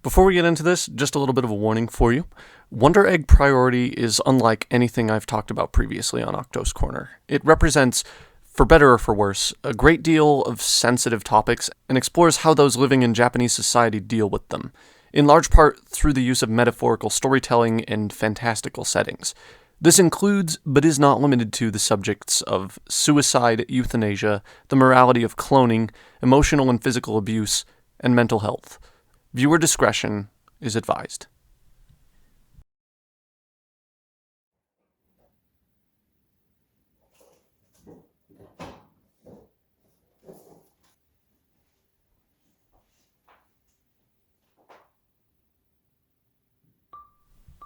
Before we get into this, just a little bit of a warning for you. Wonder Egg Priority is unlike anything I've talked about previously on Octo's Corner. It represents, for better or for worse, a great deal of sensitive topics and explores how those living in Japanese society deal with them, in large part through the use of metaphorical storytelling and fantastical settings. This includes, but is not limited to, the subjects of suicide, euthanasia, the morality of cloning, emotional and physical abuse, and mental health. Viewer discretion is advised.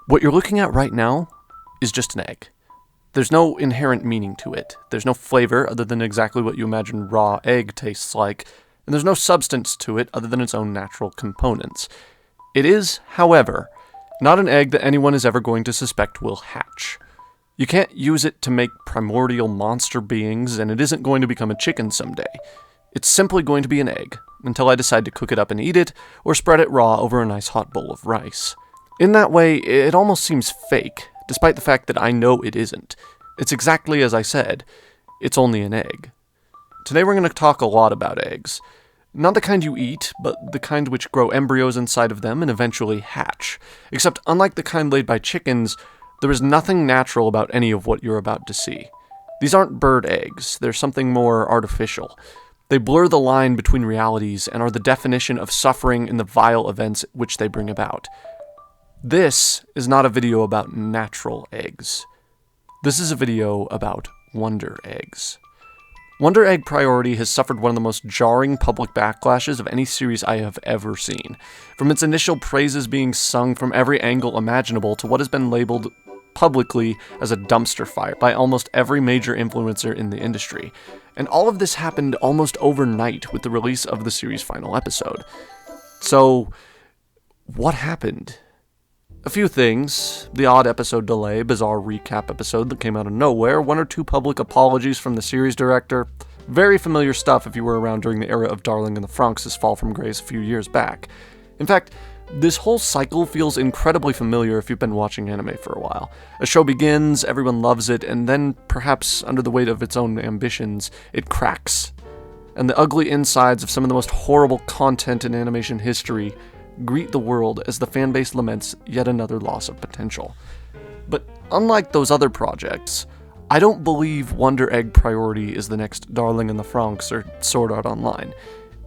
What you're looking at right now is just an egg. There's no inherent meaning to it. There's no flavor other than exactly what you imagine raw egg tastes like, and there's no substance to it other than its own natural components. It is, however, not an egg that anyone is ever going to suspect will hatch. You can't use it to make primordial monster beings, and it isn't going to become a chicken someday. It's simply going to be an egg, until I decide to cook it up and eat it, or spread it raw over a nice hot bowl of rice. In that way, it almost seems fake, despite the fact that I know it isn't. It's exactly as I said. It's only an egg. Today we're going to talk a lot about eggs. Not the kind you eat, but the kind which grow embryos inside of them and eventually hatch. Except, unlike the kind laid by chickens, there is nothing natural about any of what you're about to see. These aren't bird eggs, they're something more artificial. They blur the line between realities and are the definition of suffering in the vile events which they bring about. This is not a video about natural eggs. This is a video about Wonder Eggs. Wonder Egg Priority has suffered one of the most jarring public backlashes of any series I have ever seen. From its initial praises being sung from every angle imaginable to what has been labeled publicly as a dumpster fire by almost every major influencer in the industry. And all of this happened almost overnight with the release of the series' final episode. So, what happened? A few things: the odd episode delay, bizarre recap episode that came out of nowhere, one or two public apologies from the series director. Very familiar stuff if you were around during the era of Darling in the Franxx' fall from grace a few years back. In fact, this whole cycle feels incredibly familiar if you've been watching anime for a while. A show begins, everyone loves it, and then, perhaps under the weight of its own ambitions, it cracks. And the ugly insides of some of the most horrible content in animation history greet the world as the fanbase laments yet another loss of potential. But unlike those other projects, I don't believe Wonder Egg Priority is the next Darling in the Franxx or Sword Art Online.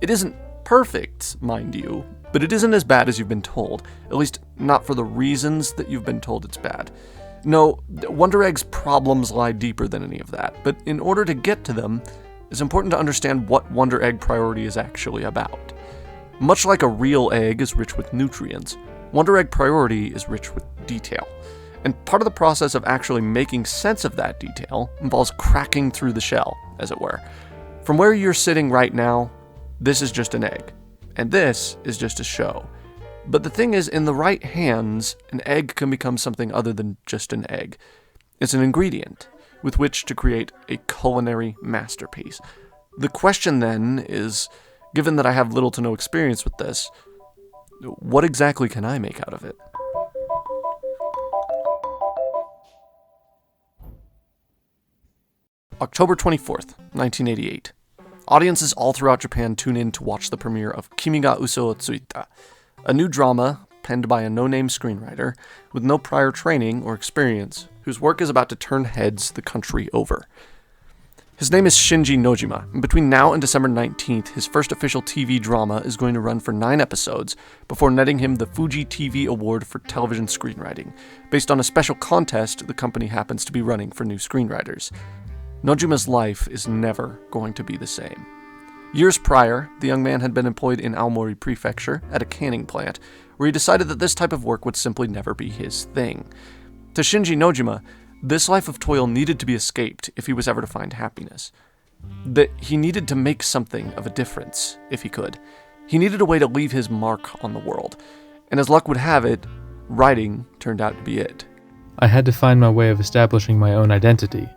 It isn't perfect, mind you, but it isn't as bad as you've been told, at least not for the reasons that you've been told it's bad. No, Wonder Egg's problems lie deeper than any of that, but in order to get to them, it's important to understand what Wonder Egg Priority is actually about. Much like a real egg is rich with nutrients, Wonder Egg Priority is rich with detail. And part of the process of actually making sense of that detail involves cracking through the shell, as it were. From where you're sitting right now, this is just an egg. And this is just a show. But the thing is, in the right hands, an egg can become something other than just an egg. It's an ingredient with which to create a culinary masterpiece. The question then is, given that I have little to no experience with this, what exactly can I make out of it? October 24th, 1988. Audiences all throughout Japan tune in to watch the premiere of Kimi ga Uso o Tsuita, a new drama penned by a no-name screenwriter with no prior training or experience, whose work is about to turn heads the country over. His name is Shinji Nojima, and between now and December 19th, his first official TV drama is going to run for 9 episodes before netting him the Fuji TV Award for Television Screenwriting, based on a special contest the company happens to be running for new screenwriters. Nojima's life is never going to be the same. Years prior, the young man had been employed in Aomori Prefecture at a canning plant, where he decided that this type of work would simply never be his thing. To Shinji Nojima, this life of toil needed to be escaped if he was ever to find happiness. That he needed to make something of a difference, if he could. He needed a way to leave his mark on the world. And as luck would have it, writing turned out to be it. I had to find my way of establishing my own identity.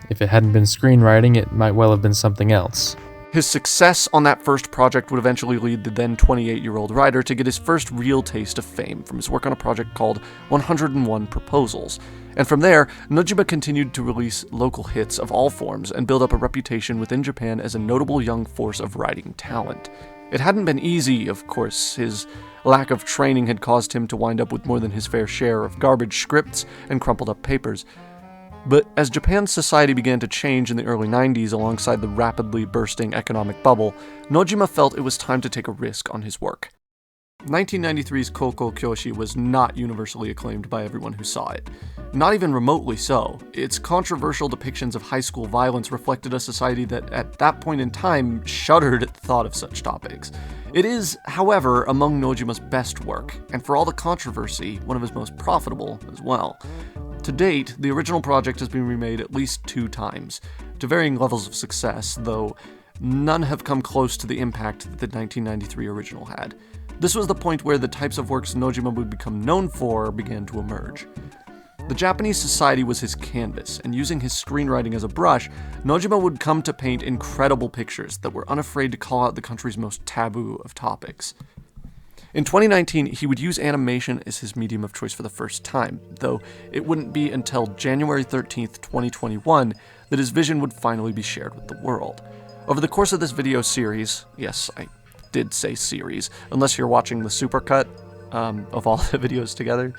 If it hadn't been screenwriting, it might well have been something else. His success on that first project would eventually lead the then 28-year-old writer to get his first real taste of fame from his work on a project called 101 Proposals. And from there, Nojima continued to release local hits of all forms and build up a reputation within Japan as a notable young force of writing talent. It hadn't been easy, of course. His lack of training had caused him to wind up with more than his fair share of garbage scripts and crumpled up papers. But as Japan's society began to change in the early 90s alongside the rapidly bursting economic bubble, Nojima felt it was time to take a risk on his work. 1993's Koko Kyoshi was not universally acclaimed by everyone who saw it. Not even remotely so. Its controversial depictions of high school violence reflected a society that, at that point in time, shuddered at the thought of such topics. It is, however, among Nojima's best work, and for all the controversy, one of his most profitable as well. To date, the original project has been remade at least 2 times, to varying levels of success, though none have come close to the impact that the 1993 original had. This was the point where the types of works Nojima would become known for began to emerge. The Japanese society was his canvas, and using his screenwriting as a brush, Nojima would come to paint incredible pictures that were unafraid to call out the country's most taboo of topics. In 2019, he would use animation as his medium of choice for the first time, though it wouldn't be until January 13th, 2021, that his vision would finally be shared with the world. Over the course of this video series, yes, I did say series, unless you're watching the supercut of all the videos together,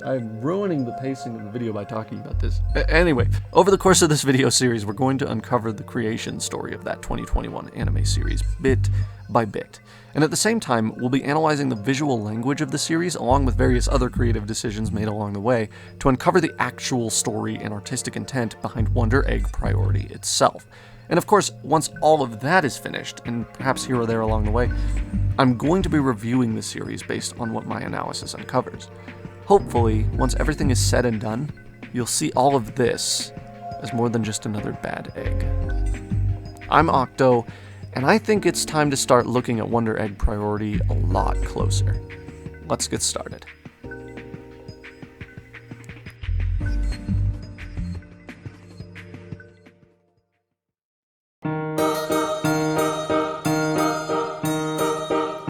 I'm ruining the pacing of the video by talking about this. Anyway, over the course of this video series, we're going to uncover the creation story of that 2021 anime series, bit by bit. And at the same time, we'll be analyzing the visual language of the series, along with various other creative decisions made along the way, to uncover the actual story and artistic intent behind Wonder Egg Priority itself. And of course, once all of that is finished, and perhaps here or there along the way, I'm going to be reviewing the series based on what my analysis uncovers. Hopefully, once everything is said and done, you'll see all of this as more than just another bad egg. I'm Octo, and I think it's time to start looking at Wonder Egg Priority a lot closer. Let's get started.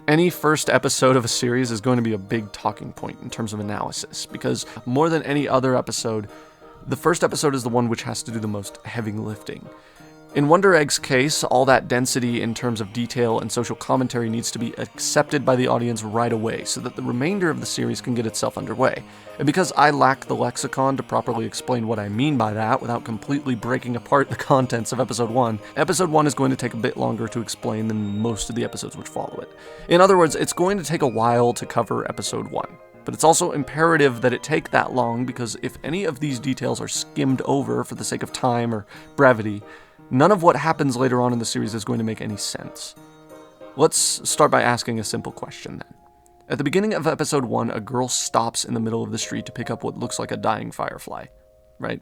Any first episode of a series is going to be a big talking point in terms of analysis, because more than any other episode, the first episode is the one which has to do the most heavy lifting. In Wonder Egg's case, all that density in terms of detail and social commentary needs to be accepted by the audience right away, so that the remainder of the series can get itself underway. And because I lack the lexicon to properly explain what I mean by that without completely breaking apart the contents of Episode 1 is going to take a bit longer to explain than most of the episodes which follow it. In other words, it's going to take a while to cover Episode 1. But it's also imperative that it take that long, because if any of these details are skimmed over for the sake of time or brevity, none of what happens later on in the series is going to make any sense. Let's start by asking a simple question then. At the beginning of Episode 1, a girl stops in the middle of the street to pick up what looks like a dying firefly, right?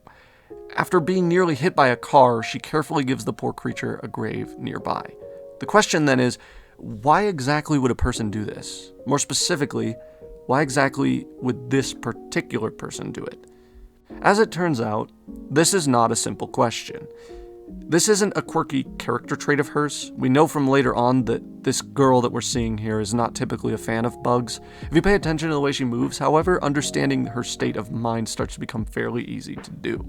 After being nearly hit by a car, she carefully gives the poor creature a grave nearby. The question then is, why exactly would a person do this? More specifically, why exactly would this particular person do it? As it turns out, this is not a simple question. This isn't a quirky character trait of hers. We know from later on that this girl that we're seeing here is not typically a fan of bugs. If you pay attention to the way she moves, however, understanding her state of mind starts to become fairly easy to do.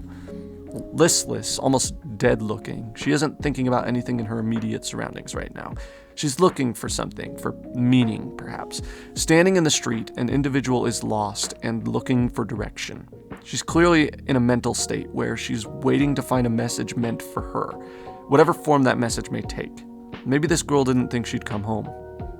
Listless, almost dead-looking, she isn't thinking about anything in her immediate surroundings right now. She's looking for something, for meaning, perhaps. Standing in the street, an individual is lost and looking for direction. She's clearly in a mental state where she's waiting to find a message meant for her, whatever form that message may take. Maybe this girl didn't think she'd come home.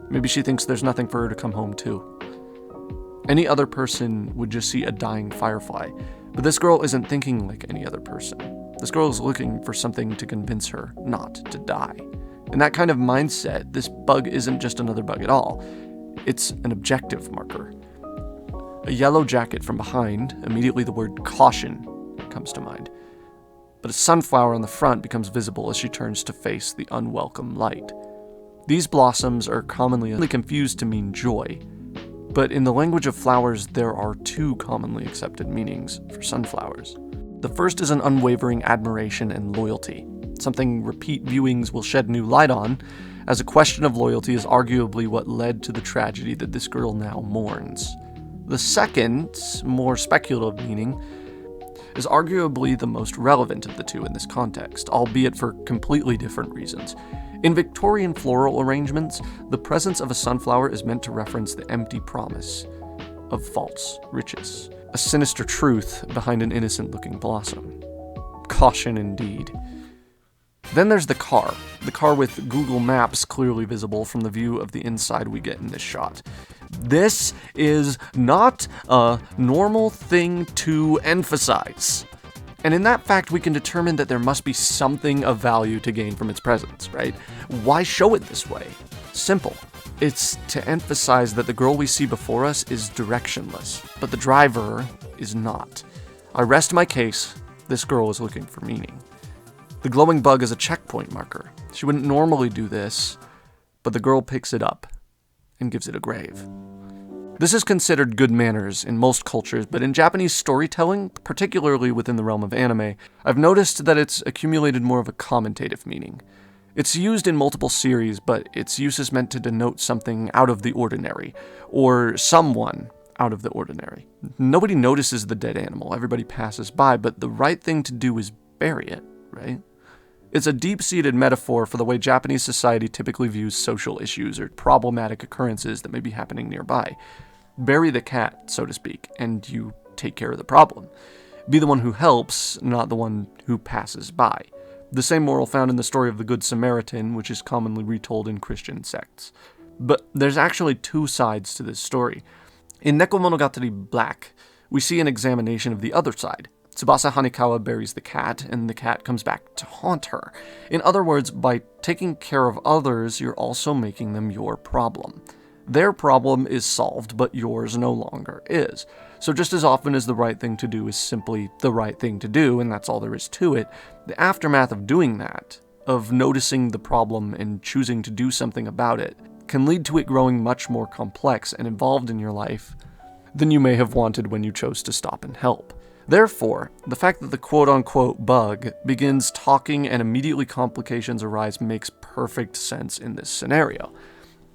Maybe she thinks there's nothing for her to come home to. Any other person would just see a dying firefly, but this girl isn't thinking like any other person. This girl is looking for something to convince her not to die. In that kind of mindset, this bug isn't just another bug at all. It's an objective marker. A yellow jacket from behind, immediately the word caution comes to mind. But a sunflower on the front becomes visible as she turns to face the unwelcome light. These blossoms are commonly confused to mean joy, but in the language of flowers, there are 2 commonly accepted meanings for sunflowers. The first is an unwavering admiration and loyalty. something repeat viewings will shed new light on, as a question of loyalty is arguably what led to the tragedy that this girl now mourns. The second, more speculative meaning, is arguably the most relevant of the two in this context, albeit for completely different reasons. In Victorian floral arrangements, the presence of a sunflower is meant to reference the empty promise of false riches, a sinister truth behind an innocent-looking blossom. Caution indeed. Then there's the car with Google Maps clearly visible from the view of the inside we get in this shot. This is not a normal thing to emphasize. And in that fact, we can determine that there must be something of value to gain from its presence, right? Why show it this way? Simple. It's to emphasize that the girl we see before us is directionless, but the driver is not. I rest my case, this girl is looking for meaning. The glowing bug is a checkpoint marker. She wouldn't normally do this, but the girl picks it up and gives it a grave. This is considered good manners in most cultures, but in Japanese storytelling, particularly within the realm of anime, I've noticed that it's accumulated more of a commentative meaning. It's used in multiple series, but its use is meant to denote something out of the ordinary, or someone out of the ordinary. Nobody notices the dead animal, everybody passes by, but the right thing to do is bury it, right? It's a deep-seated metaphor for the way Japanese society typically views social issues or problematic occurrences that may be happening nearby. Bury the cat, so to speak, and you take care of the problem. Be the one who helps, not the one who passes by. The same moral found in the story of the Good Samaritan, which is commonly retold in Christian sects. But there's actually two sides to this story. In Nekomonogatari Black, we see an examination of the other side. Tsubasa Hanekawa buries the cat, and the cat comes back to haunt her. In other words, by taking care of others, you're also making them your problem. Their problem is solved, but yours no longer is. So just as often as the right thing to do is simply the right thing to do, and that's all there is to it, the aftermath of doing that, of noticing the problem and choosing to do something about it, can lead to it growing much more complex and involved in your life than you may have wanted when you chose to stop and help. Therefore, the fact that the quote-unquote bug begins talking and immediately complications arise makes perfect sense in this scenario.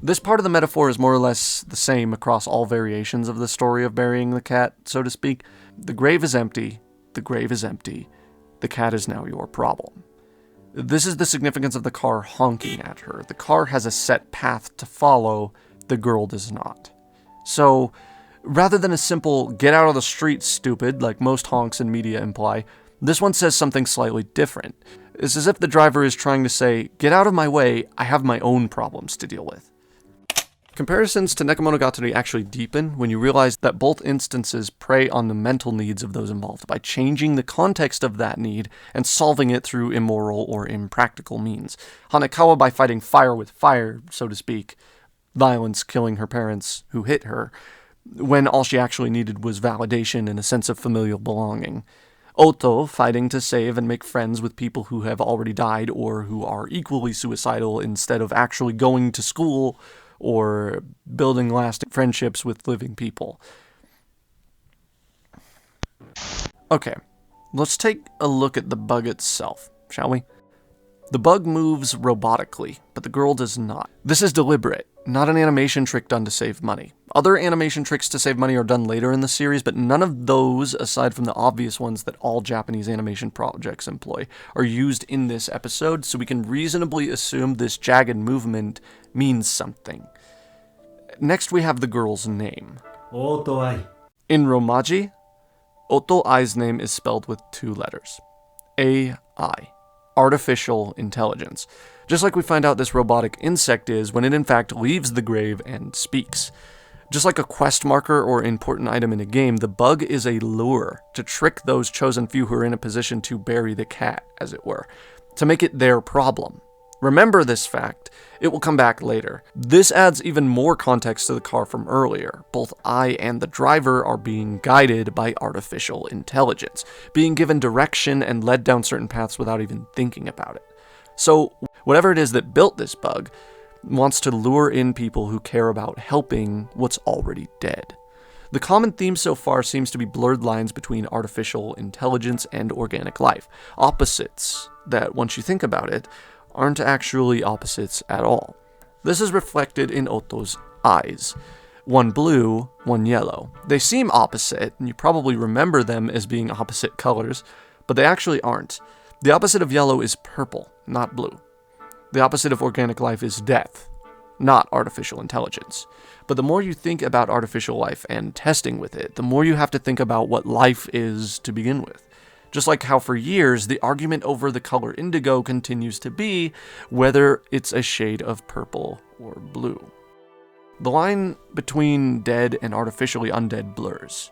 This part of the metaphor is more or less the same across all variations of the story of burying the cat, so to speak. The grave is empty, the grave is empty, the cat is now your problem. This is the significance of the car honking at her. The car has a set path to follow, the girl does not. So, rather than a simple, get out of the street, stupid, like most honks in media imply, this one says something slightly different. It's as if the driver is trying to say, get out of my way, I have my own problems to deal with. Comparisons to Nekomonogatari actually deepen when you realize that both instances prey on the mental needs of those involved by changing the context of that need and solving it through immoral or impractical means. Hanekawa by fighting fire with fire, so to speak, violence killing her parents who hit her, when all she actually needed was validation and a sense of familial belonging. Ohto fighting to save and make friends with people who have already died or who are equally suicidal instead of actually going to school or building lasting friendships with living people. Okay, let's take a look at the bug itself, shall we? The bug moves robotically, but the girl does not. This is deliberate, not an animation trick done to save money. Other animation tricks to save money are done later in the series, but none of those, aside from the obvious ones that all Japanese animation projects employ, are used in this episode, so we can reasonably assume this jagged movement means something. Next we have the girl's name. Ohto Ai. In Romaji, Ohto Ai's name is spelled with two letters. AI. Artificial intelligence. Just like we find out this robotic insect is when it in fact leaves the grave and speaks. Just like a quest marker or important item in a game, the bug is a lure to trick those chosen few who are in a position to bury the cat, as it were, to make it their problem. Remember this fact, it will come back later. This adds even more context to the car from earlier. Both I and the driver are being guided by artificial intelligence, being given direction and led down certain paths without even thinking about it. So, whatever it is that built this bug wants to lure in people who care about helping what's already dead. The common theme so far seems to be blurred lines between artificial intelligence and organic life, opposites that, once you think about it, aren't actually opposites at all. This is reflected in Ohto's eyes. One blue, one yellow. They seem opposite, and you probably remember them as being opposite colors, but they actually aren't. The opposite of yellow is purple, not blue. The opposite of organic life is death, not artificial intelligence. But the more you think about artificial life and testing with it, the more you have to think about what life is to begin with. Just like how for years, the argument over the color indigo continues to be whether it's a shade of purple or blue. The line between dead and artificially undead blurs.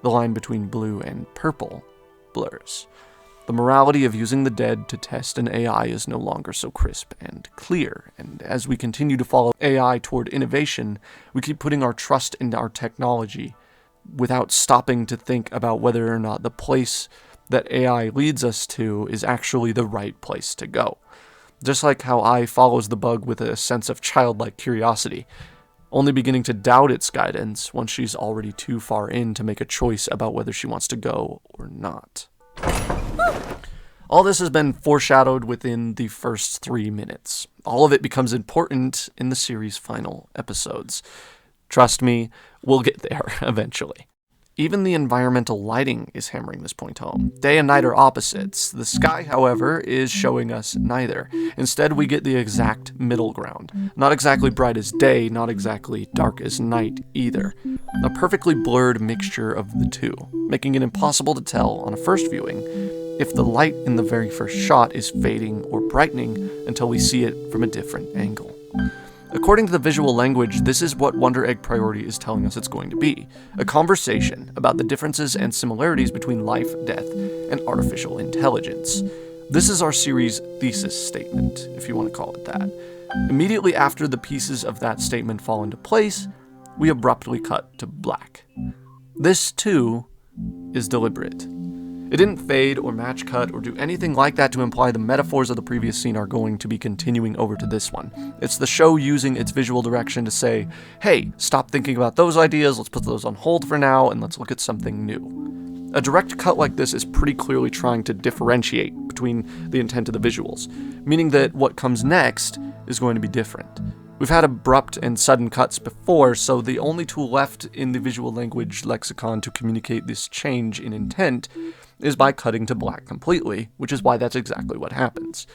The line between blue and purple blurs. The morality of using the dead to test an AI is no longer so crisp and clear, and as we continue to follow AI toward innovation, we keep putting our trust in our technology without stopping to think about whether or not the place that AI leads us to is actually the right place to go. Just like how Ai follows the bug with a sense of childlike curiosity, only beginning to doubt its guidance once she's already too far in to make a choice about whether she wants to go or not. All this has been foreshadowed within the first 3 minutes. All of it becomes important in the series' final episodes. Trust me, we'll get there eventually. Even the environmental lighting is hammering this point home. Day and night are opposites. The sky, however, is showing us neither. Instead, we get the exact middle ground. Not exactly bright as day, not exactly dark as night either. A perfectly blurred mixture of the two, making it impossible to tell on a first viewing if the light in the very first shot is fading or brightening until we see it from a different angle. According to the visual language, this is what Wonder Egg Priority is telling us it's going to be. A conversation about the differences and similarities between life, death, and artificial intelligence. This is our series' thesis statement, if you want to call it that. Immediately after the pieces of that statement fall into place, we abruptly cut to black. This, too, is deliberate. It didn't fade or match cut or do anything like that to imply the metaphors of the previous scene are going to be continuing over to this one. It's the show using its visual direction to say, hey, stop thinking about those ideas, let's put those on hold for now, and let's look at something new. A direct cut like this is pretty clearly trying to differentiate between the intent of the visuals, meaning that what comes next is going to be different. We've had abrupt and sudden cuts before, so the only tool left in the visual language lexicon to communicate this change in intent is by cutting to black completely, which is why that's exactly what happens.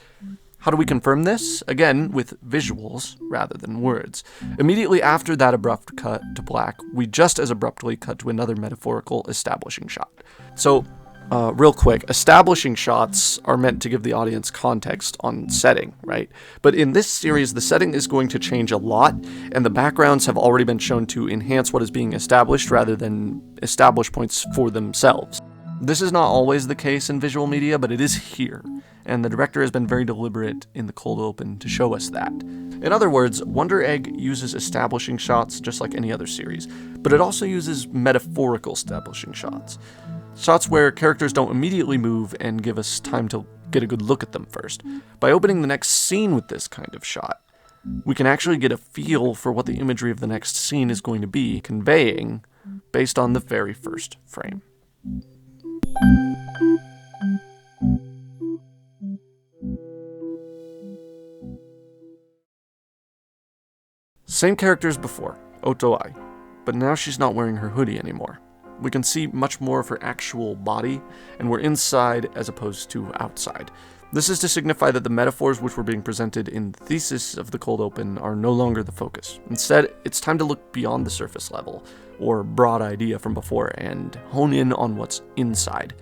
How do we confirm this? Again, with visuals rather than words. Immediately after that abrupt cut to black, we just as abruptly cut to another metaphorical establishing shot. So, real quick, establishing shots are meant to give the audience context on setting, right? But in this series, the setting is going to change a lot, and the backgrounds have already been shown to enhance what is being established rather than establish points for themselves. This is not always the case in visual media, but it is here, and the director has been very deliberate in the cold open to show us that. In other words, Wonder Egg uses establishing shots just like any other series, but it also uses metaphorical establishing shots. Shots where characters don't immediately move and give us time to get a good look at them first. By opening the next scene with this kind of shot, we can actually get a feel for what the imagery of the next scene is going to be conveying based on the very first frame. Same character as before, Ohto Ai, but now she's not wearing her hoodie anymore. We can see much more of her actual body, and we're inside as opposed to outside. This is to signify that the metaphors which were being presented in the thesis of the cold open are no longer the focus. Instead, it's time to look beyond the surface level, or broad idea from before, and hone in on what's inside.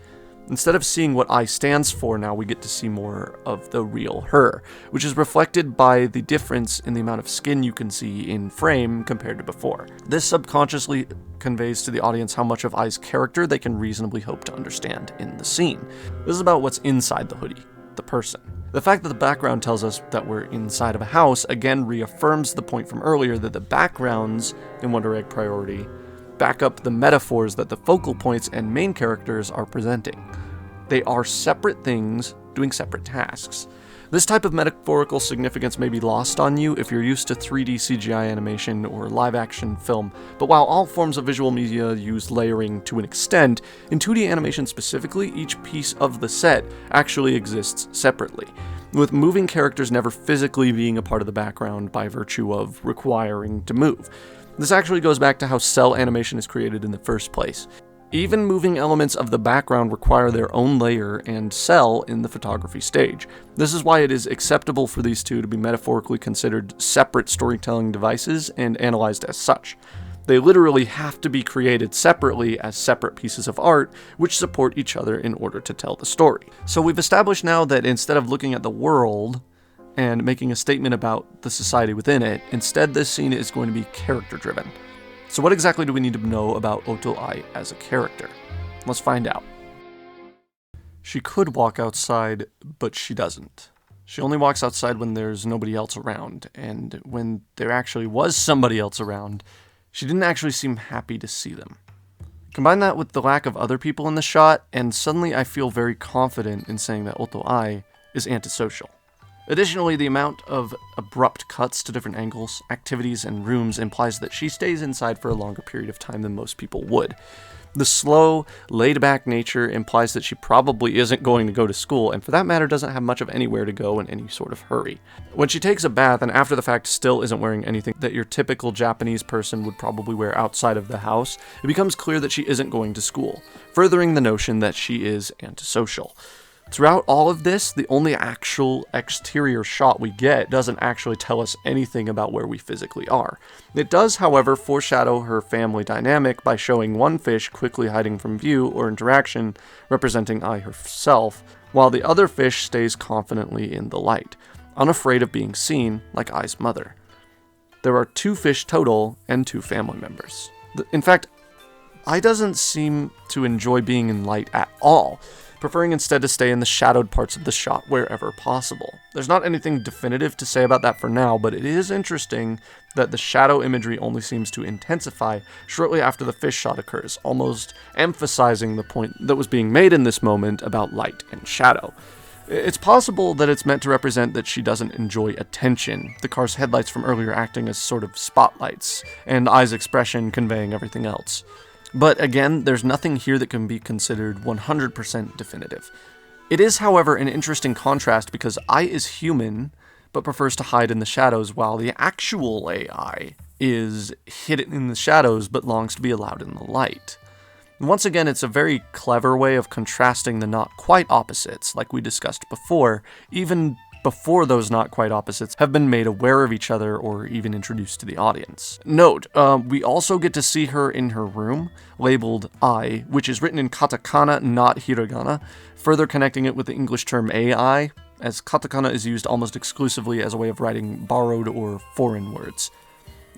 Instead of seeing what I stands for, now we get to see more of the real her, which is reflected by the difference in the amount of skin you can see in frame compared to before. This subconsciously conveys to the audience how much of Ai's character they can reasonably hope to understand in the scene. This is about what's inside the hoodie, the person. The fact that the background tells us that we're inside of a house again reaffirms the point from earlier that the backgrounds in Wonder Egg Priority back up the metaphors that the focal points and main characters are presenting. They are separate things doing separate tasks. This type of metaphorical significance may be lost on you if you're used to 3D CGI animation or live-action film, but while all forms of visual media use layering to an extent, in 2D animation specifically, each piece of the set actually exists separately, with moving characters never physically being a part of the background by virtue of requiring to move. This actually goes back to how cell animation is created in the first place. Even moving elements of the background require their own layer and cell in the photography stage. This is why it is acceptable for these two to be metaphorically considered separate storytelling devices and analyzed as such. They literally have to be created separately as separate pieces of art, which support each other in order to tell the story. So we've established now that instead of looking at the world and making a statement about the society within it, instead this scene is going to be character-driven. So what exactly do we need to know about Ohto Ai as a character? Let's find out. She could walk outside, but she doesn't. She only walks outside when there's nobody else around, and when there actually was somebody else around, she didn't actually seem happy to see them. Combine that with the lack of other people in the shot, and suddenly I feel very confident in saying that Ohto Ai is antisocial. Additionally, the amount of abrupt cuts to different angles, activities, and rooms implies that she stays inside for a longer period of time than most people would. The slow, laid-back nature implies that she probably isn't going to go to school, and for that matter doesn't have much of anywhere to go in any sort of hurry. When she takes a bath and after the fact still isn't wearing anything that your typical Japanese person would probably wear outside of the house, it becomes clear that she isn't going to school, furthering the notion that she is antisocial. Throughout all of this, the only actual exterior shot we get doesn't actually tell us anything about where we physically are. It does, however, foreshadow her family dynamic by showing one fish quickly hiding from view or interaction, representing Ai herself, while the other fish stays confidently in the light, unafraid of being seen, like Ai's mother. There are 2 fish total and 2 family members. In fact, Ai doesn't seem to enjoy being in light at all, preferring instead to stay in the shadowed parts of the shot wherever possible. There's not anything definitive to say about that for now, but it is interesting that the shadow imagery only seems to intensify shortly after the fish shot occurs, almost emphasizing the point that was being made in this moment about light and shadow. It's possible that it's meant to represent that she doesn't enjoy attention, the car's headlights from earlier acting as sort of spotlights, and Ai's expression conveying everything else. But again, there's nothing here that can be considered 100% definitive. It is, however, an interesting contrast because Ai is human, but prefers to hide in the shadows, while the actual AI is hidden in the shadows, but longs to be allowed in the light. Once again, it's a very clever way of contrasting the not quite opposites, like we discussed before, even before those not quite opposites have been made aware of each other or even introduced to the audience. Note, we also get to see her in her room, labeled Ai, which is written in katakana, not hiragana, further connecting it with the English term AI, as katakana is used almost exclusively as a way of writing borrowed or foreign words.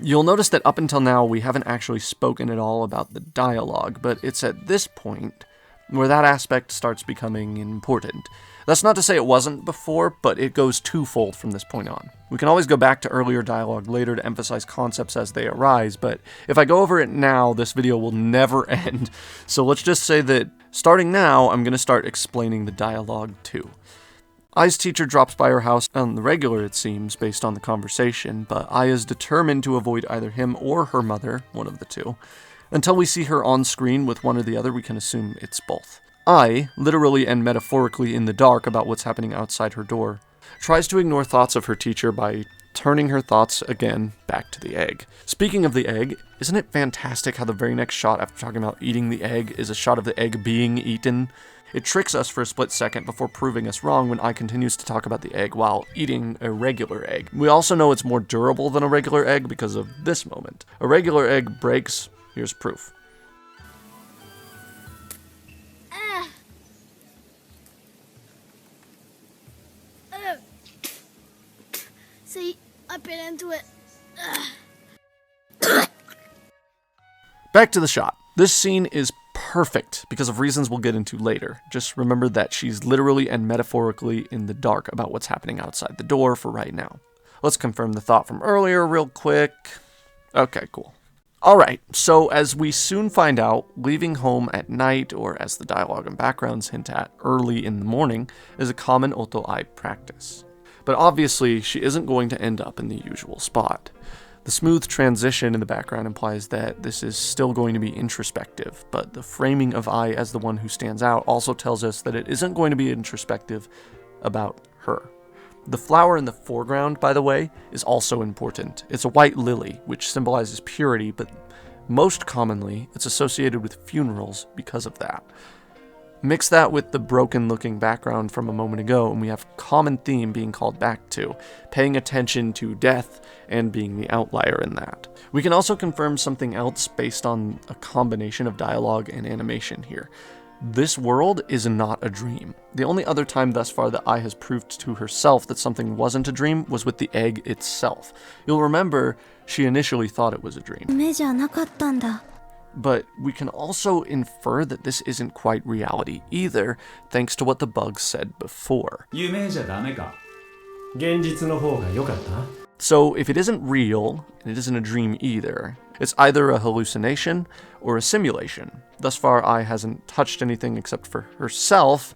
You'll notice that up until now we haven't actually spoken at all about the dialogue, but it's at this point where that aspect starts becoming important. That's not to say it wasn't before, but it goes twofold from this point on. We can always go back to earlier dialogue later to emphasize concepts as they arise, but if I go over it now, this video will never end. So let's just say that starting now, I'm going to start explaining the dialogue too. Ai's teacher drops by her house on the regular, it seems, based on the conversation, but Ai is determined to avoid either him or her mother, one of the two. Until we see her on screen with one or the other, we can assume it's both. Ai, literally and metaphorically in the dark about what's happening outside her door, tries to ignore thoughts of her teacher by turning her thoughts again back to the egg. Speaking of the egg, isn't it fantastic how the very next shot after talking about eating the egg is a shot of the egg being eaten? It tricks us for a split second before proving us wrong when Ai continues to talk about the egg while eating a regular egg. We also know it's more durable than a regular egg because of this moment. A regular egg breaks, here's proof. See, I bit into it. Back to the shot. This scene is perfect because of reasons we'll get into later. Just remember that she's literally and metaphorically in the dark about what's happening outside the door for right now. Let's confirm the thought from earlier real quick. Okay, cool. Alright, so as we soon find out, leaving home at night, or as the dialogue and backgrounds hint at, early in the morning, is a common Ohto Ai practice. But obviously, she isn't going to end up in the usual spot. The smooth transition in the background implies that this is still going to be introspective, but the framing of Ai as the one who stands out also tells us that it isn't going to be introspective about her. The flower in the foreground, by the way, is also important. It's a white lily, which symbolizes purity, but most commonly, it's associated with funerals because of that. Mix that with the broken-looking background from a moment ago, and we have a common theme being called back to, paying attention to death and being the outlier in that. We can also confirm something else based on a combination of dialogue and animation here. This world is not a dream. The only other time thus far that Ai has proved to herself that something wasn't a dream was with the egg itself. You'll remember she initially thought it was a dream. 夢じゃなかったんだ。 But we can also infer that this isn't quite reality either, thanks to what the bugs said before. 夢じゃダメか。現実の方が良かった？ So if it isn't real, and it isn't a dream either, it's either a hallucination or a simulation. Thus far, Ai hasn't touched anything except for herself.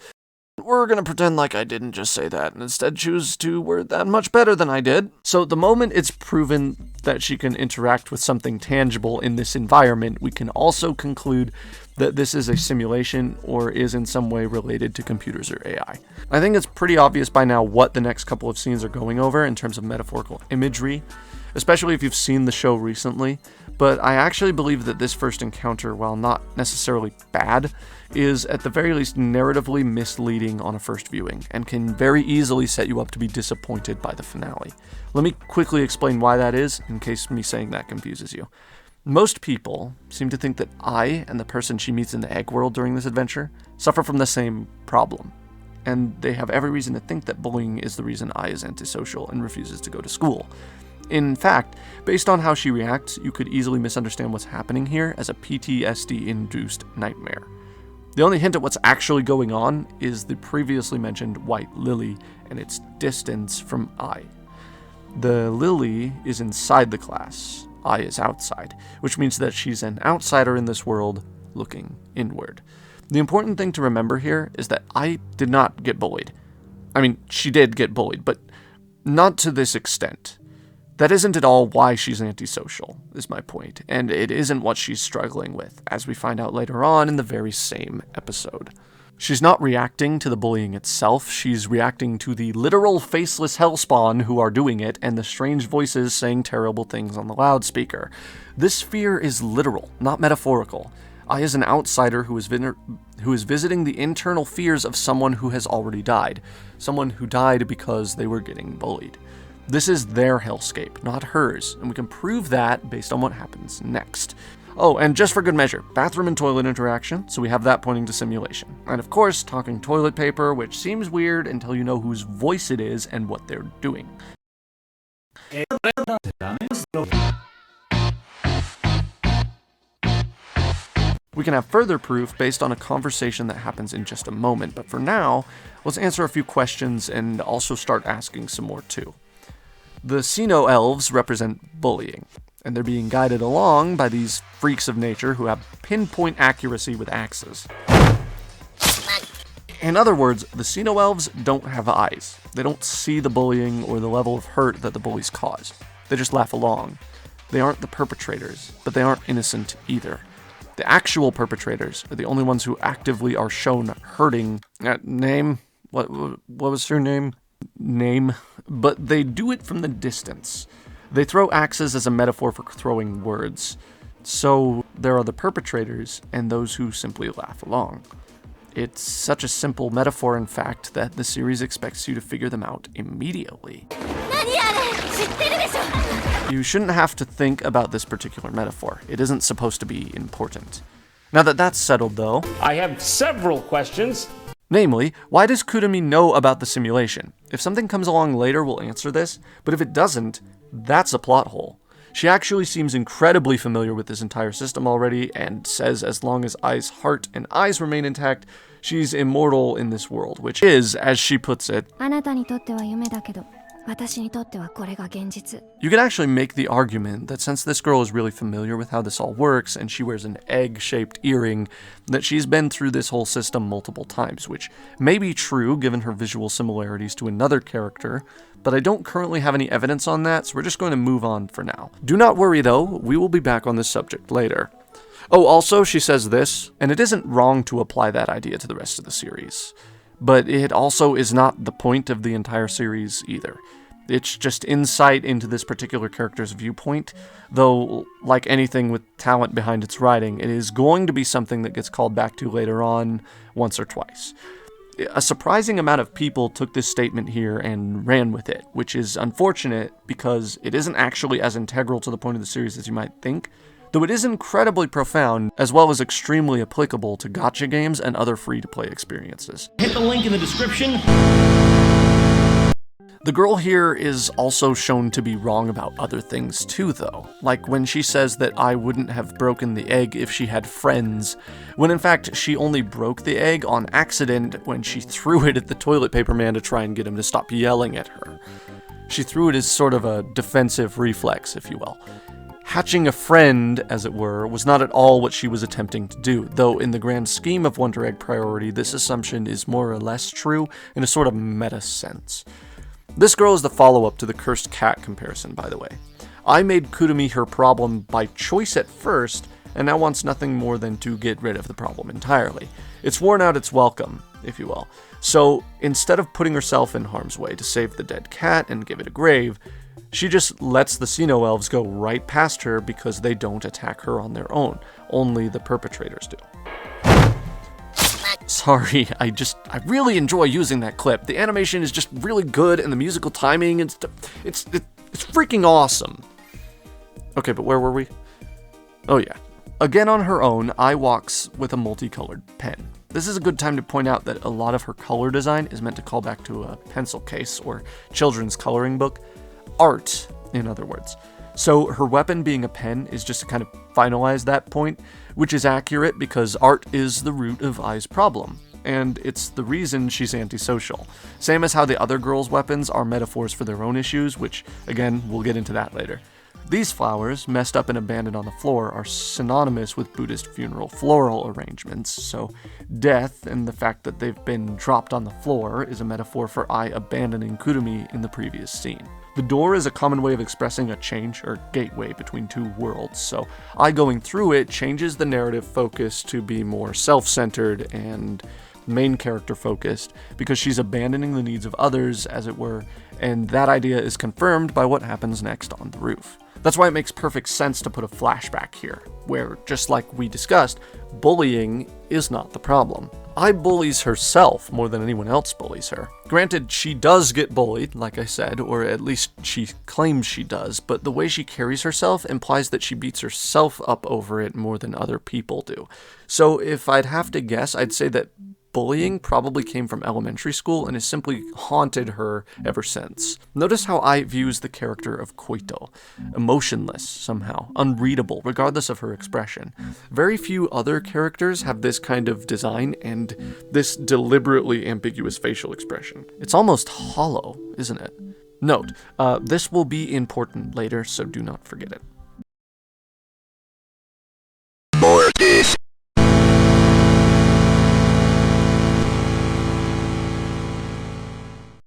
We're gonna pretend like I didn't just say that and instead choose to word that much better than I did. So the moment it's proven that she can interact with something tangible in this environment, we can also conclude that this is a simulation or is in some way related to computers or AI. I think it's pretty obvious by now what the next couple of scenes are going over in terms of metaphorical imagery, especially if you've seen the show recently, but I actually believe that this first encounter, while not necessarily bad, is at the very least narratively misleading on a first viewing, and can very easily set you up to be disappointed by the finale. Let me quickly explain why that is, in case me saying that confuses you. Most people seem to think that Ai and the person she meets in the egg world during this adventure suffer from the same problem, and they have every reason to think that bullying is the reason Ai is antisocial and refuses to go to school. In fact, based on how she reacts, you could easily misunderstand what's happening here as a PTSD-induced nightmare. The only hint at what's actually going on is the previously mentioned white lily and its distance from Ai. The lily is inside the class, Ai is outside, which means that she's an outsider in this world looking inward. The important thing to remember here is that Ai did not get bullied. I mean, she did get bullied, but not to this extent. That isn't at all why she's antisocial, is my point, and it isn't what she's struggling with, as we find out later on in the very same episode. She's not reacting to the bullying itself, she's reacting to the literal faceless hellspawn who are doing it and the strange voices saying terrible things on the loudspeaker. This fear is literal, not metaphorical. Ai is an outsider who is visiting the internal fears of someone who has already died, someone who died because they were getting bullied. This is their hellscape, not hers, and we can prove that based on what happens next. Oh, and just for good measure, bathroom and toilet interaction, so we have that pointing to simulation. And of course, talking toilet paper, which seems weird until you know whose voice it is and what they're doing. We can have further proof based on a conversation that happens in just a moment, but for now, let's answer a few questions and also start asking some more too. The Seeno-Evils represent bullying, and they're being guided along by these freaks of nature who have pinpoint accuracy with axes. In other words, the Seeno-Evils don't have eyes. They don't see the bullying or the level of hurt that the bullies cause. They just laugh along. They aren't the perpetrators, but they aren't innocent either. The actual perpetrators are the only ones who actively are shown hurting. Name? What was her name? Name? But they do it from the distance. They throw axes as a metaphor for throwing words. So there are the perpetrators and those who simply laugh along. It's such a simple metaphor, in fact, that the series expects you to figure them out immediately. You shouldn't have to think about this particular metaphor. It isn't supposed to be important. Now that that's settled, though, I have several questions. Namely, why does Kurumi know about the simulation? If something comes along later, we'll answer this, but if it doesn't, that's a plot hole. She actually seems incredibly familiar with this entire system already, and says as long as Ai's heart and eyes remain intact, she's immortal in this world, which is, as she puts it, あなたにとっては夢だけど、私にとってはこれが現実。 You can actually make the argument that since this girl is really familiar with how this all works, and she wears an egg-shaped earring, that she's been through this whole system multiple times, which may be true given her visual similarities to another character, but I don't currently have any evidence on that, so we're just going to move on for now. Do not worry though, we will be back on this subject later. Oh, also, she says this, and it isn't wrong to apply that idea to the rest of the series, but it also is not the point of the entire series either. It's just insight into this particular character's viewpoint, though, like anything with talent behind its writing, it is going to be something that gets called back to later on, once or twice. A surprising amount of people took this statement here and ran with it, which is unfortunate because it isn't actually as integral to the point of the series as you might think, though it is incredibly profound, as well as extremely applicable to gacha games and other free-to-play experiences. Hit the link in the description. The girl here is also shown to be wrong about other things too, though. Like when she says that I wouldn't have broken the egg if she had friends, when in fact she only broke the egg on accident when she threw it at the toilet paper man to try and get him to stop yelling at her. She threw it as sort of a defensive reflex, if you will. Hatching a friend, as it were, was not at all what she was attempting to do, though in the grand scheme of Wonder Egg priority, this assumption is more or less true in a sort of meta sense. This girl is the follow-up to the cursed cat comparison, by the way. I made Kurumi her problem by choice at first, and now wants nothing more than to get rid of the problem entirely. It's worn out its welcome, if you will. So, instead of putting herself in harm's way to save the dead cat and give it a grave, she just lets the Seeno-Evils go right past her because they don't attack her on their own. Only the perpetrators do. Sorry, I really enjoy using that clip. The animation is just really good, and the musical timing, it's freaking awesome. Okay, but where were we? Oh yeah. Again on her own, Ai walks with a multicolored pen. This is a good time to point out that a lot of her color design is meant to call back to a pencil case or children's coloring book. Art, in other words. So her weapon being a pen is just to kind of finalize that point, which is accurate because art is the root of Ai's problem, and it's the reason she's antisocial. Same as how the other girls' weapons are metaphors for their own issues, which, again, we'll get into that later. These flowers, messed up and abandoned on the floor, are synonymous with Buddhist funeral floral arrangements, so death and the fact that they've been dropped on the floor is a metaphor for Ai abandoning Kurumi in the previous scene. The door is a common way of expressing a change or gateway between two worlds, so Ai going through it changes the narrative focus to be more self-centered and main character focused because she's abandoning the needs of others, as it were, and that idea is confirmed by what happens next on the roof. That's why it makes perfect sense to put a flashback here, where, just like we discussed, bullying is not the problem. Ai bullies herself more than anyone else bullies her. Granted, she does get bullied, like I said, or at least she claims she does, but the way she carries herself implies that she beats herself up over it more than other people do. So if I'd have to guess, I'd say that bullying probably came from elementary school and has simply haunted her ever since. Notice how Ai views the character of Koito. Emotionless, somehow. Unreadable, regardless of her expression. Very few other characters have this kind of design and this deliberately ambiguous facial expression. It's almost hollow, isn't it? Note, this will be important later, so do not forget it.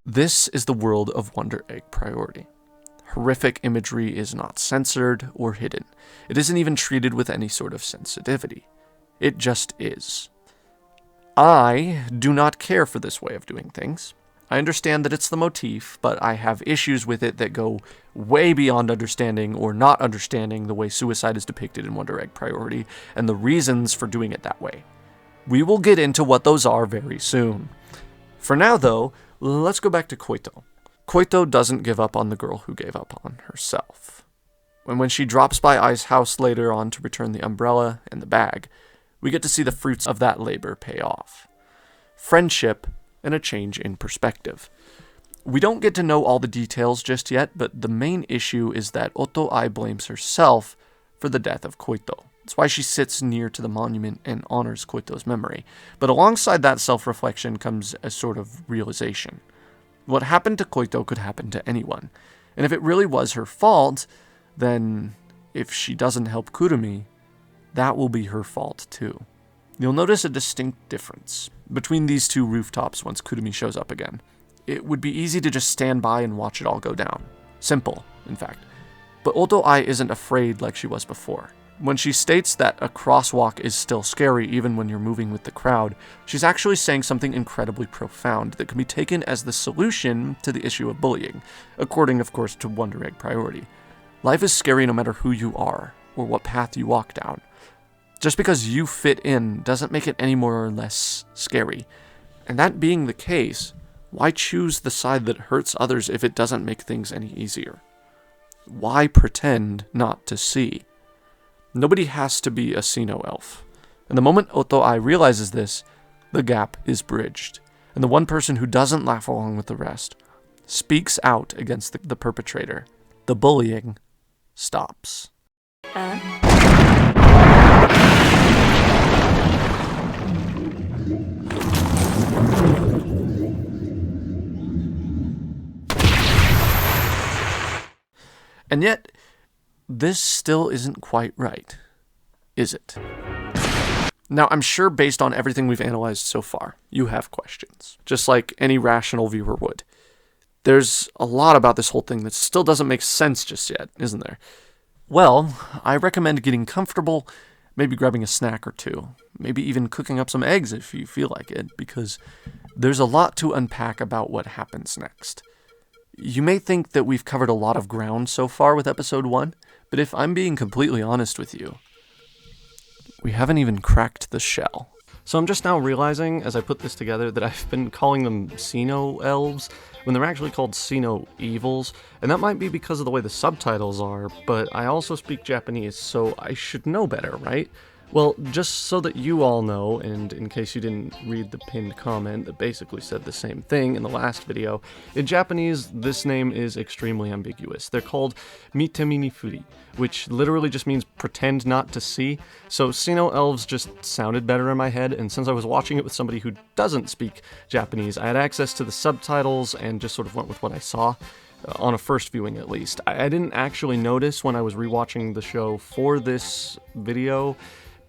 This is the world of Wonder Egg priority. Horrific imagery is not censored or hidden. It isn't even treated with any sort of sensitivity. It just is. I do not care for this way of doing things. I understand that it's the motif, but I have issues with it that go way beyond understanding or not understanding the way suicide is depicted in Wonder Egg priority and the reasons for doing it that way. We will get into what those are very soon. For now, though, let's go back to Koito. Koito doesn't give up on the girl who gave up on herself. When she drops by Ai's house later on to return the umbrella and the bag, we get to see the fruits of that labor pay off. Friendship and a change in perspective. We don't get to know all the details just yet, but the main issue is that Ohto Ai blames herself for the death of Koito. That's why she sits near to the monument and honors Koito's memory. But alongside that self-reflection comes a sort of realization. What happened to Koito could happen to anyone. And if it really was her fault, then if she doesn't help Kurumi, that will be her fault too. You'll notice a distinct difference between these two rooftops once Kurumi shows up again. it would be easy to just stand by and watch it all go down. Simple, in fact. But Ohto Ai isn't afraid like she was before. When she states that a crosswalk is still scary even when you're moving with the crowd, she's actually saying something incredibly profound that can be taken as the solution to the issue of bullying, according, of course, to Wonder Egg priority. Life is scary no matter who you are, or what path you walk down. Just because you fit in doesn't make it any more or less scary. And that being the case, why choose the side that hurts others if it doesn't make things any easier? Why pretend not to see? Nobody has to be a Seeno-Elf. And the moment Ohto Ai realizes this, the gap is bridged. And the one person who doesn't laugh along with the rest speaks out against the perpetrator. The bullying stops. And yet, this still isn't quite right, is it? Now, I'm sure based on everything we've analyzed so far, you have questions, just like any rational viewer would. There's a lot about this whole thing that still doesn't make sense just yet, isn't there? Well, I recommend getting comfortable, maybe grabbing a snack or two, maybe even cooking up some eggs if you feel like it, because there's a lot to unpack about what happens next. You may think that we've covered a lot of ground so far with episode 1, but if I'm being completely honest with you, we haven't even cracked the shell. So I'm just now realizing, as I put this together, that I've been calling them Seeno-Elves, when they're actually called Seeno-Evils, and that might be because of the way the subtitles are, but I also speak Japanese, so I should know better, right? Well, just so that you all know, and in case you didn't read the pinned comment that basically said the same thing in the last video, in Japanese, this name is extremely ambiguous. They're called Mitemi ni Furi, which literally just means pretend not to see, so Seeno-Elves just sounded better in my head, and since I was watching it with somebody who doesn't speak Japanese, I had access to the subtitles and just sort of went with what I saw. On a first viewing at least. I didn't actually notice when I was rewatching the show for this video,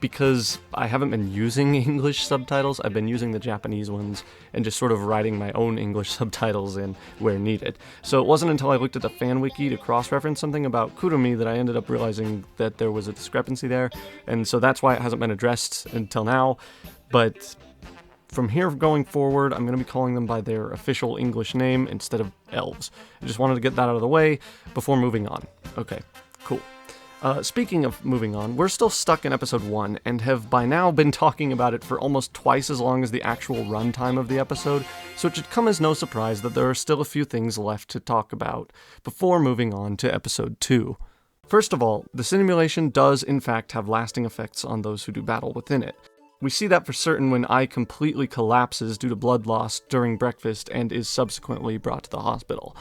because I haven't been using English subtitles, I've been using the Japanese ones and just sort of writing my own English subtitles in where needed. So it wasn't until I looked at the fan wiki to cross-reference something about Kurumi that I ended up realizing that there was a discrepancy there, and so that's why it hasn't been addressed until now. But from here going forward, I'm going to be calling them by their official English name instead of elves. I just wanted to get that out of the way before moving on. Okay, cool. Speaking of moving on, we're still stuck in episode 1 and have by now been talking about it for almost twice as long as the actual runtime of the episode, so it should come as no surprise that there are still a few things left to talk about before moving on to episode 2. First of all, the simulation does in fact have lasting effects on those who do battle within it. We see that for certain when Ai completely collapses due to blood loss during breakfast and is subsequently brought to the hospital.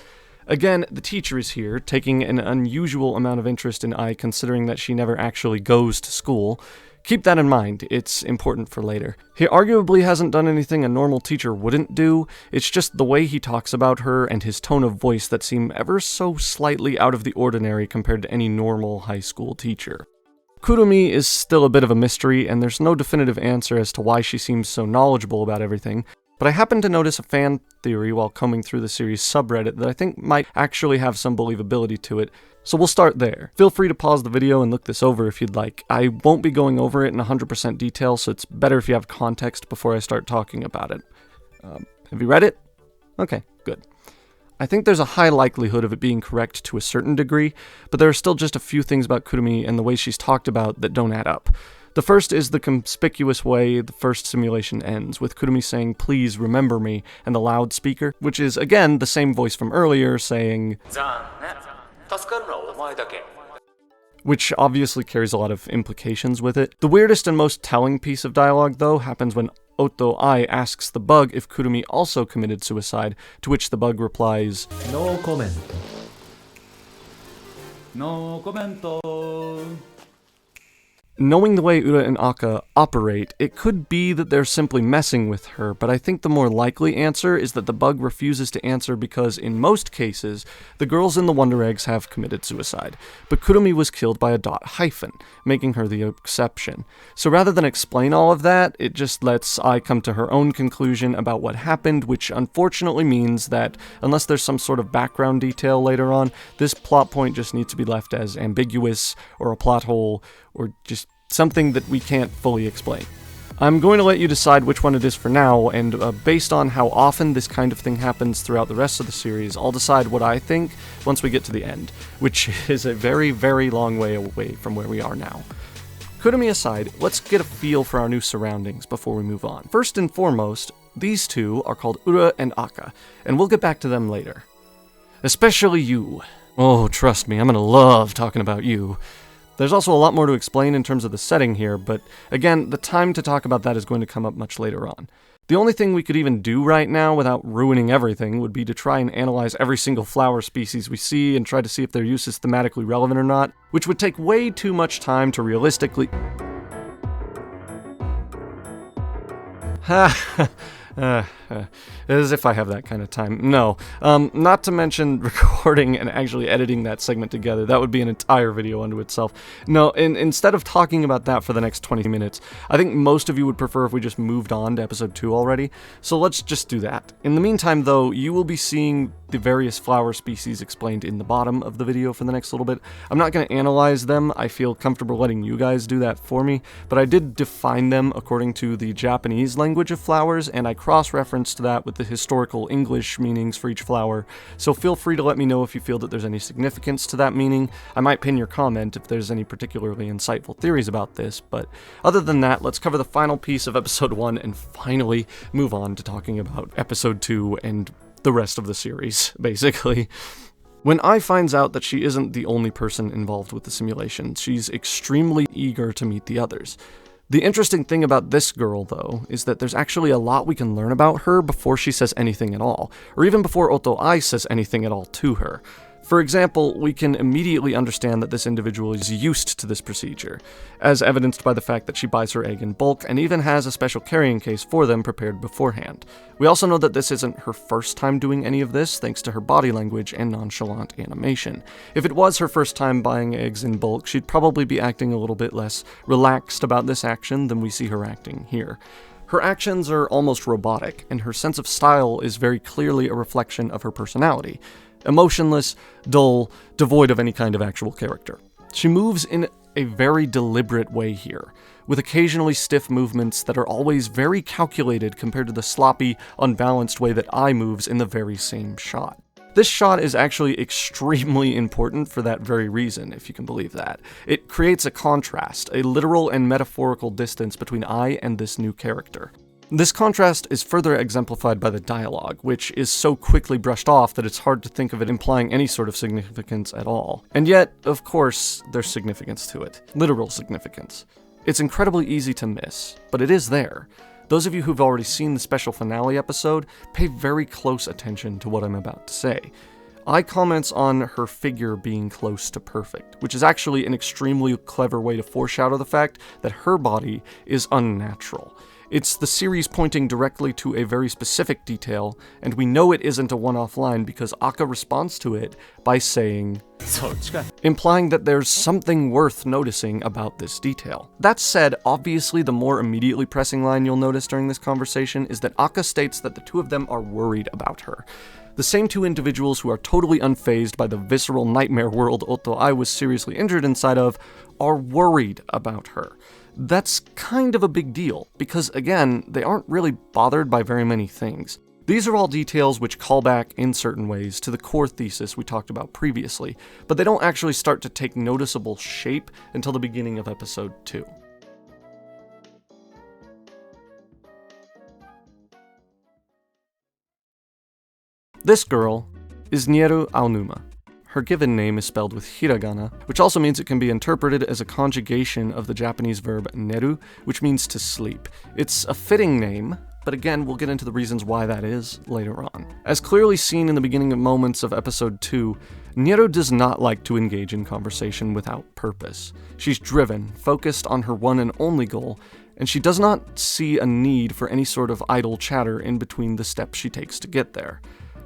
Again, the teacher is here, taking an unusual amount of interest in Ai considering that she never actually goes to school. Keep that in mind, it's important for later. He arguably hasn't done anything a normal teacher wouldn't do, it's just the way he talks about her and his tone of voice that seem ever so slightly out of the ordinary compared to any normal high school teacher. Kurumi is still a bit of a mystery, and there's no definitive answer as to why she seems so knowledgeable about everything, but I happened to notice a fan theory while combing through the series subreddit that I think might actually have some believability to it, so we'll start there. Feel free to pause the video and look this over if you'd like. I won't be going over it in 100% detail, so it's better if you have context before I start talking about it. Have you read it? Okay, good. I think there's a high likelihood of it being correct to a certain degree, but there are still just a few things about Kurumi and the way she's talked about that don't add up. The first is the conspicuous way the first simulation ends, with Kurumi saying, "Please remember me," and the loudspeaker, which is, again, the same voice from earlier saying, which obviously carries a lot of implications with it. The weirdest and most telling piece of dialogue, though, happens when Ohto Ai asks the bug if Kurumi also committed suicide, to which the bug replies, No comment. No commento. Knowing the way Ura and Aka operate, it could be that they're simply messing with her, but I think the more likely answer is that the bug refuses to answer because, in most cases, the girls in the Wonder Eggs have committed suicide, but Kurumi was killed by a dot hyphen, making her the exception. So rather than explain all of that, it just lets Ai come to her own conclusion about what happened, which unfortunately means that, unless there's some sort of background detail later on, this plot point just needs to be left as ambiguous, or a plot hole, or just something that we can't fully explain. I'm going to let you decide which one it is for now, and based on how often this kind of thing happens throughout the rest of the series, I'll decide what I think once we get to the end, which is a very, very long way away from where we are now. Kurumi aside, let's get a feel for our new surroundings before we move on. First and foremost, these two are called Ura and Aka, and we'll get back to them later. Especially you. Oh, trust me, I'm gonna love talking about you. There's also a lot more to explain in terms of the setting here, but again, the time to talk about that is going to come up much later on. The only thing we could even do right now without ruining everything would be to try and analyze every single flower species we see and try to see if their use is thematically relevant or not, which would take way too much time to realistically... As if I have that kind of time. No. Not to mention recording and actually editing that segment together. That would be an entire video unto itself. No, instead of talking about that for the next 20 minutes, I think most of you would prefer if we just moved on to episode 2 already. So let's just do that. In the meantime, though, you will be seeing the various flower species explained in the bottom of the video for the next little bit. I'm not going to analyze them. I feel comfortable letting you guys do that for me, but I did define them according to the Japanese language of flowers, and I cross-referenced that with the historical English meanings for each flower, so feel free to let me know if you feel that there's any significance to that meaning. I might pin your comment if there's any particularly insightful theories about this, but other than that, let's cover the final piece of episode 1 and finally move on to talking about episode 2 and the rest of the series, basically. When Ai finds out that she isn't the only person involved with the simulation, she's extremely eager to meet the others. The interesting thing about this girl, though, is that there's actually a lot we can learn about her before she says anything at all, or even before Ohto Ai says anything at all to her. For example, we can immediately understand that this individual is used to this procedure, as evidenced by the fact that she buys her egg in bulk and even has a special carrying case for them prepared beforehand. We also know that this isn't her first time doing any of this, thanks to her body language and nonchalant animation. If it was her first time buying eggs in bulk, she'd probably be acting a little bit less relaxed about this action than we see her acting here. Her actions are almost robotic, and her sense of style is very clearly a reflection of her personality. Emotionless, dull, devoid of any kind of actual character. She moves in a very deliberate way here, with occasionally stiff movements that are always very calculated compared to the sloppy, unbalanced way that Ai moves in the very same shot. This shot is actually extremely important for that very reason, if you can believe that. It creates a contrast, a literal and metaphorical distance between Ai and this new character. This contrast is further exemplified by the dialogue, which is so quickly brushed off that it's hard to think of it implying any sort of significance at all. And yet, of course, there's significance to it. Literal significance. It's incredibly easy to miss, but it is there. Those of you who've already seen the special finale episode, pay very close attention to what I'm about to say. Ai comments on her figure being close to perfect, which is actually an extremely clever way to foreshadow the fact that her body is unnatural. It's the series pointing directly to a very specific detail, and we know it isn't a one-off line because Aka responds to it by saying, implying that there's something worth noticing about this detail. That said, obviously the more immediately pressing line you'll notice during this conversation is that Aka states that the two of them are worried about her. The same two individuals who are totally unfazed by the visceral nightmare world Ohto Ai was seriously injured inside of are worried about her. That's kind of a big deal, because again, they aren't really bothered by very many things. These are all details which call back in certain ways to the core thesis we talked about previously, but they don't actually start to take noticeable shape until the beginning of episode 2. This girl is Nieru Aonuma. Her given name is spelled with hiragana, which also means it can be interpreted as a conjugation of the Japanese verb neru, which means to sleep. It's a fitting name, but again, we'll get into the reasons why that is later on. As clearly seen in the beginning moments of episode 2, Nieru does not like to engage in conversation without purpose. She's driven, focused on her one and only goal, and she does not see a need for any sort of idle chatter in between the steps she takes to get there.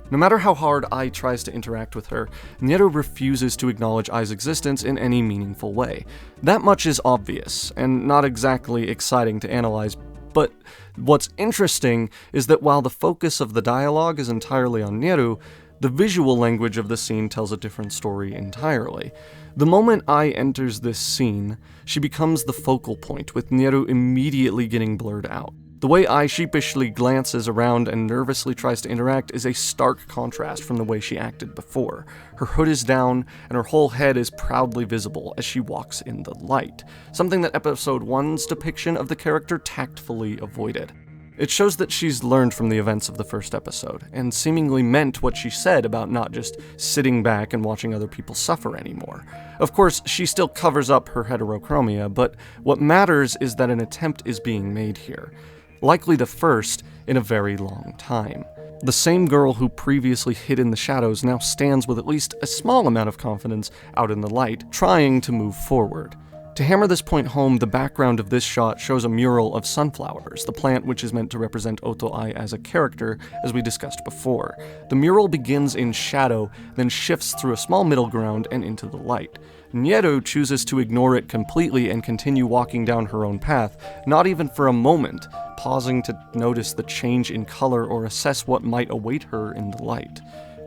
No matter how hard Ai tries to interact with her, Nieru refuses to acknowledge Ai's existence in any meaningful way. That much is obvious, and not exactly exciting to analyze, but what's interesting is that while the focus of the dialogue is entirely on Nieru, the visual language of the scene tells a different story entirely. The moment Ai enters this scene, she becomes the focal point, with Nieru immediately getting blurred out. The way Ai sheepishly glances around and nervously tries to interact is a stark contrast from the way she acted before. Her hood is down, and her whole head is proudly visible as she walks in the light, something that episode 1's depiction of the character tactfully avoided. It shows that she's learned from the events of the first episode, and seemingly meant what she said about not just sitting back and watching other people suffer anymore. Of course, she still covers up her heterochromia, but what matters is that an attempt is being made here. Likely the first in a very long time. The same girl who previously hid in the shadows now stands with at least a small amount of confidence out in the light, trying to move forward. To hammer this point home, the background of this shot shows a mural of sunflowers, the plant which is meant to represent Ohto Ai as a character, as we discussed before. The mural begins in shadow, then shifts through a small middle ground and into the light. Nieru chooses to ignore it completely and continue walking down her own path, not even for a moment, pausing to notice the change in color or assess what might await her in the light.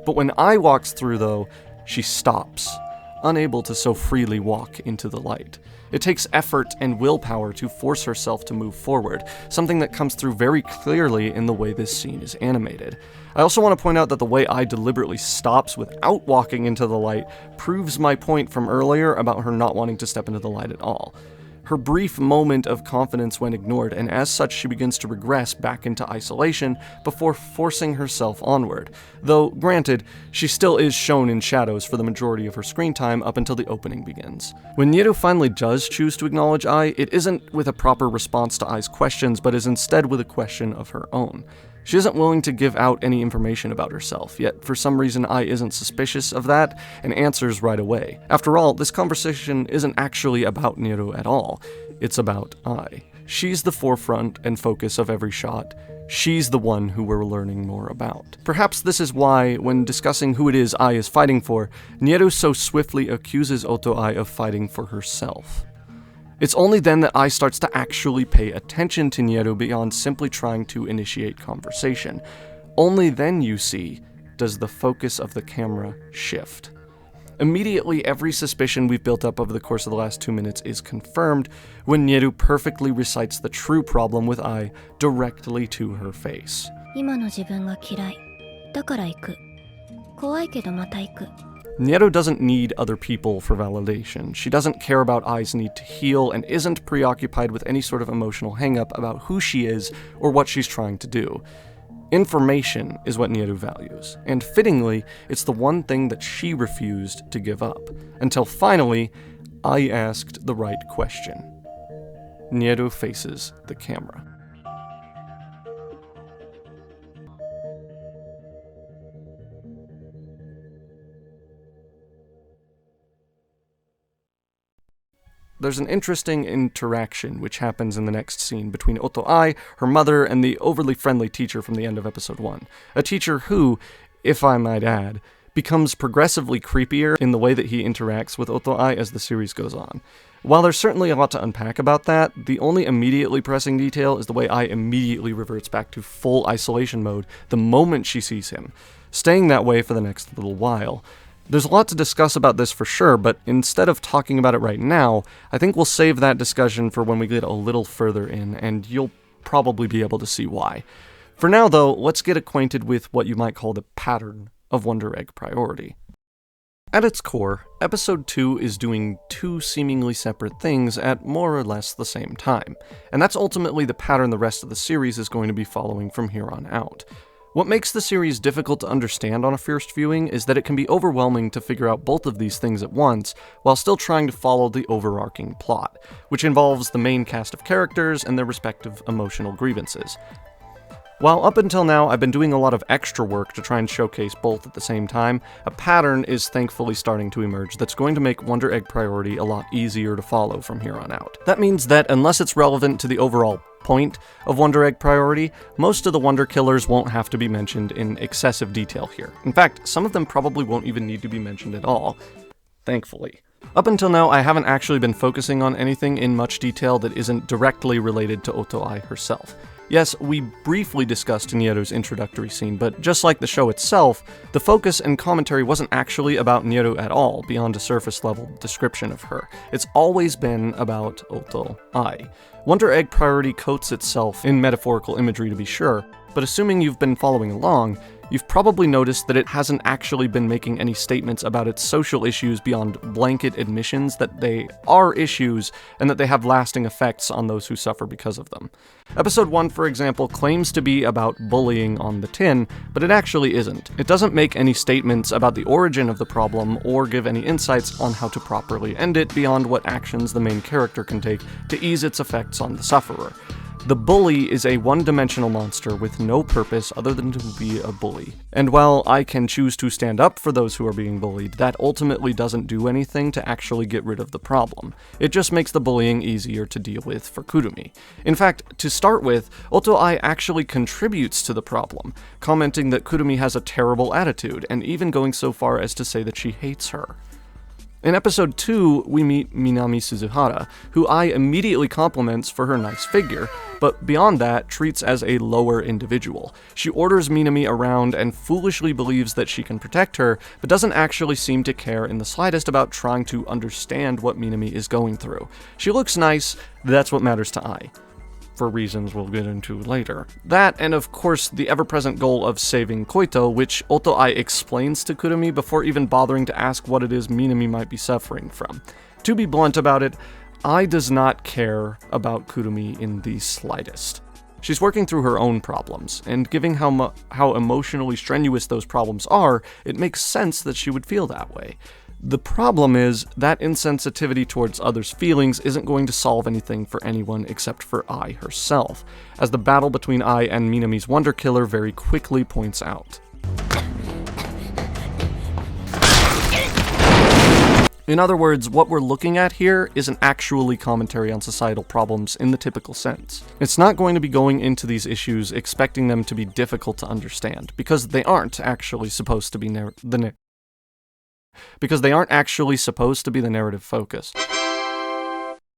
But when Ai walks through, though, she stops, unable to so freely walk into the light. It takes effort and willpower to force herself to move forward, something that comes through very clearly in the way this scene is animated. I also want to point out that the way Ai deliberately stops without walking into the light proves my point from earlier about her not wanting to step into the light at all. Her brief moment of confidence went ignored, and as such she begins to regress back into isolation before forcing herself onward. Though, granted, she still is shown in shadows for the majority of her screen time up until the opening begins. When Nieru finally does choose to acknowledge Ai, it isn't with a proper response to Ai's questions, but is instead with a question of her own. She isn't willing to give out any information about herself, yet for some reason Ai isn't suspicious of that and answers right away. After all, this conversation isn't actually about Nieru at all. It's about Ai. She's the forefront and focus of every shot. She's the one who we're learning more about. Perhaps this is why, when discussing who it is Ai is fighting for, Nieru so swiftly accuses Ohto Ai of fighting for herself. It's only then that Ai starts to actually pay attention to Nieru beyond simply trying to initiate conversation. Only then, you see, does the focus of the camera shift. Immediately, every suspicion we've built up over the course of the last 2 minutes is confirmed when Nieru perfectly recites the true problem with Ai directly to her face. 今の自分が嫌い。だから行く。怖いけどまた行く。Nieru doesn't need other people for validation. She doesn't care about Ai's need to heal and isn't preoccupied with any sort of emotional hang-up about who she is or what she's trying to do. Information is what Nieru values, and fittingly, it's the one thing that she refused to give up, until finally, Ai asked the right question. Nieru faces the camera. There's an interesting interaction which happens in the next scene between Ohto Ai, her mother, and the overly friendly teacher from the end of episode 1. A teacher who, if I might add, becomes progressively creepier in the way that he interacts with Ohto Ai as the series goes on. While there's certainly a lot to unpack about that, the only immediately pressing detail is the way Ai immediately reverts back to full isolation mode the moment she sees him, staying that way for the next little while. There's a lot to discuss about this for sure, but instead of talking about it right now, I think we'll save that discussion for when we get a little further in, and you'll probably be able to see why. For now, though, let's get acquainted with what you might call the pattern of Wonder Egg priority. At its core, Episode 2 is doing two seemingly separate things at more or less the same time, and that's ultimately the pattern the rest of the series is going to be following from here on out. What makes the series difficult to understand on a first viewing is that it can be overwhelming to figure out both of these things at once, while still trying to follow the overarching plot, which involves the main cast of characters and their respective emotional grievances. While up until now I've been doing a lot of extra work to try and showcase both at the same time, a pattern is thankfully starting to emerge that's going to make Wonder Egg priority a lot easier to follow from here on out. That means that unless it's relevant to the overall point of Wonder Egg priority, most of the Wonder Killers won't have to be mentioned in excessive detail here. In fact, some of them probably won't even need to be mentioned at all, thankfully. Up until now, I haven't actually been focusing on anything in much detail that isn't directly related to Ohto Ai herself. Yes, we briefly discussed Nieru's introductory scene, but just like the show itself, the focus and commentary wasn't actually about Nieru at all, beyond a surface-level description of her. It's always been about Ohto Ai. Wonder Egg priority coats itself in metaphorical imagery to be sure, but assuming you've been following along, you've probably noticed that it hasn't actually been making any statements about its social issues beyond blanket admissions that they are issues and that they have lasting effects on those who suffer because of them. Episode 1, for example, claims to be about bullying on the tin, but it actually isn't. It doesn't make any statements about the origin of the problem or give any insights on how to properly end it beyond what actions the main character can take to ease its effects on the sufferer. The bully is a one-dimensional monster with no purpose other than to be a bully. And while I can choose to stand up for those who are being bullied, that ultimately doesn't do anything to actually get rid of the problem. It just makes the bullying easier to deal with for Kurumi. In fact, to start with, Ohto Ai actually contributes to the problem, commenting that Kurumi has a terrible attitude, and even going so far as to say that she hates her. In episode 2, we meet Minami Suzuhara, who Ai immediately compliments for her nice figure, but beyond that, treats as a lower individual. She orders Minami around and foolishly believes that she can protect her, but doesn't actually seem to care in the slightest about trying to understand what Minami is going through. She looks nice, that's what matters to Ai, for reasons we'll get into later. That, and of course, the ever-present goal of saving Koito, which Ohto Ai explains to Kurumi before even bothering to ask what it is Minami might be suffering from. To be blunt about it, Ai does not care about Kurumi in the slightest. She's working through her own problems, and given how emotionally strenuous those problems are, it makes sense that she would feel that way. The problem is, that insensitivity towards others' feelings isn't going to solve anything for anyone except for Ai herself, as the battle between Ai and Minami's Wonder Killer very quickly points out. In other words, what we're looking at here isn't actually commentary on societal problems in the typical sense. It's not going to be going into these issues expecting them to be difficult to understand, because they aren't actually supposed to be the narrative focus.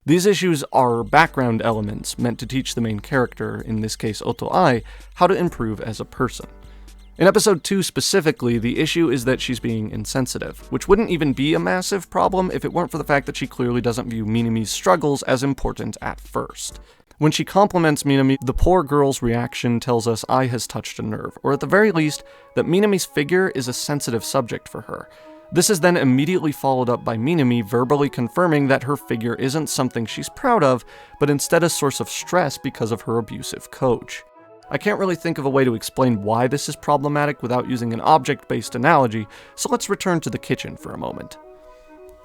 These issues are background elements meant to teach the main character, in this case Ohto Ai, how to improve as a person. In episode 2 specifically, the issue is that she's being insensitive, which wouldn't even be a massive problem if it weren't for the fact that she clearly doesn't view Minami's struggles as important at first. When she compliments Minami, the poor girl's reaction tells us Ai has touched a nerve, or at the very least, that Minami's figure is a sensitive subject for her. This is then immediately followed up by Minami verbally confirming that her figure isn't something she's proud of, but instead a source of stress because of her abusive coach. I can't really think of a way to explain why this is problematic without using an object-based analogy, so let's return to the kitchen for a moment.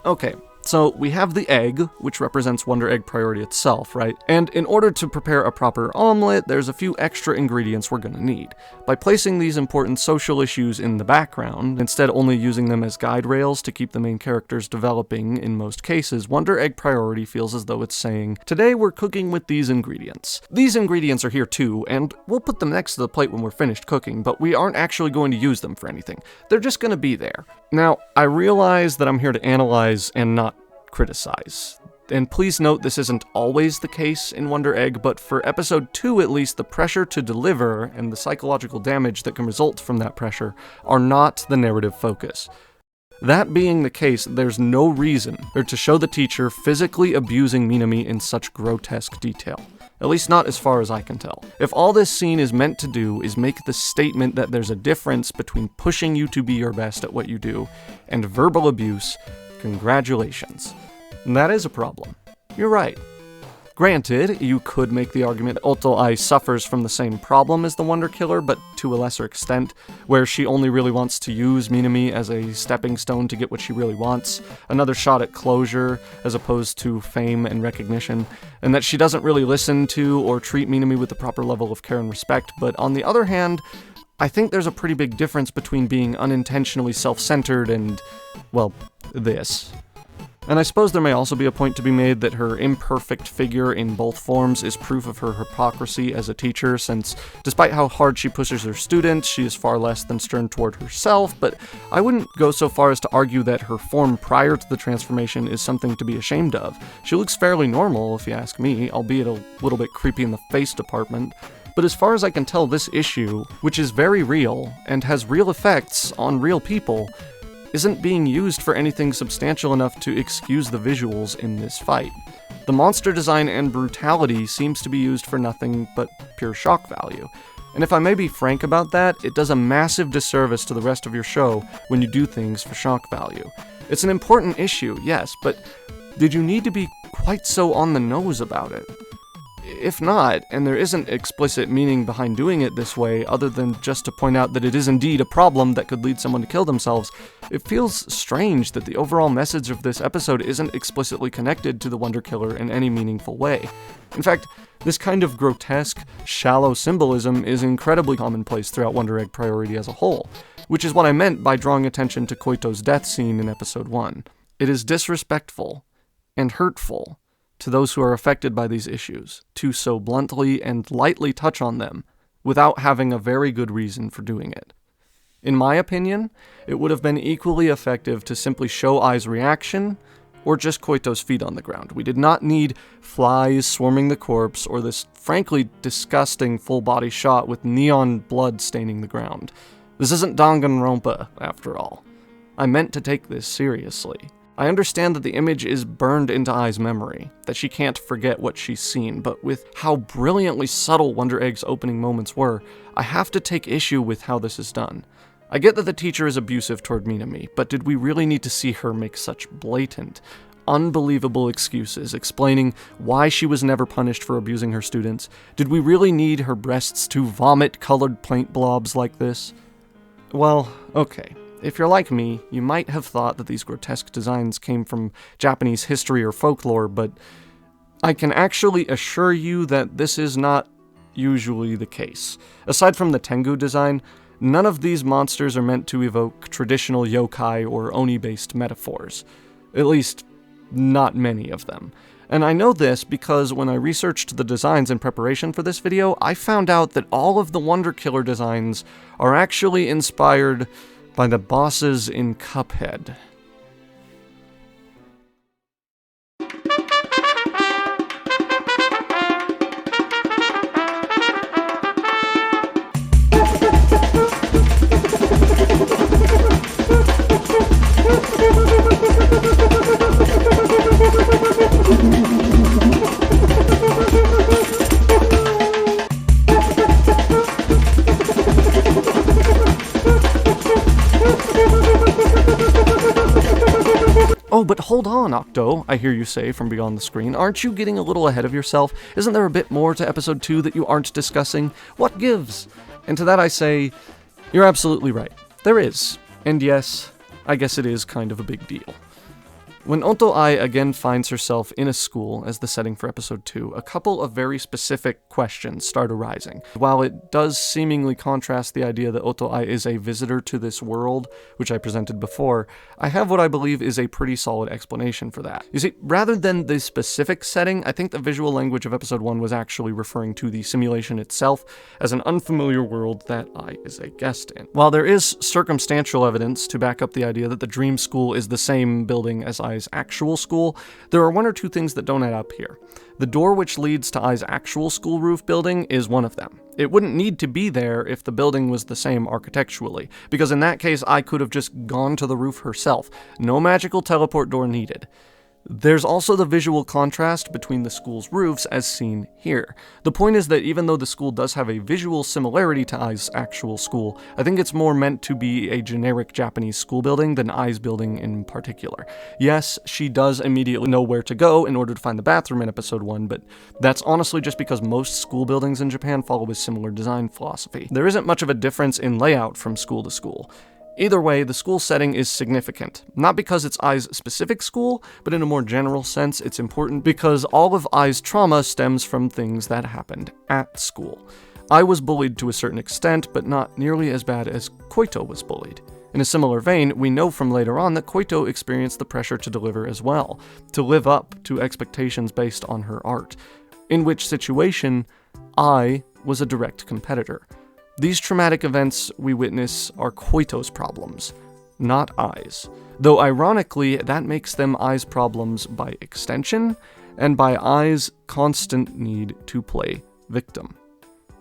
Okay, so we have the egg, which represents Wonder Egg priority itself, right? And in order to prepare a proper omelet, there's a few extra ingredients we're gonna need. By placing these important social issues in the background, instead only using them as guide rails to keep the main characters developing in most cases, Wonder Egg priority feels as though it's saying, today we're cooking with these ingredients. These ingredients are here too, and we'll put them next to the plate when we're finished cooking, but we aren't actually going to use them for anything. They're just gonna be there. Now, I realize that I'm here to analyze and not criticize. And please note this isn't always the case in Wonder Egg, but for episode 2 at least, the pressure to deliver and the psychological damage that can result from that pressure are not the narrative focus. That being the case, there's no reason to show the teacher physically abusing Minami in such grotesque detail. At least not as far as I can tell. If all this scene is meant to do is make the statement that there's a difference between pushing you to be your best at what you do and verbal abuse, congratulations. And that is a problem. You're right. Granted, you could make the argument that Ohto Ai suffers from the same problem as the Wonder Killer, but to a lesser extent, where she only really wants to use Minami as a stepping stone to get what she really wants, another shot at closure as opposed to fame and recognition, and that she doesn't really listen to or treat Minami with the proper level of care and respect. But on the other hand, I think there's a pretty big difference between being unintentionally self-centered and, well, this. And I suppose there may also be a point to be made that her imperfect figure in both forms is proof of her hypocrisy as a teacher, since despite how hard she pushes her students, she is far less than stern toward herself. But I wouldn't go so far as to argue that her form prior to the transformation is something to be ashamed of. She looks fairly normal, if you ask me, albeit a little bit creepy in the face department. But as far as I can tell, this issue, which is very real and has real effects on real people, isn't being used for anything substantial enough to excuse the visuals in this fight. The monster design and brutality seems to be used for nothing but pure shock value. And if I may be frank about that, it does a massive disservice to the rest of your show when you do things for shock value. It's an important issue, yes, but did you need to be quite so on the nose about it? If not, and there isn't explicit meaning behind doing it this way other than just to point out that it is indeed a problem that could lead someone to kill themselves, it feels strange that the overall message of this episode isn't explicitly connected to the Wonder Killer in any meaningful way. In fact, this kind of grotesque, shallow symbolism is incredibly commonplace throughout Wonder Egg Priority as a whole, which is what I meant by drawing attention to Koito's death scene in episode 1. It is disrespectful and hurtful to those who are affected by these issues, to so bluntly and lightly touch on them, without having a very good reason for doing it. In my opinion, it would have been equally effective to simply show Ai's reaction, or just Koito's feet on the ground. We did not need flies swarming the corpse, or this frankly disgusting full-body shot with neon blood staining the ground. This isn't Danganronpa, after all. I meant to take this seriously. I understand that the image is burned into Ai's memory, that she can't forget what she's seen, but with how brilliantly subtle Wonder Egg's opening moments were, I have to take issue with how this is done. I get that the teacher is abusive toward Minami, but did we really need to see her make such blatant, unbelievable excuses explaining why she was never punished for abusing her students? Did we really need her breasts to vomit colored paint blobs like this? Well, okay. If you're like me, you might have thought that these grotesque designs came from Japanese history or folklore, but I can actually assure you that this is not usually the case. Aside from the Tengu design, none of these monsters are meant to evoke traditional yokai or oni-based metaphors. At least, not many of them. And I know this because when I researched the designs in preparation for this video, I found out that all of the Wonder Killer designs are actually inspired by the bosses in Cuphead. Oh, but hold on, Octo, I hear you say from beyond the screen. Aren't you getting a little ahead of yourself? Isn't there a bit more to episode 2 that you aren't discussing? What gives? And to that I say, you're absolutely right. There is. And yes, I guess it is kind of a big deal. When Ohto Ai again finds herself in a school as the setting for episode 2, a couple of very specific questions start arising. While it does seemingly contrast the idea that Ohto Ai is a visitor to this world, which I presented before, I have what I believe is a pretty solid explanation for that. You see, rather than the specific setting, I think the visual language of episode 1 was actually referring to the simulation itself as an unfamiliar world that Ai is a guest in. While there is circumstantial evidence to back up the idea that the dream school is the same building as Ai's actual school, there are one or two things that don't add up here. The door which leads to Ai's actual school roof building is one of them. It wouldn't need to be there if the building was the same architecturally, because in that case Ai could have just gone to the roof herself. No magical teleport door needed. There's also the visual contrast between the school's roofs as seen here. The point is that even though the school does have a visual similarity to Ai's actual school, I think it's more meant to be a generic Japanese school building than Ai's building in particular. Yes, she does immediately know where to go in order to find the bathroom in episode 1, but that's honestly just because most school buildings in Japan follow a similar design philosophy. There isn't much of a difference in layout from school to school. Either way, the school setting is significant, not because it's Ai's specific school, but in a more general sense, it's important because all of Ai's trauma stems from things that happened at school. Ai was bullied to a certain extent, but not nearly as bad as Koito was bullied. In a similar vein, we know from later on that Koito experienced the pressure to deliver as well, to live up to expectations based on her art, in which situation, Ai was a direct competitor. These traumatic events we witness are Koito's problems, not Ai's. Though ironically, that makes them Ai's problems by extension, and by Ai's constant need to play victim.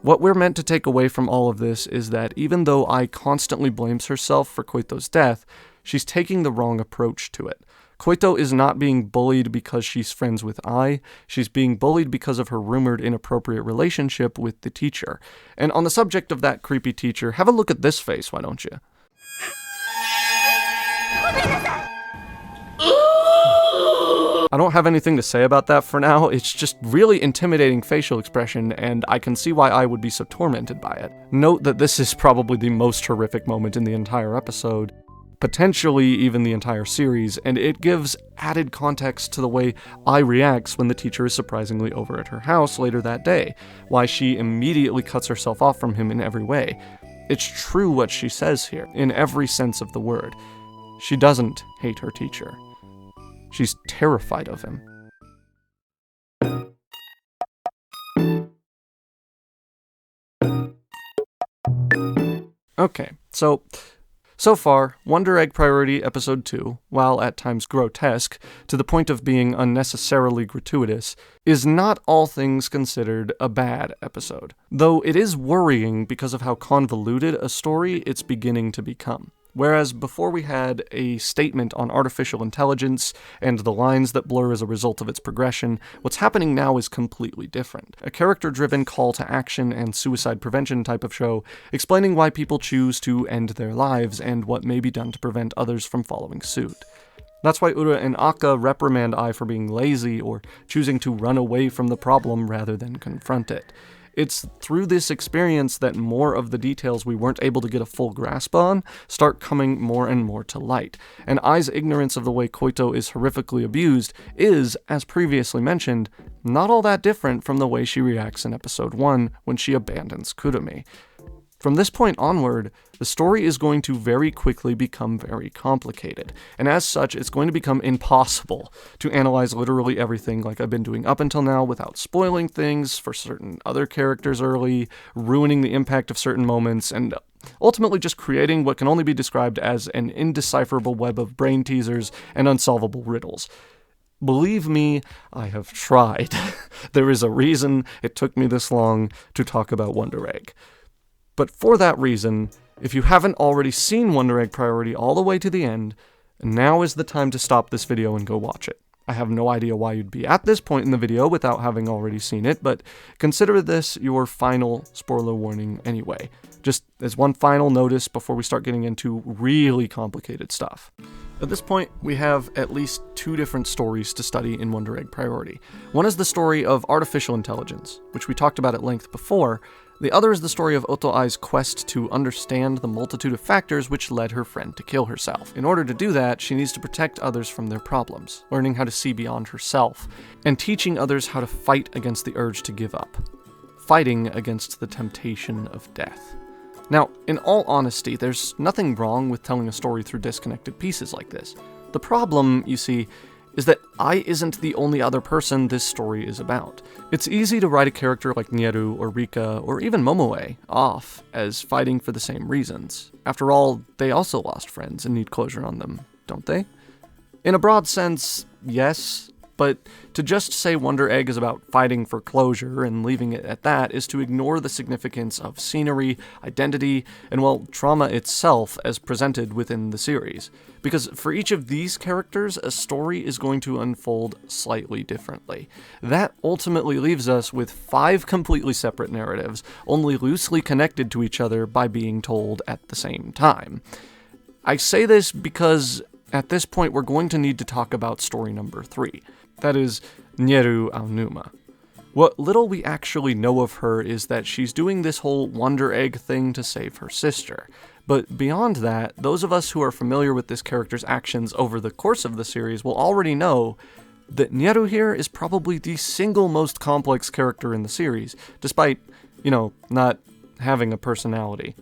What we're meant to take away from all of this is that even though Ai constantly blames herself for Koito's death, she's taking the wrong approach to it. Koito is not being bullied because she's friends with Ai, she's being bullied because of her rumored inappropriate relationship with the teacher. And on the subject of that creepy teacher, have a look at this face, why don't you? I don't have anything to say about that for now, it's just really intimidating facial expression, and I can see why I would be so tormented by it. Note that this is probably the most horrific moment in the entire episode, potentially even the entire series, and it gives added context to the way Ai reacts when the teacher is surprisingly over at her house later that day, why she immediately cuts herself off from him in every way. It's true what she says here, in every sense of the word. She doesn't hate her teacher. She's terrified of him. Okay, so far, Wonder Egg Priority Episode 2, while at times grotesque, to the point of being unnecessarily gratuitous, is not all things considered a bad episode. Though it is worrying because of how convoluted a story it's beginning to become. Whereas before we had a statement on artificial intelligence and the lines that blur as a result of its progression, what's happening now is completely different. A character-driven call to action and suicide prevention type of show, explaining why people choose to end their lives and what may be done to prevent others from following suit. That's why Ura and Akka reprimand Ai for being lazy or choosing to run away from the problem rather than confront it. It's through this experience that more of the details we weren't able to get a full grasp on start coming more and more to light, and Ai's ignorance of the way Koito is horrifically abused is, as previously mentioned, not all that different from the way she reacts in episode 1 when she abandons Kurumi. From this point onward, the story is going to very quickly become very complicated, and as such, it's going to become impossible to analyze literally everything like I've been doing up until now without spoiling things for certain other characters early, ruining the impact of certain moments, and ultimately just creating what can only be described as an indecipherable web of brain teasers and unsolvable riddles. Believe me, I have tried. There is a reason it took me this long to talk about Wonder Egg. But for that reason, if you haven't already seen Wonder Egg Priority all the way to the end, now is the time to stop this video and go watch it. I have no idea why you'd be at this point in the video without having already seen it, but consider this your final spoiler warning anyway. Just as one final notice before we start getting into really complicated stuff. At this point, we have at least two different stories to study in Wonder Egg Priority. One is the story of artificial intelligence, which we talked about at length before. The other is the story of Ohto Ai's quest to understand the multitude of factors which led her friend to kill herself. In order to do that, she needs to protect others from their problems, learning how to see beyond herself, and teaching others how to fight against the urge to give up, fighting against the temptation of death. Now, in all honesty, there's nothing wrong with telling a story through disconnected pieces like this. The problem, you see, is that Ai isn't the only other person this story is about. It's easy to write a character like Nieru or Rika or even Momoe off as fighting for the same reasons. After all, they also lost friends and need closure on them, don't they? In a broad sense, yes, but to just say Wonder Egg is about fighting for closure and leaving it at that is to ignore the significance of scenery, identity, and, well, trauma itself as presented within the series. Because for each of these characters, a story is going to unfold slightly differently. That ultimately leaves us with 5 completely separate narratives, only loosely connected to each other by being told at the same time. I say this because at this point we're going to need to talk about story number 3. That is, Nieru Aonuma. What little we actually know of her is that she's doing this whole Wonder Egg thing to save her sister. But beyond that, those of us who are familiar with this character's actions over the course of the series will already know that Nieru here is probably the single most complex character in the series, despite, not having a personality.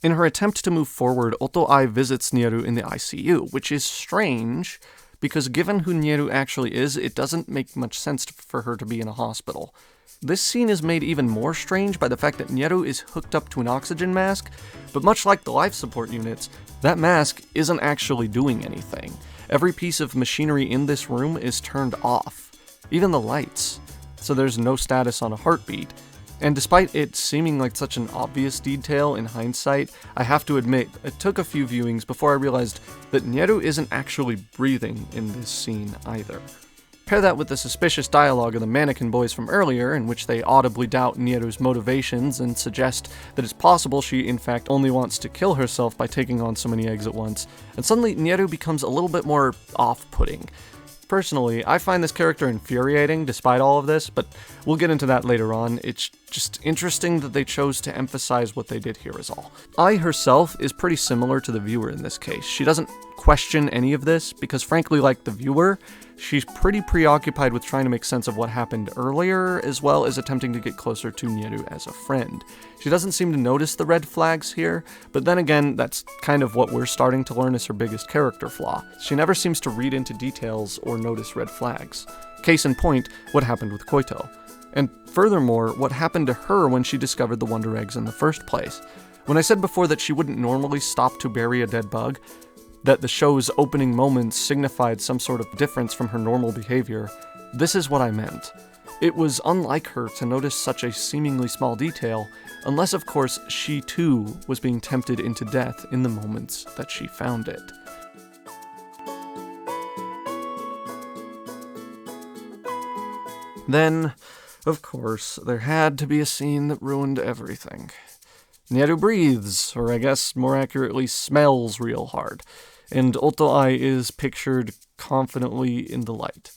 In her attempt to move forward, Ohto Ai visits Nieru in the ICU, which is strange, because given who Nieru actually is, it doesn't make much sense for her to be in a hospital. This scene is made even more strange by the fact that Nieru is hooked up to an oxygen mask, but much like the life support units, that mask isn't actually doing anything. Every piece of machinery in this room is turned off, even the lights, so there's no status on a heartbeat. And despite it seeming like such an obvious detail in hindsight, I have to admit, it took a few viewings before I realized that Nieru isn't actually breathing in this scene either. Pair that with the suspicious dialogue of the mannequin boys from earlier, in which they audibly doubt Nieru's motivations and suggest that it's possible she in fact only wants to kill herself by taking on so many eggs at once, and suddenly Nieru becomes a little bit more off-putting. Personally, I find this character infuriating despite all of this, but we'll get into that later on. It's just interesting that they chose to emphasize what they did here is all. Ai herself is pretty similar to the viewer in this case. She doesn't question any of this, because frankly, like the viewer, she's pretty preoccupied with trying to make sense of what happened earlier, as well as attempting to get closer to Nieru as a friend. She doesn't seem to notice the red flags here, but then again, that's kind of what we're starting to learn is her biggest character flaw. She never seems to read into details or notice red flags. Case in point, what happened with Koito. And furthermore, what happened to her when she discovered the Wonder Eggs in the first place. When I said before that she wouldn't normally stop to bury a dead bug, that the show's opening moments signified some sort of difference from her normal behavior, this is what I meant. It was unlike her to notice such a seemingly small detail, unless of course she too was being tempted into death in the moments that she found it. Then, of course, there had to be a scene that ruined everything. Nieru breathes, or I guess more accurately smells real hard, and Ohto Ai is pictured confidently in the light.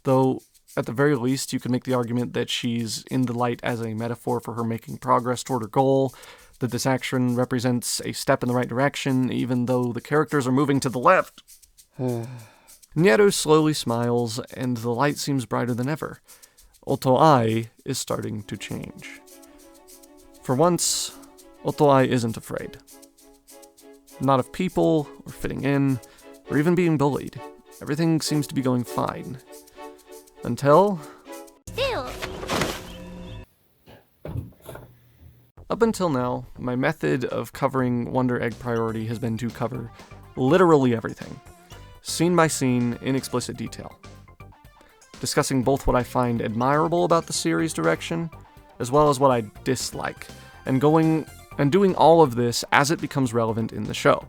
Though, at the very least, you could make the argument that she's in the light as a metaphor for her making progress toward her goal, that this action represents a step in the right direction, even though the characters are moving to the left. Nieru slowly smiles, and the light seems brighter than ever. Ohto Ai is starting to change. For once, Ohto Ai isn't afraid. Not of people, or fitting in, or even being bullied. Everything seems to be going fine. Until... Up until now, my method of covering Wonder Egg priority has been to cover literally everything. Scene by scene, in explicit detail. Discussing both what I find admirable about the series' direction, as well as what I dislike, and doing all of this as it becomes relevant in the show.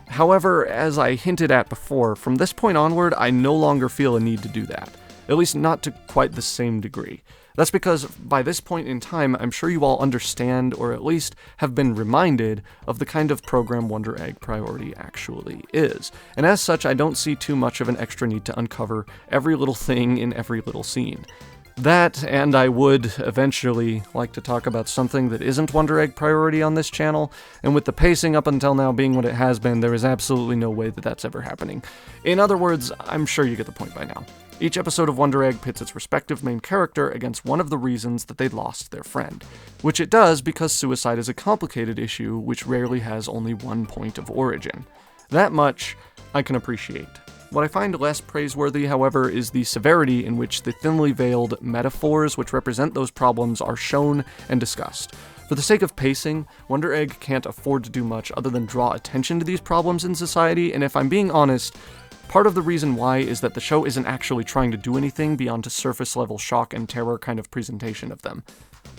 However, as I hinted at before, from this point onward, I no longer feel a need to do that. At least not to quite the same degree. That's because by this point in time, I'm sure you all understand, or at least have been reminded, of the kind of program Wonder Egg priority actually is. And as such, I don't see too much of an extra need to uncover every little thing in every little scene. That, and I would eventually like to talk about something that isn't Wonder Egg priority on this channel, and with the pacing up until now being what it has been, there is absolutely no way that that's ever happening. In other words, I'm sure you get the point by now. Each episode of Wonder Egg pits its respective main character against one of the reasons that they lost their friend, which it does because suicide is a complicated issue which rarely has only one point of origin. That much I can appreciate. What I find less praiseworthy, however, is the severity in which the thinly veiled metaphors which represent those problems are shown and discussed. For the sake of pacing, Wonder Egg can't afford to do much other than draw attention to these problems in society, and if I'm being honest, Part of the reason why is that the show isn't actually trying to do anything beyond a surface-level shock and terror kind of presentation of them.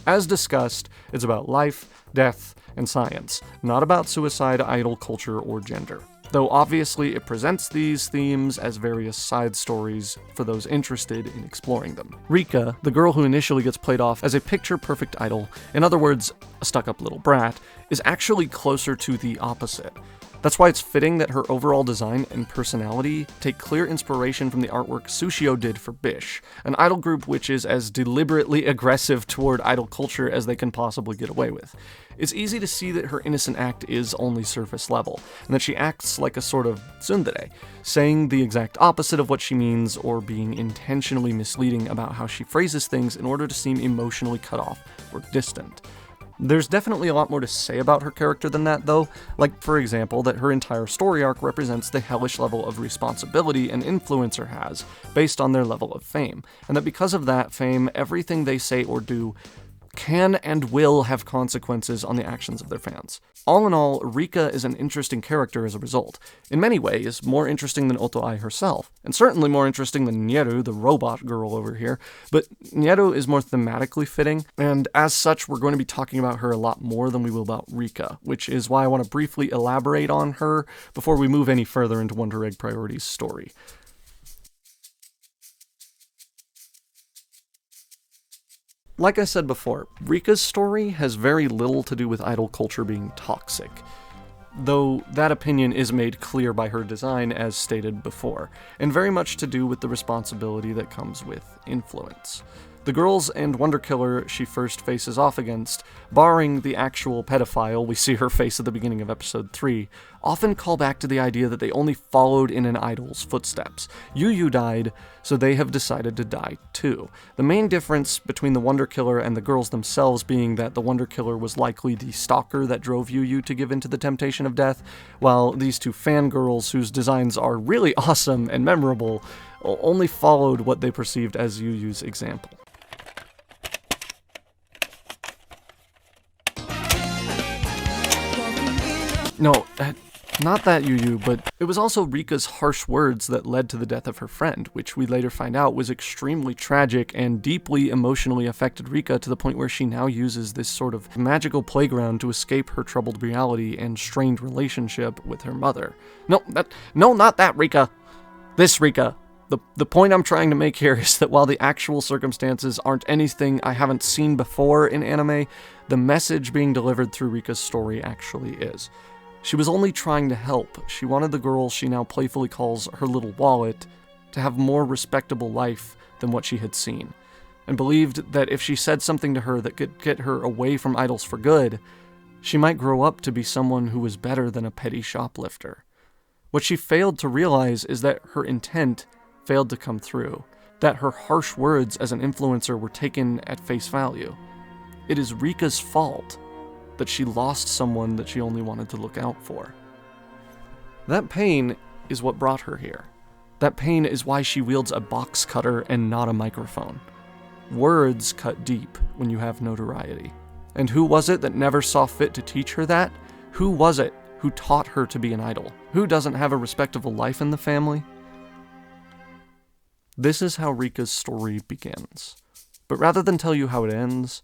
As discussed, it's about life, death, and science, not about suicide, idol culture, or gender. Though obviously it presents these themes as various side stories for those interested in exploring them. Rika, the girl who initially gets played off as a picture-perfect idol, in other words, a stuck-up little brat, is actually closer to the opposite. That's why it's fitting that her overall design and personality take clear inspiration from the artwork Sushio did for Bish, an idol group which is as deliberately aggressive toward idol culture as they can possibly get away with. It's easy to see that her innocent act is only surface level, and that she acts like a sort of tsundere, saying the exact opposite of what she means or being intentionally misleading about how she phrases things in order to seem emotionally cut off or distant. There's definitely a lot more to say about her character than that, though, like, for example, that her entire story arc represents the hellish level of responsibility an influencer has, based on their level of fame, and that because of that fame, everything they say or do can and will have consequences on the actions of their fans. All in all, Rika is an interesting character as a result. In many ways, more interesting than Ohto Ai herself, and certainly more interesting than Nieru, the robot girl over here, but Nieru is more thematically fitting, and as such, we're going to be talking about her a lot more than we will about Rika, which is why I want to briefly elaborate on her before we move any further into Wonder Egg Priority's story. Like I said before, Rika's story has very little to do with idol culture being toxic, though that opinion is made clear by her design as stated before, and very much to do with the responsibility that comes with influence. The girls and Wonder Killer she first faces off against, barring the actual pedophile we see her face at the beginning of episode 3, often call back to the idea that they only followed in an idol's footsteps. Yu died, so they have decided to die too. The main difference between the Wonder Killer and the girls themselves being that the Wonder Killer was likely the stalker that drove Yu to give in to the temptation of death, while these two fangirls, whose designs are really awesome and memorable, only followed what they perceived as Yu's example. No, not that Yu, but it was also Rika's harsh words that led to the death of her friend, which we later find out was extremely tragic and deeply emotionally affected Rika to the point where she now uses this sort of magical playground to escape her troubled reality and strained relationship with her mother. No, not that Rika. This Rika. The point I'm trying to make here is that while the actual circumstances aren't anything I haven't seen before in anime, the message being delivered through Rika's story actually is. She was only trying to help. She wanted the girl she now playfully calls her little wallet to have a more respectable life than what she had seen, and believed that if she said something to her that could get her away from idols for good, she might grow up to be someone who was better than a petty shoplifter. What she failed to realize is that her intent failed to come through, that her harsh words as an influencer were taken at face value. It is Rika's fault that she lost someone that she only wanted to look out for. That pain is what brought her here. That pain is why she wields a box cutter and not a microphone. Words cut deep when you have notoriety. And who was it that never saw fit to teach her that? Who was it who taught her to be an idol? Who doesn't have a respectable life in the family? This is how Rika's story begins. But rather than tell you how it ends,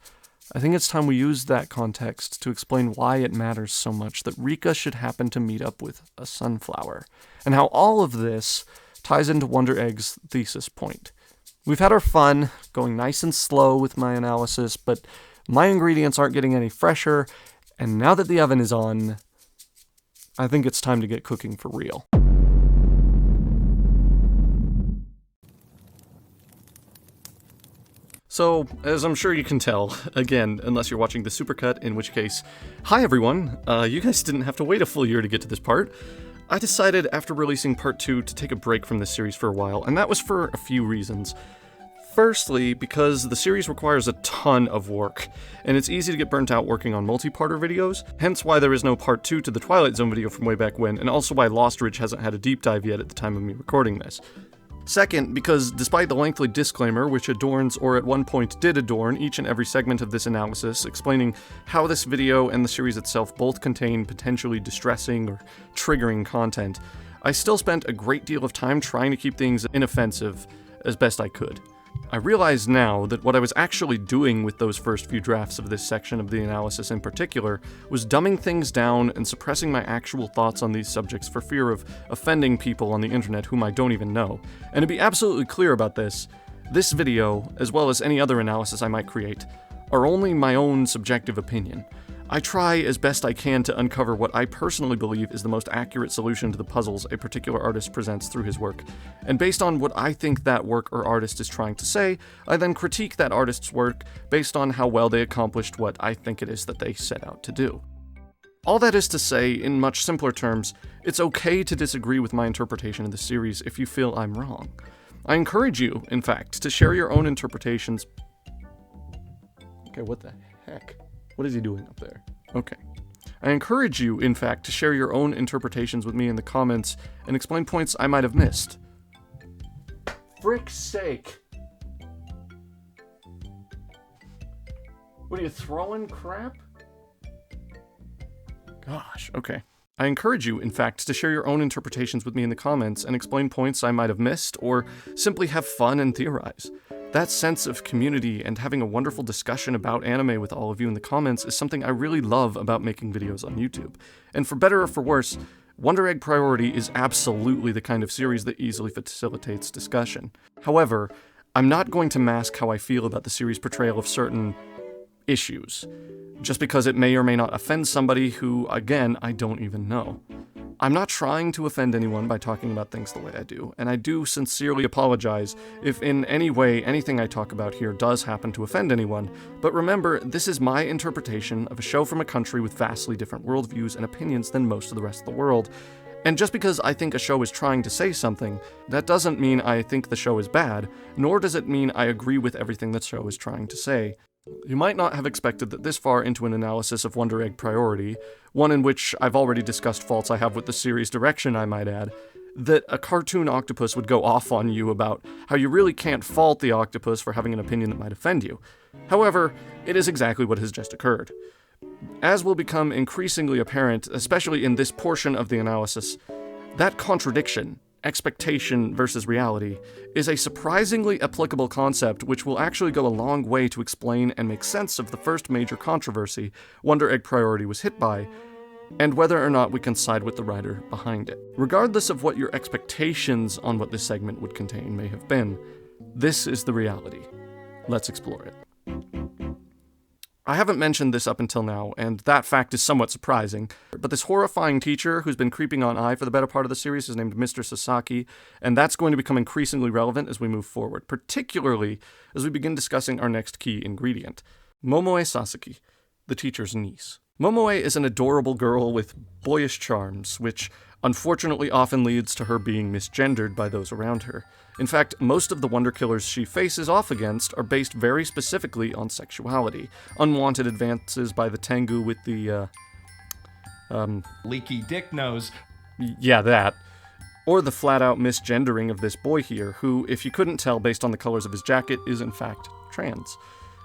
I think it's time we use that context to explain why it matters so much that Rika should happen to meet up with a sunflower, and how all of this ties into Wonder Egg's thesis point. We've had our fun, going nice and slow with my analysis, but my ingredients aren't getting any fresher, and now that the oven is on, I think it's time to get cooking for real. So, as I'm sure you can tell, again, unless you're watching the supercut, in which case, hi everyone, you guys didn't have to wait a full year to get to this part. I decided after releasing part 2 to take a break from this series for a while, and that was for a few reasons. Firstly, because the series requires a ton of work, and it's easy to get burnt out working on multi-parter videos, hence why there is no part 2 to the Twilight Zone video from way back when, and also why Lost Ridge hasn't had a deep dive yet at the time of me recording this. Second, because despite the lengthy disclaimer, which adorns or at one point did adorn each and every segment of this analysis, explaining how this video and the series itself both contain potentially distressing or triggering content, I still spent a great deal of time trying to keep things inoffensive as best I could. I realize now that what I was actually doing with those first few drafts of this section of the analysis in particular was dumbing things down and suppressing my actual thoughts on these subjects for fear of offending people on the internet whom I don't even know. And to be absolutely clear about this video, as well as any other analysis I might create, are only my own subjective opinion. I try as best I can to uncover what I personally believe is the most accurate solution to the puzzles a particular artist presents through his work, and based on what I think that work or artist is trying to say, I then critique that artist's work based on how well they accomplished what I think it is that they set out to do. All that is to say, in much simpler terms, it's okay to disagree with my interpretation of the series if you feel I'm wrong. I encourage you, in fact, to share your own interpretations. Okay, what the heck? What is he doing up there? Okay. I encourage you, in fact, to share your own interpretations with me in the comments and explain points I might have missed. Frick's sake. What are you throwing crap? Gosh, okay. I encourage you, in fact, to share your own interpretations with me in the comments and explain points I might have missed, or simply have fun and theorize. That sense of community and having a wonderful discussion about anime with all of you in the comments is something I really love about making videos on YouTube. And for better or for worse, Wonder Egg Priority is absolutely the kind of series that easily facilitates discussion. However, I'm not going to mask how I feel about the series' portrayal of certain issues, just because it may or may not offend somebody who, again, I don't even know. I'm not trying to offend anyone by talking about things the way I do, and I do sincerely apologize if in any way anything I talk about here does happen to offend anyone, but remember, this is my interpretation of a show from a country with vastly different worldviews and opinions than most of the rest of the world. And just because I think a show is trying to say something, that doesn't mean I think the show is bad, nor does it mean I agree with everything the show is trying to say. You might not have expected that this far into an analysis of Wonder Egg Priority, one in which I've already discussed faults I have with the series' direction, I might add, that a cartoon octopus would go off on you about how you really can't fault the octopus for having an opinion that might offend you. However, it is exactly what has just occurred. As will become increasingly apparent, especially in this portion of the analysis, that contradiction, expectation versus reality, is a surprisingly applicable concept which will actually go a long way to explain and make sense of the first major controversy Wonder Egg Priority was hit by, and whether or not we can side with the writer behind it. Regardless of what your expectations on what this segment would contain may have been, this is the reality. Let's explore it. I haven't mentioned this up until now, and that fact is somewhat surprising, but this horrifying teacher who's been creeping on Ai for the better part of the series is named Mr. Sasaki, and that's going to become increasingly relevant as we move forward, particularly as we begin discussing our next key ingredient, Momoe Sawaki, the teacher's niece. Momoe is an adorable girl with boyish charms, which unfortunately often leads to her being misgendered by those around her. In fact, most of the wonder killers she faces off against are based very specifically on sexuality. Unwanted advances by the Tengu with the, leaky dick nose. Yeah, that. Or the flat-out misgendering of this boy here, who, if you couldn't tell based on the colors of his jacket, is in fact trans.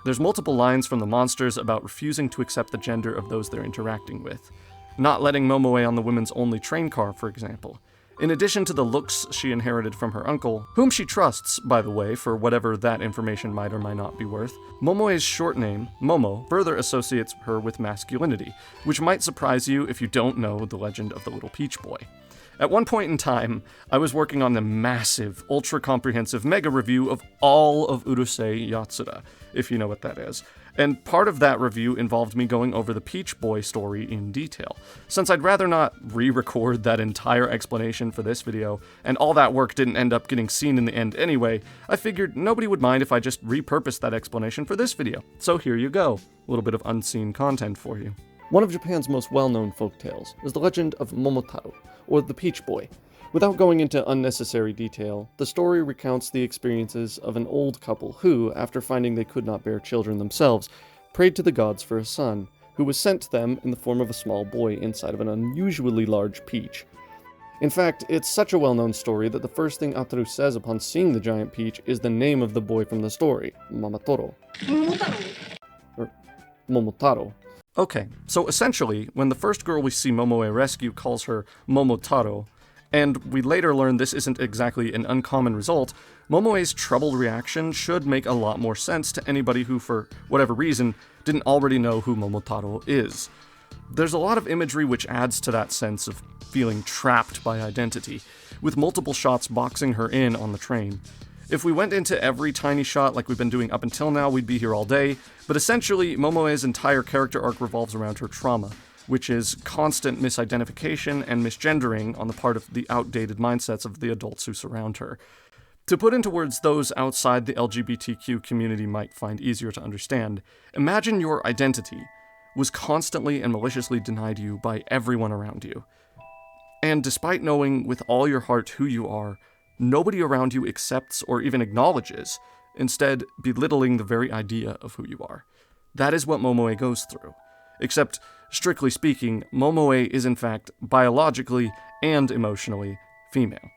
There's multiple lines from the monsters about refusing to accept the gender of those they're interacting with. Not letting Momoe on the women's only train car, for example. In addition to the looks she inherited from her uncle, whom she trusts, by the way, for whatever that information might or might not be worth, Momoe's short name, Momo, further associates her with masculinity, which might surprise you if you don't know the legend of the Little Peach Boy. At one point in time, I was working on a massive, ultra-comprehensive mega review of all of Urusei Yatsura, if you know what that is. And part of that review involved me going over the Peach Boy story in detail. Since I'd rather not re-record that entire explanation for this video, and all that work didn't end up getting seen in the end anyway, I figured nobody would mind if I just repurposed that explanation for this video. So here you go, a little bit of unseen content for you. One of Japan's most well-known folktales is the legend of Momotaro, or the Peach Boy. Without going into unnecessary detail, the story recounts the experiences of an old couple who, after finding they could not bear children themselves, prayed to the gods for a son, who was sent to them in the form of a small boy inside of an unusually large peach. In fact, it's such a well-known story that the first thing Ataru says upon seeing the giant peach is the name of the boy from the story, Momotaro. Or Momotaro. Okay, so essentially, when the first girl we see Momoe rescue calls her Momotaro, And we later learn this isn't exactly an uncommon result. Momoe's troubled reaction should make a lot more sense to anybody who, for whatever reason, didn't already know who Momotaro is. There's a lot of imagery which adds to that sense of feeling trapped by identity, with multiple shots boxing her in on the train. If we went into every tiny shot like we've been doing up until now, we'd be here all day, but essentially, Momoe's entire character arc revolves around her trauma, which is constant misidentification and misgendering on the part of the outdated mindsets of the adults who surround her. To put into words those outside the LGBTQ community might find easier to understand, imagine your identity was constantly and maliciously denied you by everyone around you. And despite knowing with all your heart who you are, nobody around you accepts or even acknowledges, instead belittling the very idea of who you are. That is what Momoe goes through. Except, strictly speaking, Momoe is in fact biologically and emotionally female.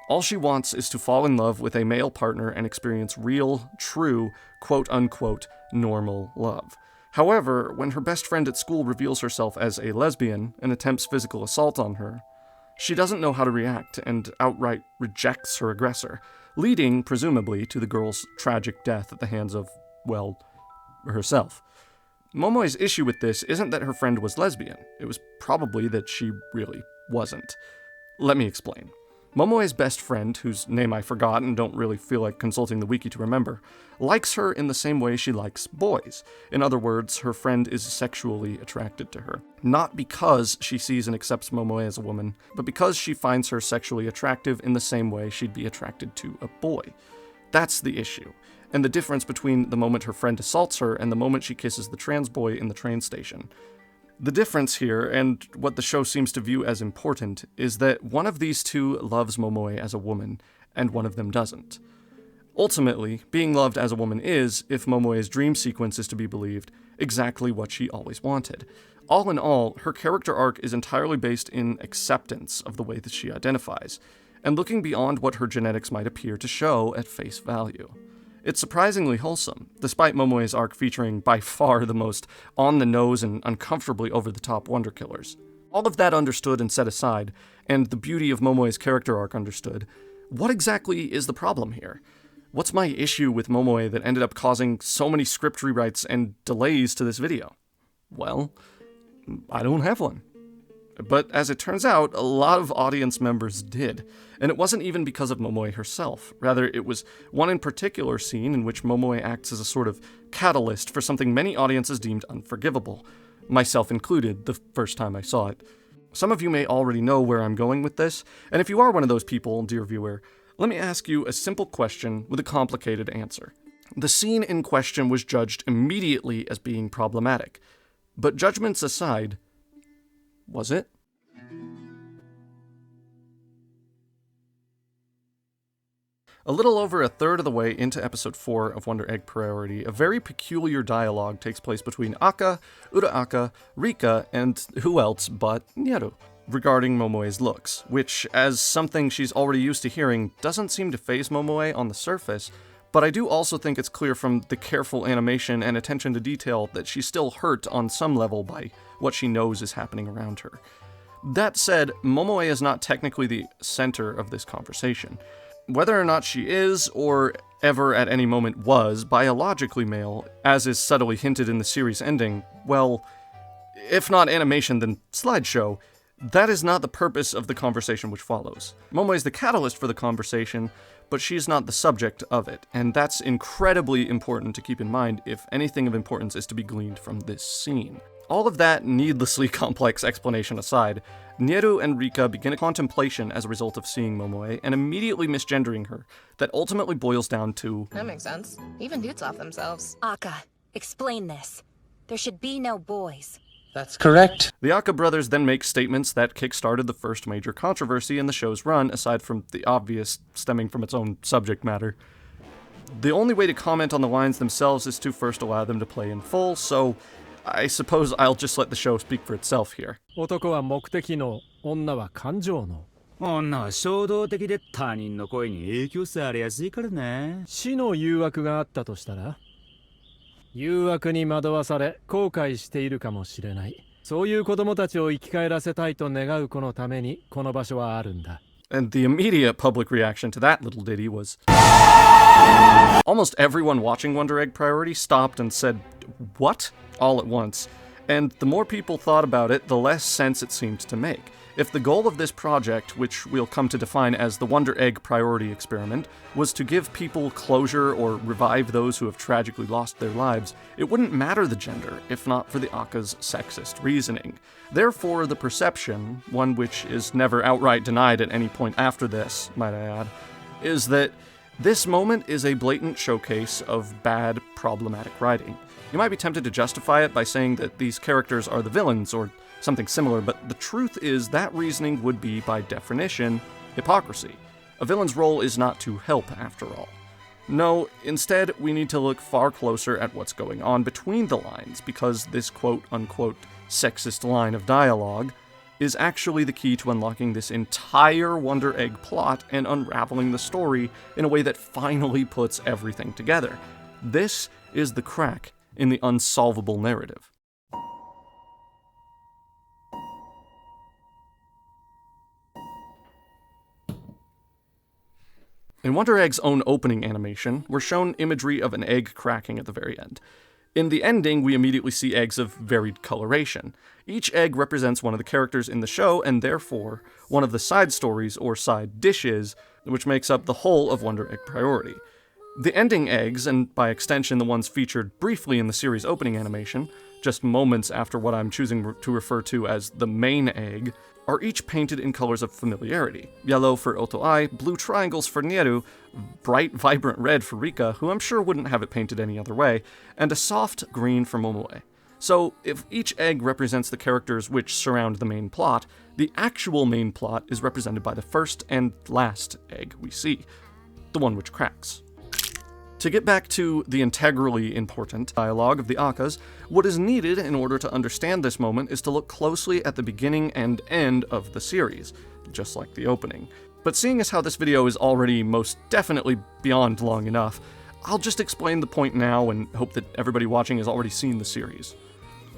All she wants is to fall in love with a male partner and experience real, true, quote-unquote, normal love. However, when her best friend at school reveals herself as a lesbian and attempts physical assault on her, she doesn't know how to react and outright rejects her aggressor, leading, presumably, to the girl's tragic death at the hands of, well, herself. Momoe's issue with this isn't that her friend was lesbian, it was probably that she really wasn't. Let me explain. Momoe's best friend, whose name I forgot and don't really feel like consulting the wiki to remember, likes her in the same way she likes boys. In other words, her friend is sexually attracted to her. Not because she sees and accepts Momoe as a woman, but because she finds her sexually attractive in the same way she'd be attracted to a boy. That's the issue, and the difference between the moment her friend assaults her and the moment she kisses the trans boy in the train station. The difference here, and what the show seems to view as important, is that one of these two loves Momoe as a woman, and one of them doesn't. Ultimately, being loved as a woman is, if Momoe's dream sequence is to be believed, exactly what she always wanted. All in all, her character arc is entirely based in acceptance of the way that she identifies, and looking beyond what her genetics might appear to show at face value. It's surprisingly wholesome, despite Momoe's arc featuring by far the most on-the-nose and uncomfortably over-the-top wonder killers. All of that understood and set aside, and the beauty of Momoe's character arc understood, what exactly is the problem here? What's my issue with Momoe that ended up causing so many script rewrites and delays to this video? Well, I don't have one. But as it turns out, a lot of audience members did, and it wasn't even because of Momoe herself. Rather, it was one in particular scene in which Momoe acts as a sort of catalyst for something many audiences deemed unforgivable, myself included the first time I saw it. Some of you may already know where I'm going with this, and if you are one of those people, dear viewer, let me ask you a simple question with a complicated answer. The scene in question was judged immediately as being problematic, but judgments aside, was it? A little over a third of the way into episode 4 of Wonder Egg Priority, a very peculiar dialogue takes place between Akka, Uraraka, Rika, and who else but Nieru, regarding Momoe's looks, which, as something she's already used to hearing, doesn't seem to faze Momoe on the surface, but I do also think it's clear from the careful animation and attention to detail that she's still hurt on some level by what she knows is happening around her. That said, Momoe is not technically the center of this conversation. Whether or not she is, or ever at any moment was, biologically male, as is subtly hinted in the series ending, well, if not animation, then slideshow, that is not the purpose of the conversation which follows. Momoe is the catalyst for the conversation, but she's not the subject of it, and that's incredibly important to keep in mind if anything of importance is to be gleaned from this scene. All of that needlessly complex explanation aside, Nieru and Rika begin a contemplation as a result of seeing Momoe and immediately misgendering her, that ultimately boils down to... That makes sense. Even dudes off themselves. Akka, explain this. There should be no boys. That's correct. The Akka brothers then make statements that kick-started the first major controversy in the show's run, aside from the obvious stemming from its own subject matter. The only way to comment on the lines themselves is to first allow them to play in full, so I suppose I'll just let the show speak for itself here. 男は目的の、女は感情の。女は衝動的で他人の声に影響されやすいからね。死の誘惑があったとしたら、誘惑に惑わされ後悔しているかもしれない。そういう子供たちを生き返らせたいと願う子のためにこの場所はあるんだ。 And the immediate public reaction to that little ditty was... Almost everyone watching Wonder Egg Priority stopped and said, "What?" all at once. And the more people thought about it, the less sense it seemed to make. If the goal of this project, which we'll come to define as the Wonder Egg Priority Experiment, was to give people closure or revive those who have tragically lost their lives, it wouldn't matter the gender, if not for the Aka's sexist reasoning. Therefore, the perception, one which is never outright denied at any point after this, might I add, is that this moment is a blatant showcase of bad, problematic writing. You might be tempted to justify it by saying that these characters are the villains, or something similar, but the truth is that reasoning would be, by definition, hypocrisy. A villain's role is not to help, after all. No, instead, we need to look far closer at what's going on between the lines, because this quote-unquote sexist line of dialogue is actually the key to unlocking this entire Wonder Egg plot and unraveling the story in a way that finally puts everything together. This is the crack in the unsolvable narrative. In Wonder Egg's own opening animation, we're shown imagery of an egg cracking at the very end. In the ending, we immediately see eggs of varied coloration. Each egg represents one of the characters in the show, and therefore, one of the side stories or side dishes, which makes up the whole of Wonder Egg Priority. The ending eggs, and by extension the ones featured briefly in the series' opening animation, just moments after what I'm choosing to refer to as the main egg, are each painted in colors of familiarity. Yellow for Ohto Ai, blue triangles for Nieru, bright, vibrant red for Rika, who I'm sure wouldn't have it painted any other way, and a soft green for Momoe. So, if each egg represents the characters which surround the main plot, the actual main plot is represented by the first and last egg we see, the one which cracks. To get back to the integrally important dialogue of the Akas, what is needed in order to understand this moment is to look closely at the beginning and end of the series, just like the opening. But seeing as how this video is already most definitely beyond long enough, I'll just explain the point now and hope that everybody watching has already seen the series.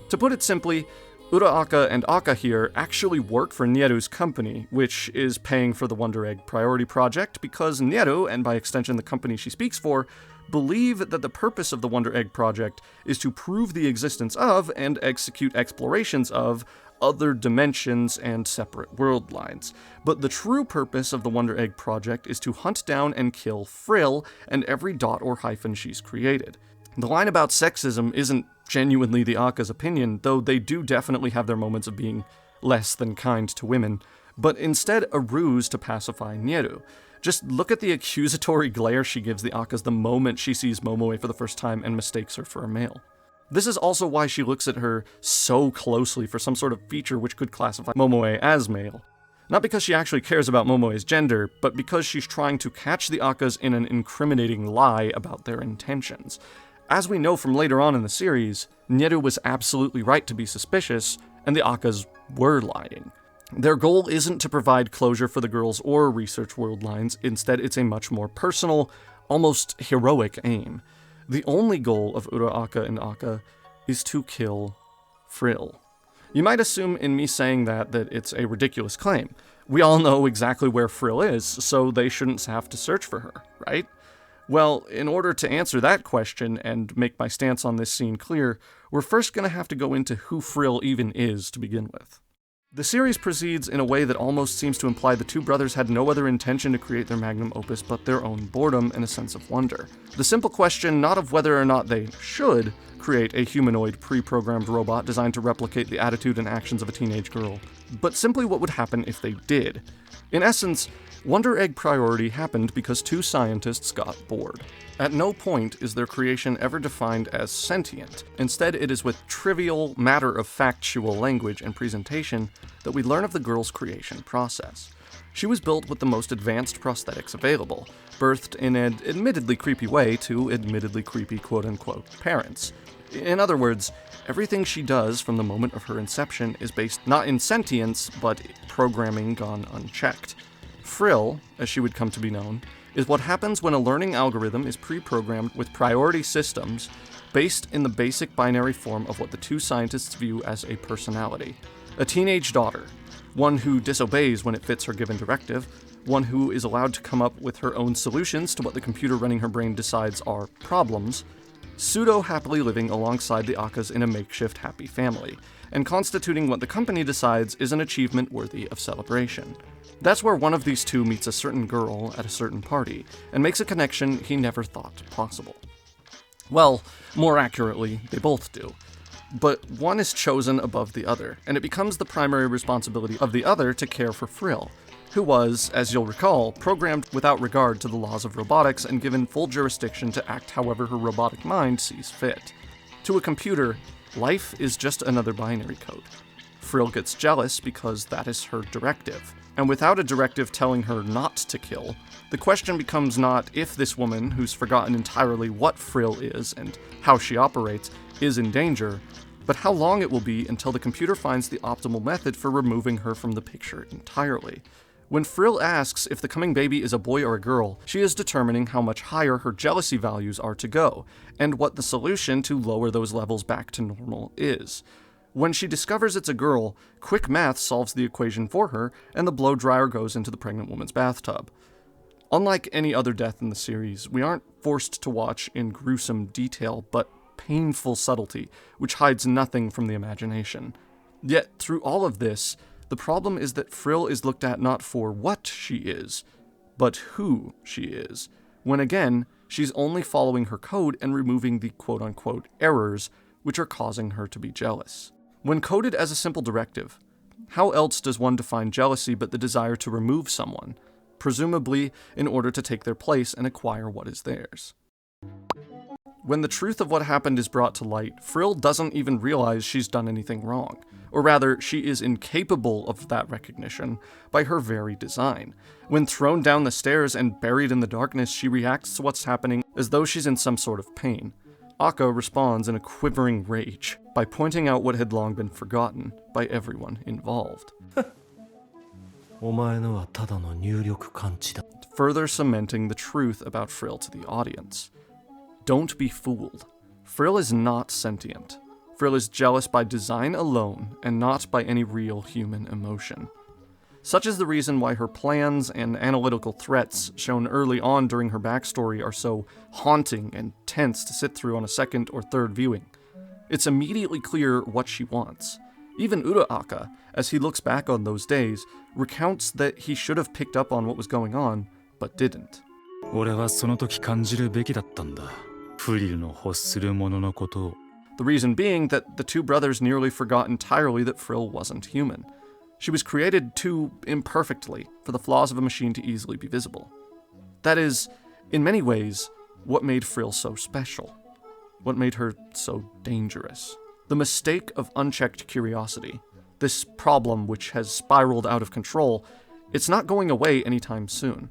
To put it simply, Ura-Aka and Aka here actually work for Nieru's company, which is paying for the Wonder Egg Priority Project because Nieru, and by extension the company she speaks for, believe that the purpose of the Wonder Egg Project is to prove the existence of and execute explorations of other dimensions and separate world lines. But the true purpose of the Wonder Egg Project is to hunt down and kill Frill and every dot or hyphen she's created. The line about sexism isn't genuinely the Aka's opinion, though they do definitely have their moments of being less than kind to women, but instead a ruse to pacify Nieru. Just look at the accusatory glare she gives the Akas the moment she sees Momoe for the first time and mistakes her for a male. This is also why she looks at her so closely for some sort of feature which could classify Momoe as male. Not because she actually cares about Momoe's gender, but because she's trying to catch the Akas in an incriminating lie about their intentions. As we know from later on in the series, Nieru was absolutely right to be suspicious, and the Akas were lying. Their goal isn't to provide closure for the girls or research world lines, instead it's a much more personal, almost heroic aim. The only goal of Ura-Aka and Aka is to kill Frill. You might assume in me saying that it's a ridiculous claim. We all know exactly where Frill is, so they shouldn't have to search for her, right? Well, in order to answer that question and make my stance on this scene clear, we're first going to have to go into who Frill even is to begin with. The series proceeds in a way that almost seems to imply the two brothers had no other intention to create their magnum opus but their own boredom and a sense of wonder. The simple question not of whether or not they should create a humanoid pre-programmed robot designed to replicate the attitude and actions of a teenage girl, but simply what would happen if they did. In essence, Wonder Egg Priority happened because two scientists got bored. At no point is their creation ever defined as sentient. Instead, it is with trivial, matter-of-factual language and presentation that we learn of the girl's creation process. She was built with the most advanced prosthetics available, birthed in an admittedly creepy way to admittedly creepy quote-unquote parents. In other words, everything she does from the moment of her inception is based not in sentience, but programming gone unchecked. Frill, as she would come to be known, is what happens when a learning algorithm is pre-programmed with priority systems, based in the basic binary form of what the two scientists view as a personality. A teenage daughter, one who disobeys when it fits her given directive, one who is allowed to come up with her own solutions to what the computer running her brain decides are problems, pseudo-happily living alongside the Akas in a makeshift happy family, and constituting what the company decides is an achievement worthy of celebration. That's where one of these two meets a certain girl at a certain party, and makes a connection he never thought possible. Well, more accurately, they both do. But one is chosen above the other, and it becomes the primary responsibility of the other to care for Frill, who was, as you'll recall, programmed without regard to the laws of robotics and given full jurisdiction to act however her robotic mind sees fit. To a computer, life is just another binary code. Frill gets jealous because that is her directive, and without a directive telling her not to kill, the question becomes not if this woman, who's forgotten entirely what Frill is and how she operates, is in danger, but how long it will be until the computer finds the optimal method for removing her from the picture entirely. When Frill asks if the coming baby is a boy or a girl, she is determining how much higher her jealousy values are to go, and what the solution to lower those levels back to normal is. When she discovers it's a girl, quick math solves the equation for her, and the blow dryer goes into the pregnant woman's bathtub. Unlike any other death in the series, we aren't forced to watch in gruesome detail, but painful subtlety, which hides nothing from the imagination. Yet, through all of this, the problem is that Frill is looked at not for what she is, but who she is, when again, she's only following her code and removing the quote-unquote errors which are causing her to be jealous. When coded as a simple directive, how else does one define jealousy but the desire to remove someone, presumably in order to take their place and acquire what is theirs? When the truth of what happened is brought to light, Frill doesn't even realize she's done anything wrong, or rather, she is incapable of that recognition by her very design. When thrown down the stairs and buried in the darkness, she reacts to what's happening as though she's in some sort of pain. Aka responds in a quivering rage by pointing out what had long been forgotten by everyone involved. Further cementing the truth about Frill to the audience. Don't be fooled. Frill is not sentient. Frill is jealous by design alone, and not by any real human emotion. Such is the reason why her plans and analytical threats shown early on during her backstory are so haunting and tense to sit through on a second or third viewing. It's immediately clear what she wants. Even Aka, as he looks back on those days, recounts that he should have picked up on what was going on, but didn't. 俺はその時感じるべきだったんだ。フリルの欲するもののことを。The reason being that the two brothers nearly forgot entirely that Frill wasn't human. She was created too imperfectly for the flaws of a machine to easily be visible. That is, in many ways, what made Frill so special. What made her so dangerous. The mistake of unchecked curiosity. This problem which has spiraled out of control, it's not going away anytime soon.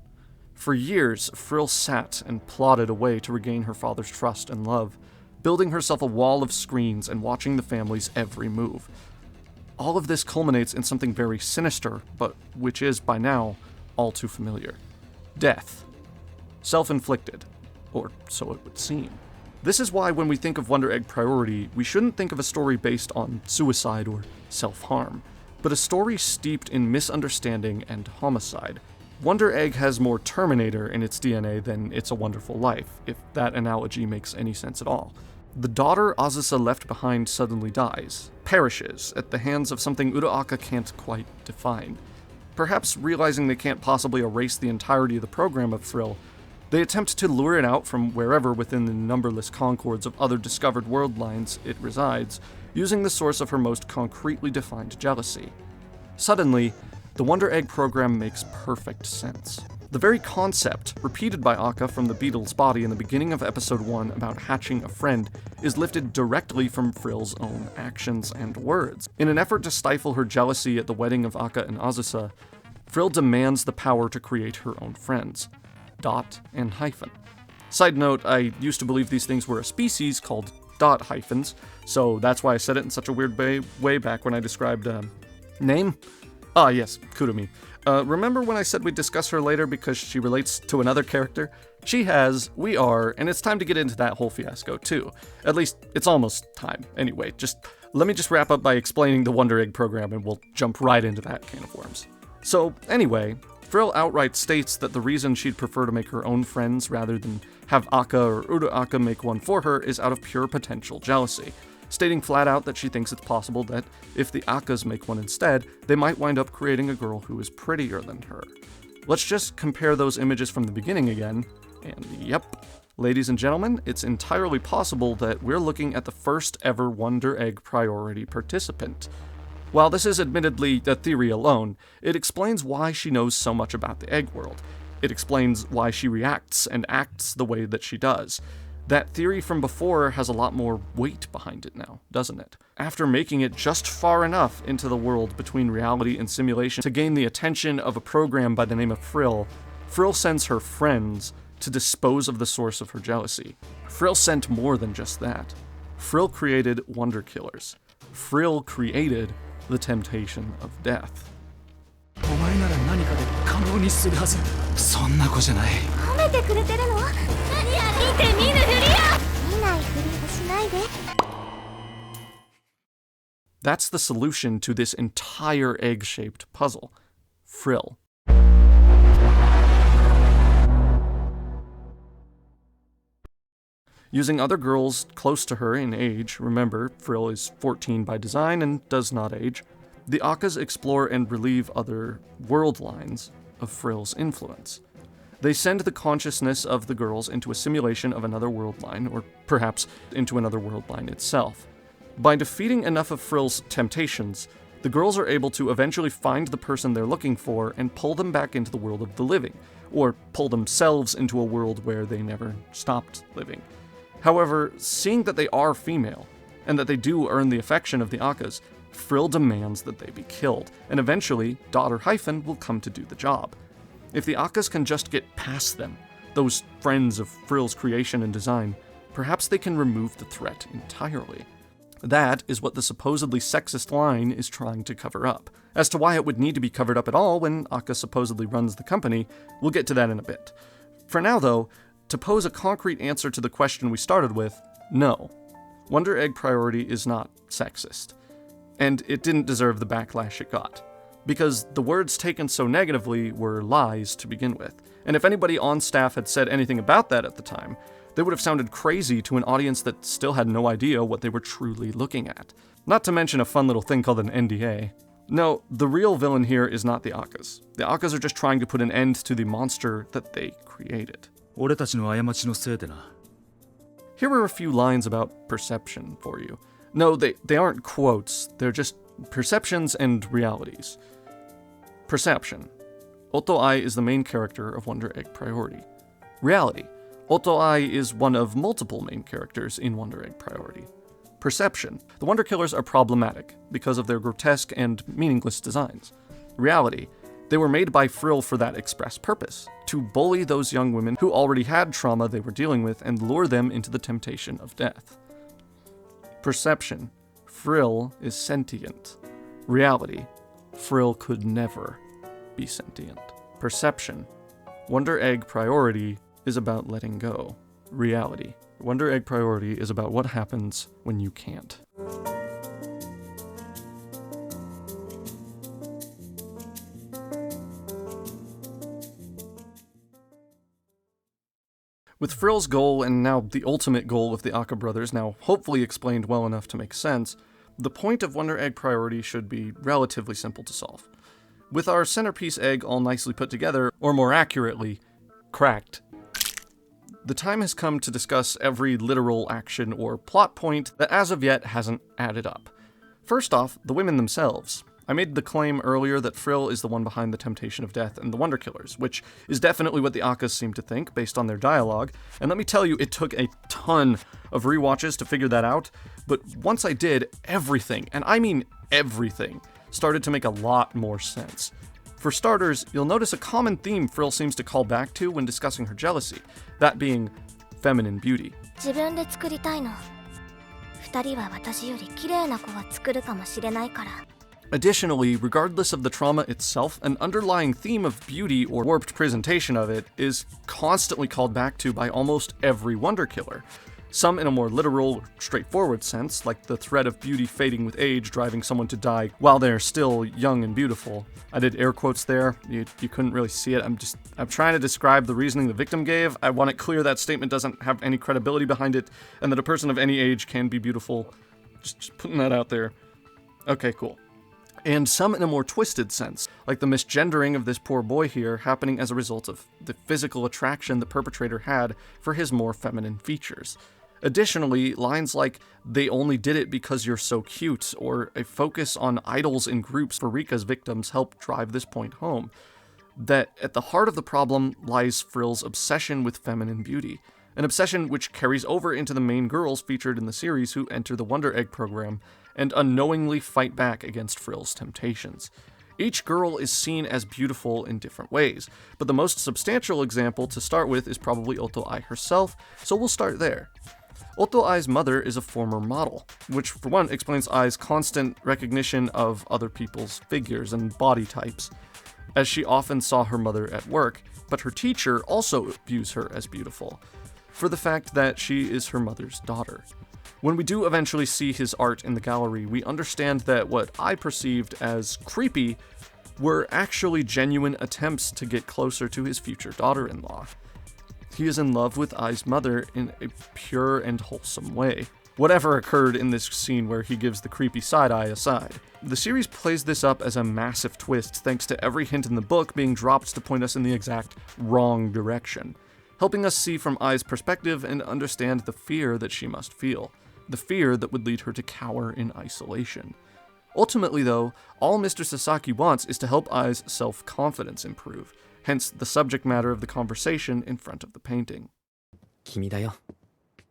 For years, Frill sat and plotted a way to regain her father's trust and love, building herself a wall of screens and watching the family's every move. All of this culminates in something very sinister, but which is, by now, all too familiar. Death. Self-inflicted. Or so it would seem. This is why when we think of Wonder Egg Priority, we shouldn't think of a story based on suicide or self-harm, but a story steeped in misunderstanding and homicide. Wonder Egg has more Terminator in its DNA than It's a Wonderful Life, if that analogy makes any sense at all. The daughter Azusa left behind suddenly dies, perishes at the hands of something Aka can't quite define. Perhaps realizing they can't possibly erase the entirety of the program of Frill, they attempt to lure it out from wherever within the numberless concords of other discovered world lines it resides, using the source of her most concretely defined jealousy. Suddenly, the Wonder Egg program makes perfect sense. The very concept, repeated by Aka from the beetle's body in the beginning of episode 1 about hatching a friend, is lifted directly from Frill's own actions and words. In an effort to stifle her jealousy at the wedding of Aka and Azusa, Frill demands the power to create her own friends. Dot and hyphen. Side note, I used to believe these things were a species called dot hyphens, so that's why I said it in such a weird way back when I described name. Ah yes, Kurumi. Remember when I said we'd discuss her later because she relates to another character? She has, we are, and it's time to get into that whole fiasco too. At least, it's almost time. Anyway, let me wrap up by explaining the Wonder Egg program and we'll jump right into that can of worms. So, anyway, Frill outright states that the reason she'd prefer to make her own friends rather than have Aka or Uru-Aka make one for her is out of pure potential jealousy, stating flat out that she thinks it's possible that if the Akas make one instead, they might wind up creating a girl who is prettier than her. Let's just compare those images from the beginning again, and yep, ladies and gentlemen, it's entirely possible that we're looking at the first ever Wonder Egg priority participant. While this is admittedly a theory alone, it explains why she knows so much about the egg world. It explains why she reacts and acts the way that she does. That theory from before has a lot more weight behind it now, doesn't it? After making it just far enough into the world between reality and simulation to gain the attention of a program by the name of Frill, Frill sends her friends to dispose of the source of her jealousy. Frill sent more than just that. Frill created Wonder Killers. Frill created the temptation of death. お前なら何かで可能にするはず。そんな子じゃない。褒めてくれてるの？何や見て見ぬふりや！見ないふりはしないで。That's the solution to this entire egg-shaped puzzle. Frill. Using other girls close to her in age, remember, Frill is 14 by design and does not age, the Akas explore and relieve other world lines of Frill's influence. They send the consciousness of the girls into a simulation of another world line, or perhaps into another world line itself. By defeating enough of Frill's temptations, the girls are able to eventually find the person they're looking for and pull them back into the world of the living, or pull themselves into a world where they never stopped living. However, seeing that they are female, and that they do earn the affection of the Akas, Frill demands that they be killed, and eventually, Daughter Hyphen will come to do the job. If the Akas can just get past them, those friends of Frill's creation and design, perhaps they can remove the threat entirely. That is what the supposedly sexist line is trying to cover up. As to why it would need to be covered up at all when Aka supposedly runs the company, we'll get to that in a bit. For now, though, to pose a concrete answer to the question we started with, no. Wonder Egg priority is not sexist. And it didn't deserve the backlash it got. Because the words taken so negatively were lies to begin with. And if anybody on staff had said anything about that at the time, they would have sounded crazy to an audience that still had no idea what they were truly looking at. Not to mention a fun little thing called an NDA. No, the real villain here is not the Akas. The Akas are just trying to put an end to the monster that they created. 俺たちの過ちのせいでな。 Here are a few lines about perception for you. No, they aren't quotes, they're just perceptions and realities. Perception. Ohto Ai is the main character of Wonder Egg Priority. Reality. Ohto Ai is one of multiple main characters in Wonder Egg Priority. Perception. The Wonder Killers are problematic because of their grotesque and meaningless designs. Reality. They were made by Frill for that express purpose, to bully those young women who already had trauma they were dealing with and lure them into the temptation of death. Perception. Frill is sentient. Reality. Frill could never be sentient. Perception. Wonder Egg Priority is about letting go. Reality. Wonder Egg Priority is about what happens when you can't. With Frill's goal, and now the ultimate goal of the Aka brothers, now hopefully explained well enough to make sense, the point of Wonder Egg Priority should be relatively simple to solve. With our centerpiece egg all nicely put together, or more accurately, cracked, the time has come to discuss every literal action or plot point that as of yet hasn't added up. First off, the women themselves. I made the claim earlier that Frill is the one behind the temptation of death and the Wonder Killers, which is definitely what the Akas seem to think based on their dialogue, and let me tell you, it took a ton of rewatches to figure that out, but once I did, everything, and I mean everything, started to make a lot more sense. For starters, you'll notice a common theme Frill seems to call back to when discussing her jealousy, that being feminine beauty. 自分で作りたいの。二人は私より綺麗な子は作るかもしれないから。Additionally, regardless of the trauma itself, an underlying theme of beauty or warped presentation of it is constantly called back to by almost every wonder killer. Some in a more literal, straightforward sense, like the threat of beauty fading with age, driving someone to die while they're still young and beautiful. I did air quotes there. You couldn't really see it. I'm trying to describe the reasoning the victim gave. I want it clear that statement doesn't have any credibility behind it, and that a person of any age can be beautiful. Just putting that out there. Okay, cool. And some in a more twisted sense, like the misgendering of this poor boy here happening as a result of the physical attraction the perpetrator had for his more feminine features. Additionally, lines like, "they only did it because you're so cute," or a focus on idols in groups for Rika's victims help drive this point home. That at the heart of the problem lies Frill's obsession with feminine beauty, an obsession which carries over into the main girls featured in the series who enter the Wonder Egg program and unknowingly fight back against Frill's temptations. Each girl is seen as beautiful in different ways, but the most substantial example to start with is probably Ohto Ai herself, so we'll start there. Ohto Ai's mother is a former model, which for one explains Ai's constant recognition of other people's figures and body types, as she often saw her mother at work, but her teacher also views her as beautiful, for the fact that she is her mother's daughter. When we do eventually see his art in the gallery, we understand that what I perceived as creepy were actually genuine attempts to get closer to his future daughter-in-law. He is in love with Ai's mother in a pure and wholesome way. Whatever occurred in this scene where he gives the creepy side-eye aside. The series plays this up as a massive twist thanks to every hint in the book being dropped to point us in the exact wrong direction, helping us see from Ai's perspective and understand the fear that she must feel. The fear that would lead her to cower in isolation. Ultimately, though, all Mr. Sasaki wants is to help Ai's self-confidence improve, hence the subject matter of the conversation in front of the painting. 君だよ。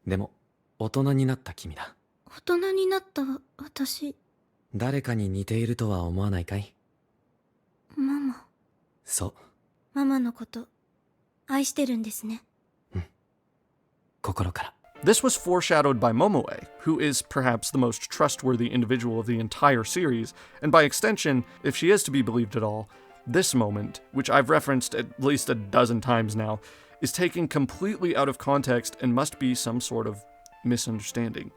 でも、大人になった君だ。大人になった私。誰かに似ているとは思わないかい？ママ。そう。ママのこと、愛してるんですね。うん。心から。This was foreshadowed by Momoe, who is perhaps the most trustworthy individual of the entire series, and by extension, if she is to be believed at all, this moment, which I've referenced at least a dozen times now, is taken completely out of context and must be some sort of misunderstanding.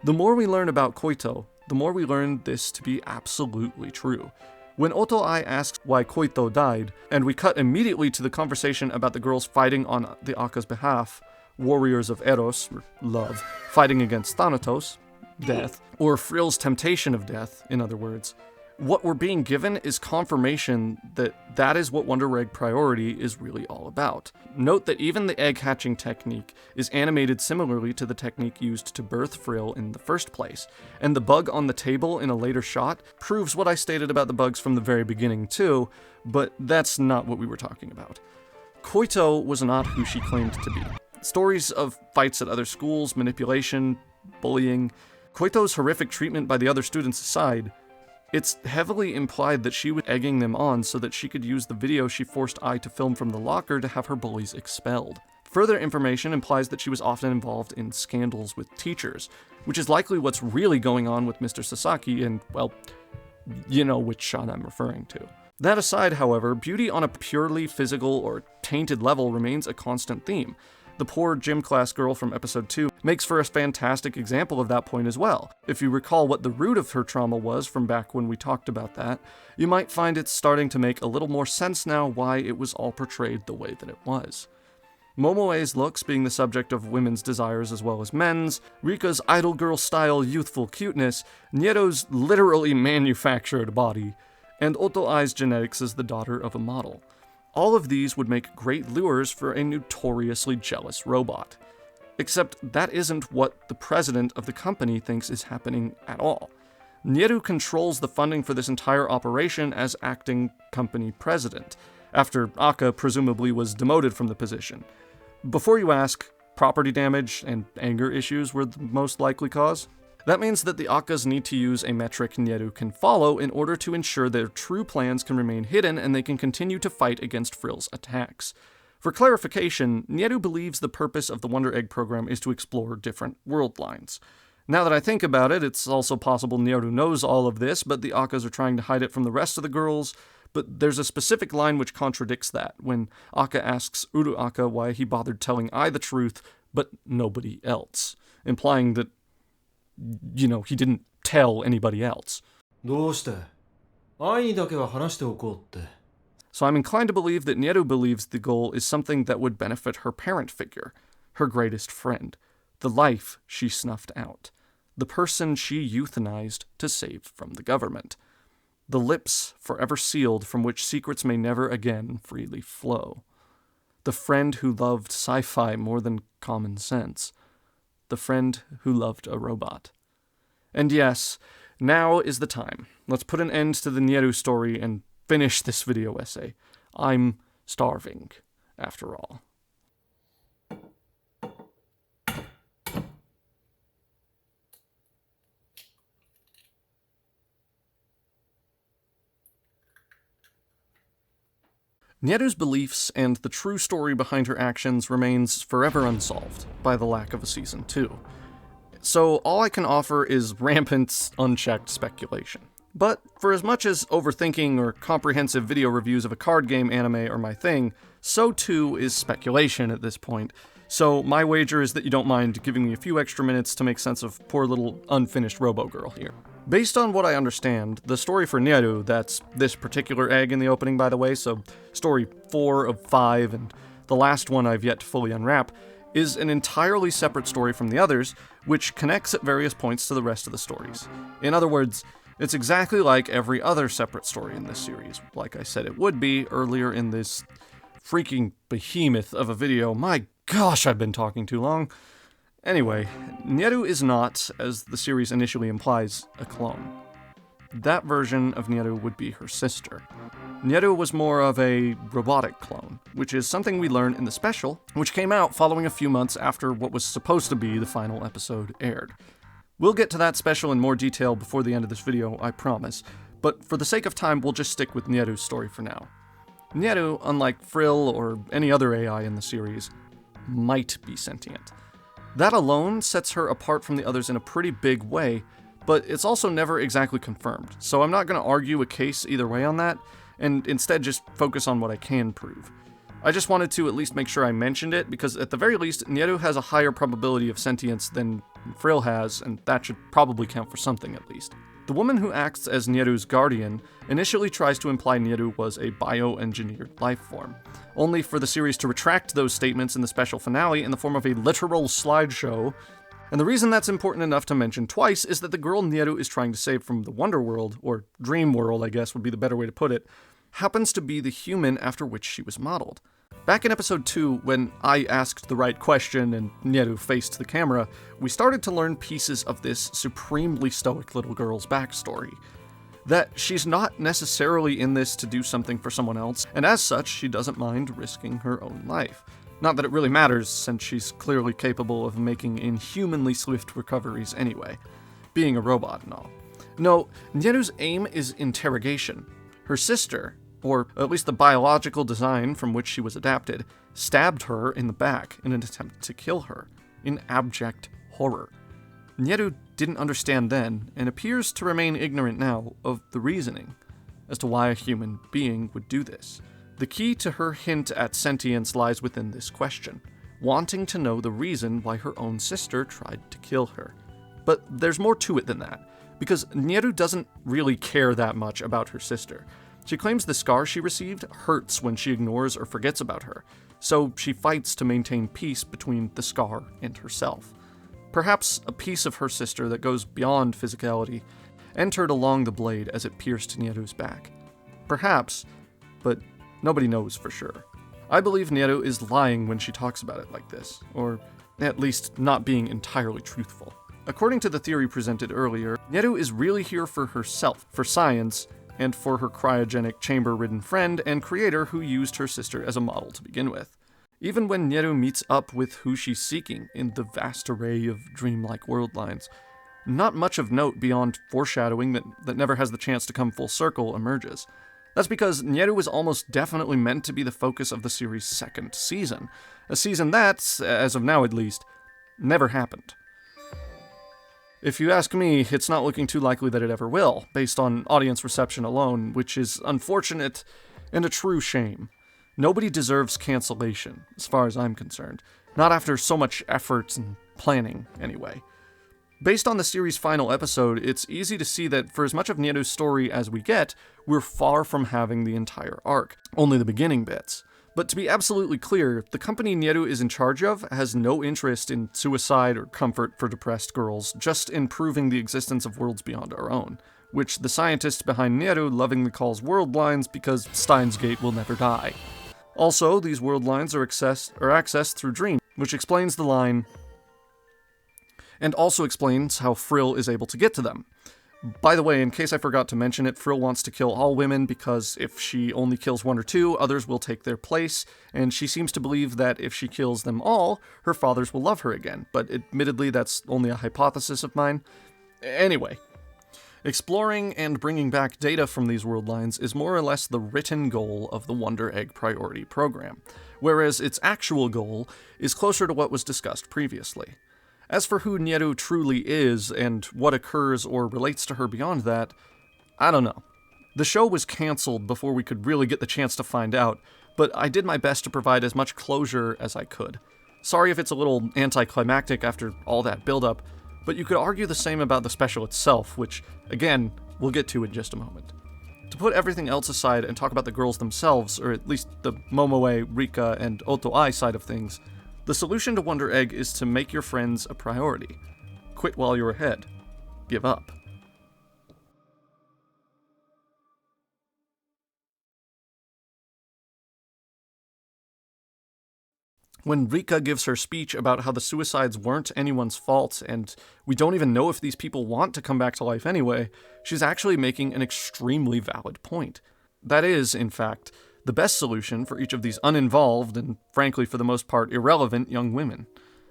The more we learn about Koito, the more we learn this to be absolutely true. When Ohto Ai asks why Koito died, and we cut immediately to the conversation about the girls fighting on the Aka's behalf, warriors of Eros, or love, fighting against Thanatos, death, or Frill's temptation of death, in other words, what we're being given is confirmation that that is what Wonder Egg Priority is really all about. Note that even the egg hatching technique is animated similarly to the technique used to birth Frill in the first place, and the bug on the table in a later shot proves what I stated about the bugs from the very beginning too, but that's not what we were talking about. Koito was not who she claimed to be. Stories of fights at other schools, manipulation, bullying, Koito's horrific treatment by the other students aside, it's heavily implied that she was egging them on so that she could use the video she forced Ai to film from the locker to have her bullies expelled. Further information implies that she was often involved in scandals with teachers, which is likely what's really going on with Mr. Sasaki and, well, you know which shot I'm referring to. That aside, however, beauty on a purely physical or tainted level remains a constant theme. The poor gym class girl from episode 2 makes for a fantastic example of that point as well. If you recall what the root of her trauma was from back when we talked about that, you might find it's starting to make a little more sense now why it was all portrayed the way that it was. Momoe's looks being the subject of women's desires as well as men's, Rika's idol girl style youthful cuteness, Nieru's literally manufactured body, and Ohto Ai's genetics as the daughter of a model. All of these would make great lures for a notoriously jealous robot. Except that isn't what the president of the company thinks is happening at all. Nieru controls the funding for this entire operation as acting company president, after Aka presumably was demoted from the position. Before you ask, property damage and anger issues were the most likely cause? That means that the Akas need to use a metric Nieru can follow in order to ensure their true plans can remain hidden and they can continue to fight against Frill's attacks. For clarification, Nieru believes the purpose of the Wonder Egg program is to explore different world lines. Now that I think about it, it's also possible Nieru knows all of this, but the Akkas are trying to hide it from the rest of the girls. But there's a specific line which contradicts that, when Akka asks Uru Akka why he bothered telling Ai the truth, but nobody else, implying that, he didn't tell anybody else. どうして愛にだけは話しておこうって。 So I'm inclined to believe that Nieru believes the goal is something that would benefit her parent figure, her greatest friend, the life she snuffed out, the person she euthanized to save from the government, the lips forever sealed from which secrets may never again freely flow, the friend who loved sci-fi more than common sense, the friend who loved a robot. And yes, now is the time. Let's put an end to the Nieru story and finish this video essay. I'm starving, after all. Nieru's beliefs and the true story behind her actions remains forever unsolved by the lack of a season 2. So all I can offer is rampant, unchecked speculation. But for as much as overthinking or comprehensive video reviews of a card game anime are my thing, so too is speculation at this point. So my wager is that you don't mind giving me a few extra minutes to make sense of poor little unfinished robo-girl here. Based on what I understand, the story for Nieru, that's this particular egg in the opening by the way, so story 4 of 5 and the last one I've yet to fully unwrap, is an entirely separate story from the others, which connects at various points to the rest of the stories. In other words, it's exactly like every other separate story in this series, like I said it would be earlier in this freaking behemoth of a video. My gosh, I've been talking too long. Anyway, Nieru is not, as the series initially implies, a clone. That version of Nieru would be her sister. Nieru was more of a robotic clone, which is something we learn in the special, which came out following a few months after what was supposed to be the final episode aired. We'll get to that special in more detail before the end of this video, I promise, but for the sake of time, we'll just stick with Nieru's story for now. Nieru, unlike Frill or any other AI in the series, might be sentient. That alone sets her apart from the others in a pretty big way, but it's also never exactly confirmed, so I'm not going to argue a case either way on that, and instead just focus on what I can prove. I just wanted to at least make sure I mentioned it, because at the very least, Nieru has a higher probability of sentience than Frill has, and that should probably count for something at least. The woman who acts as Nieru's guardian initially tries to imply Nieru was a bioengineered life form, only for the series to retract those statements in the special finale in the form of a literal slideshow. And the reason that's important enough to mention twice is that the girl Nieru is trying to save from the Wonder World, or Dream World I guess would be the better way to put it, happens to be the human after which she was modeled. Back in episode 2, when I asked the right question and Nieru faced the camera, we started to learn pieces of this supremely stoic little girl's backstory. That she's not necessarily in this to do something for someone else, and as such, she doesn't mind risking her own life. Not that it really matters, since she's clearly capable of making inhumanly swift recoveries anyway, being a robot and all. No, Nieru's aim is interrogation. Her sister, or at least the biological design from which she was adapted, stabbed her in the back in an attempt to kill her, in abject horror. Nieru didn't understand then, and appears to remain ignorant now, of the reasoning as to why a human being would do this. The key to her hint at sentience lies within this question, wanting to know the reason why her own sister tried to kill her. But there's more to it than that, because Nieru doesn't really care that much about her sister. She claims the scar she received hurts when she ignores or forgets about her, so she fights to maintain peace between the scar and herself. Perhaps a piece of her sister that goes beyond physicality entered along the blade as it pierced Nieru's back. Perhaps, but nobody knows for sure. I believe Nieru is lying when she talks about it like this, or at least not being entirely truthful. According to the theory presented earlier, Nieru is really here for herself, for science, and for her cryogenic chamber-ridden friend and creator who used her sister as a model to begin with. Even when Nieru meets up with who she's seeking in the vast array of dreamlike world lines, not much of note beyond foreshadowing that never has the chance to come full circle emerges. That's because Nieru was almost definitely meant to be the focus of the series' second season, a season that, as of now at least, never happened. If you ask me, it's not looking too likely that it ever will, based on audience reception alone, which is unfortunate and a true shame. Nobody deserves cancellation, as far as I'm concerned. Not after so much effort and planning, anyway. Based on the series' final episode, it's easy to see that for as much of Nieru's story as we get, we're far from having the entire arc, only the beginning bits. But to be absolutely clear, the company Nieru is in charge of has no interest in suicide or comfort for depressed girls, just in proving the existence of worlds beyond our own, which the scientist behind Nieru lovingly calls world lines because Steins Gate will never die. Also, these world lines are accessed through dreams, which explains the line, and also explains how Frill is able to get to them. By the way, in case I forgot to mention it, Frill wants to kill all women because if she only kills one or two, others will take their place, and she seems to believe that if she kills them all, her fathers will love her again, but admittedly that's only a hypothesis of mine. Anyway, exploring and bringing back data from these world lines is more or less the written goal of the Wonder Egg Priority Program, whereas its actual goal is closer to what was discussed previously. As for who Nieru truly is, and what occurs or relates to her beyond that, I don't know. The show was cancelled before we could really get the chance to find out, but I did my best to provide as much closure as I could. Sorry if it's a little anticlimactic after all that build-up, but you could argue the same about the special itself, which, again, we'll get to in just a moment. To put everything else aside and talk about the girls themselves, or at least the Momoe, Rika, and Ohto Ai side of things, the solution to Wonder Egg is to make your friends a priority. Quit while you're ahead. Give up. When Rika gives her speech about how the suicides weren't anyone's fault, and we don't even know if these people want to come back to life anyway, she's actually making an extremely valid point. That is, in fact, the best solution for each of these uninvolved and, frankly, for the most part, irrelevant young women.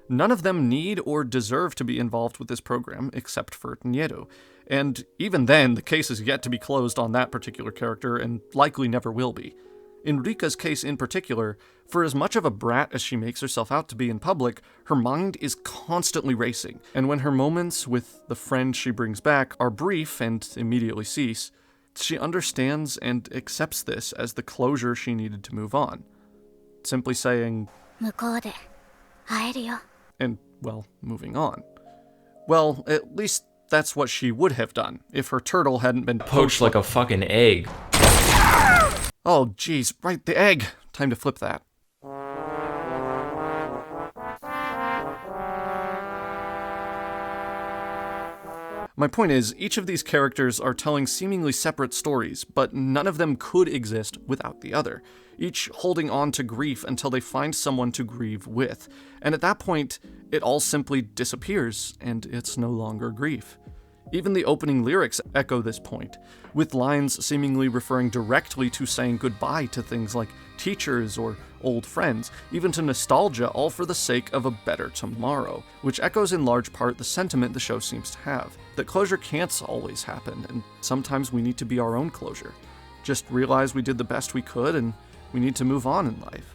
None of them need or deserve to be involved with this program, except for Nieru. And even then, the case is yet to be closed on that particular character, and likely never will be. In Rika's case in particular, for as much of a brat as she makes herself out to be in public, her mind is constantly racing, and when her moments with the friend she brings back are brief and immediately cease, she understands and accepts this as the closure she needed to move on. Simply saying, 向こうで会えるよ. And, well, moving on. Well, at least that's what she would have done if her turtle hadn't been poached like a fucking egg. Oh, geez, right, the egg. Time to flip that. My point is, each of these characters are telling seemingly separate stories, but none of them could exist without the other, each holding on to grief until they find someone to grieve with, and at that point, it all simply disappears, and it's no longer grief. Even the opening lyrics echo this point, with lines seemingly referring directly to saying goodbye to things like teachers or old friends, even to nostalgia, all for the sake of a better tomorrow, which echoes in large part the sentiment the show seems to have, that closure can't always happen, and sometimes we need to be our own closure. Just realize we did the best we could, and we need to move on in life.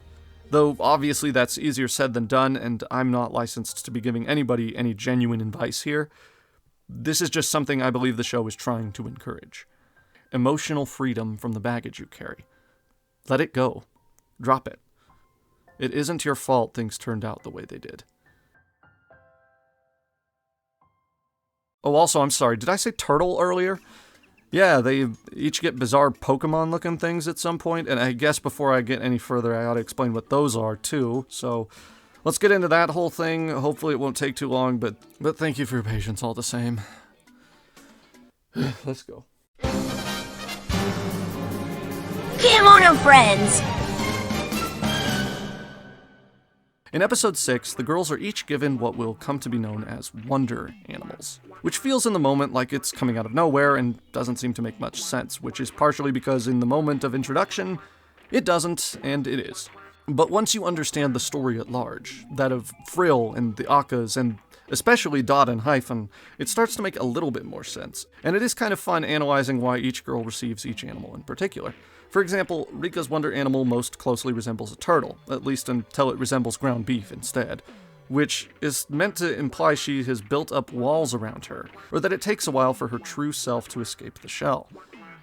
Though obviously that's easier said than done, and I'm not licensed to be giving anybody any genuine advice here. This is just something I believe the show is trying to encourage. Emotional freedom from the baggage you carry. Let it go. Drop it. It isn't your fault things turned out the way they did. Oh, also, I'm sorry, did I say turtle earlier? Yeah, they each get bizarre Pokemon-looking things at some point, and I guess before I get any further, I ought to explain what those are, too, so let's get into that whole thing. Hopefully it won't take too long, but thank you for your patience all the same. Let's go. Kemono friends! In episode 6, the girls are each given what will come to be known as wonder animals, which feels in the moment like it's coming out of nowhere and doesn't seem to make much sense, which is partially because in the moment of introduction, it doesn't, and it is. But once you understand the story at large, that of Frill and the Akkas, and especially Dot and Hyphen, it starts to make a little bit more sense, and it is kind of fun analyzing why each girl receives each animal in particular. For example, Rika's wonder animal most closely resembles a turtle, at least until it resembles ground beef instead. which is meant to imply she has built up walls around her, or that it takes a while for her true self to escape the shell.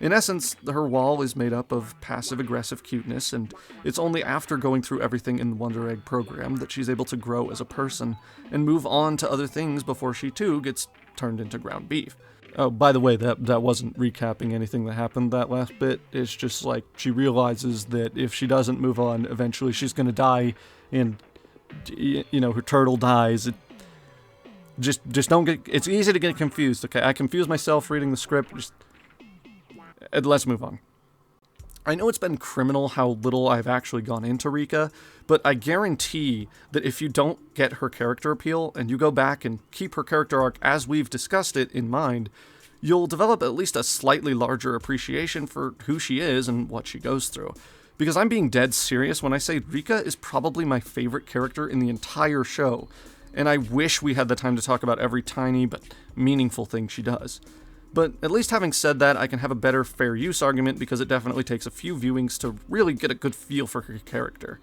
In essence, her wall is made up of passive-aggressive cuteness, and it's only after going through everything in the Wonder Egg program that she's able to grow as a person and move on to other things before she too gets turned into ground beef. Oh, by the way, that wasn't recapping anything that happened that last bit. It's just like she realizes that if she doesn't move on, eventually she's gonna die, and her turtle dies. Just don't get. It's easy to get confused. Okay, I confuse myself reading the script. Let's move on. I know it's been criminal how little I've actually gone into Rika, but I guarantee that if you don't get her character appeal and you go back and keep her character arc as we've discussed it in mind, you'll develop at least a slightly larger appreciation for who she is and what she goes through. Because I'm being dead serious when I say Rika is probably my favorite character in the entire show, and I wish we had the time to talk about every tiny but meaningful thing she does. But at least having said that, I can have a better fair use argument because it definitely takes a few viewings to really get a good feel for her character.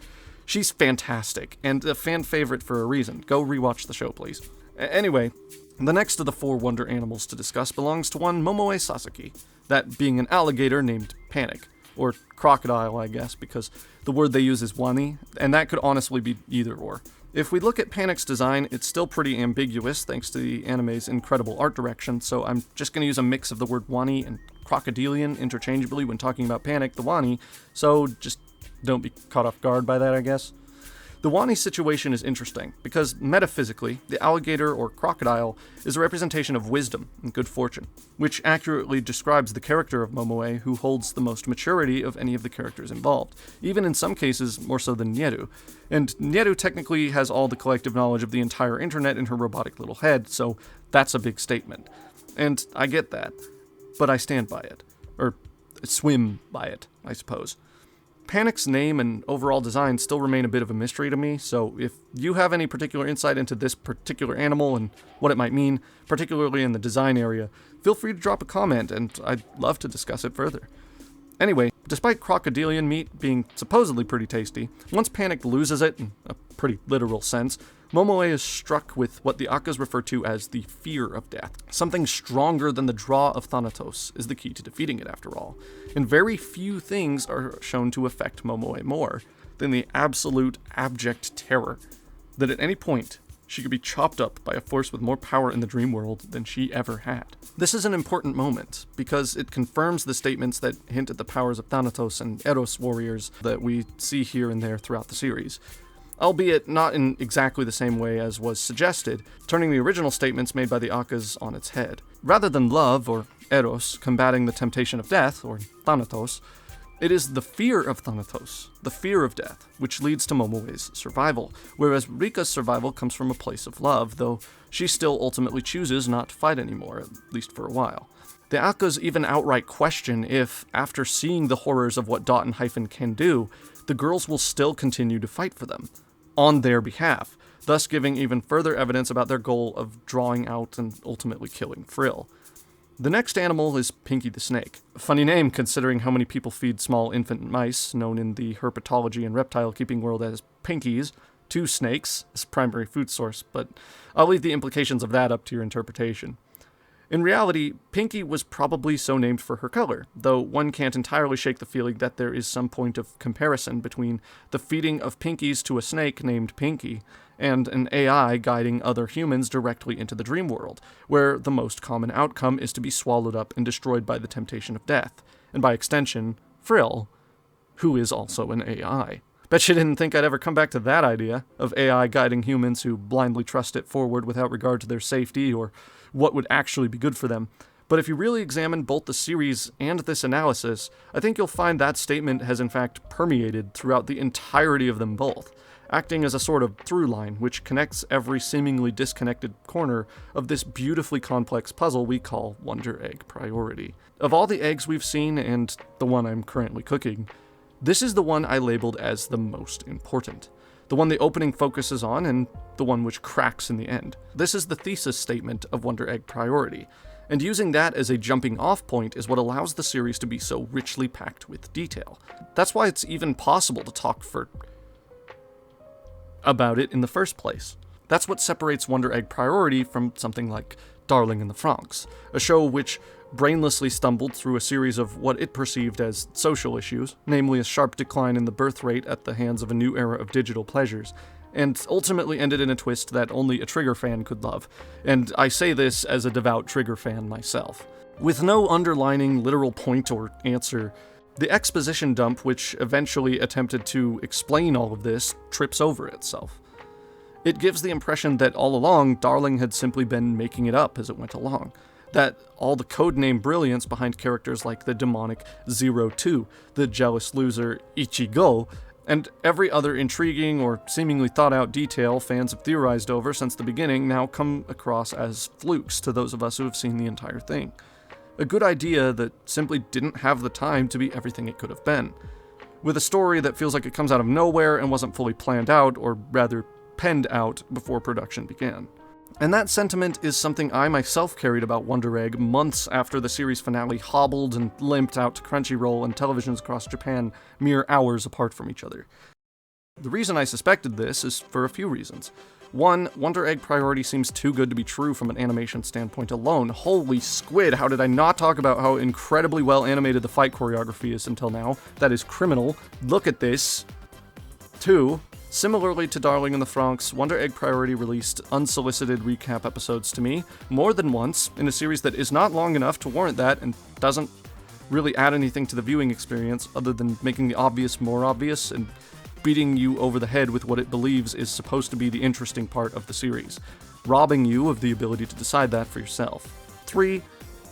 She's fantastic, and a fan favorite for a reason. Go rewatch the show, please. Anyway, the next of the 4 wonder animals to discuss belongs to one Momoe Sawaki, that being an alligator named Panic, or crocodile, I guess, because the word they use is wani, and that could honestly be either or. If we look at Panic's design, it's still pretty ambiguous thanks to the anime's incredible art direction, so I'm just going to use a mix of the word wani and crocodilian interchangeably when talking about Panic, the wani, so just don't be caught off guard by that, I guess. The wani situation is interesting, because metaphysically, the alligator or crocodile is a representation of wisdom and good fortune, which accurately describes the character of Momoe, who holds the most maturity of any of the characters involved, even in some cases more so than Nieru. And Nieru technically has all the collective knowledge of the entire internet in her robotic little head, so that's a big statement. And I get that, but I stand by it. Or swim by it, I suppose. Panic's name and overall design still remain a bit of a mystery to me, so if you have any particular insight into this particular animal and what it might mean, particularly in the design area, feel free to drop a comment, and I'd love to discuss it further. Anyway, despite crocodilian meat being supposedly pretty tasty, once Panic loses it, in a pretty literal sense, Momoe is struck with what the Akkas refer to as the fear of death. Something stronger than the draw of Thanatos is the key to defeating it, after all. And very few things are shown to affect Momoe more than the absolute abject terror that at any point she could be chopped up by a force with more power in the dream world than she ever had. This is an important moment, because it confirms the statements that hint at the powers of Thanatos and Eros warriors that we see here and there throughout the series. Albeit not in exactly the same way as was suggested, turning the original statements made by the Akkas on its head. Rather than love, or Eros, combating the temptation of death, or Thanatos, it is the fear of Thanatos, the fear of death, which leads to Momoe's survival, whereas Rika's survival comes from a place of love, though she still ultimately chooses not to fight anymore, at least for a while. The Akkas even outright question if, after seeing the horrors of what Dot and Hyphen can do, the girls will still continue to fight for them, on their behalf, thus giving even further evidence about their goal of drawing out and ultimately killing Frill. The next animal is Pinky the Snake. A funny name considering how many people feed small infant mice, known in the herpetology and reptile keeping world as pinkies, to snakes as primary food source, but I'll leave the implications of that up to your interpretation. In reality, Pinky was probably so named for her color, though one can't entirely shake the feeling that there is some point of comparison between the feeding of Pinkies to a snake named Pinky and an AI guiding other humans directly into the dream world, where the most common outcome is to be swallowed up and destroyed by the temptation of death, and by extension, Frill, who is also an AI. Bet you didn't think I'd ever come back to that idea, of AI guiding humans who blindly trust it forward without regard to their safety or what would actually be good for them. But if you really examine both the series and this analysis, I think you'll find that statement has in fact permeated throughout the entirety of them both, acting as a sort of through line which connects every seemingly disconnected corner of this beautifully complex puzzle we call Wonder Egg Priority. Of all the eggs we've seen, and the one I'm currently cooking, this is the one I labeled as the most important. The one the opening focuses on, and the one which cracks in the end. This is the thesis statement of Wonder Egg Priority, and using that as a jumping off point is what allows the series to be so richly packed with detail. That's why it's even possible to talk about it in the first place. That's what separates Wonder Egg Priority from something like Darling in the Franxx, a show which brainlessly stumbled through a series of what it perceived as social issues, namely a sharp decline in the birth rate at the hands of a new era of digital pleasures, and ultimately ended in a twist that only a Trigger fan could love, and I say this as a devout Trigger fan myself. With no underlining literal point or answer, the exposition dump which eventually attempted to explain all of this trips over itself. It gives the impression that all along, Darling had simply been making it up as it went along, that all the codename brilliance behind characters like the demonic 02, the jealous loser Ichigo, and every other intriguing or seemingly thought-out detail fans have theorized over since the beginning now come across as flukes to those of us who have seen the entire thing. A good idea that simply didn't have the time to be everything it could have been. With a story that feels like it comes out of nowhere and wasn't fully planned out, or rather penned out, before production began. And that sentiment is something I myself carried about Wonder Egg months after the series finale hobbled and limped out to Crunchyroll and televisions across Japan mere hours apart from each other. The reason I suspected this is for a few reasons. One, Wonder Egg Priority seems too good to be true from an animation standpoint alone. Holy squid, how did I not talk about how incredibly well animated the fight choreography is until now? That is criminal. Look at this. Two, similarly to Darling in the Franxx, Wonder Egg Priority released unsolicited recap episodes to me more than once in a series that is not long enough to warrant that and doesn't really add anything to the viewing experience other than making the obvious more obvious and beating you over the head with what it believes is supposed to be the interesting part of the series, robbing you of the ability to decide that for yourself. 3.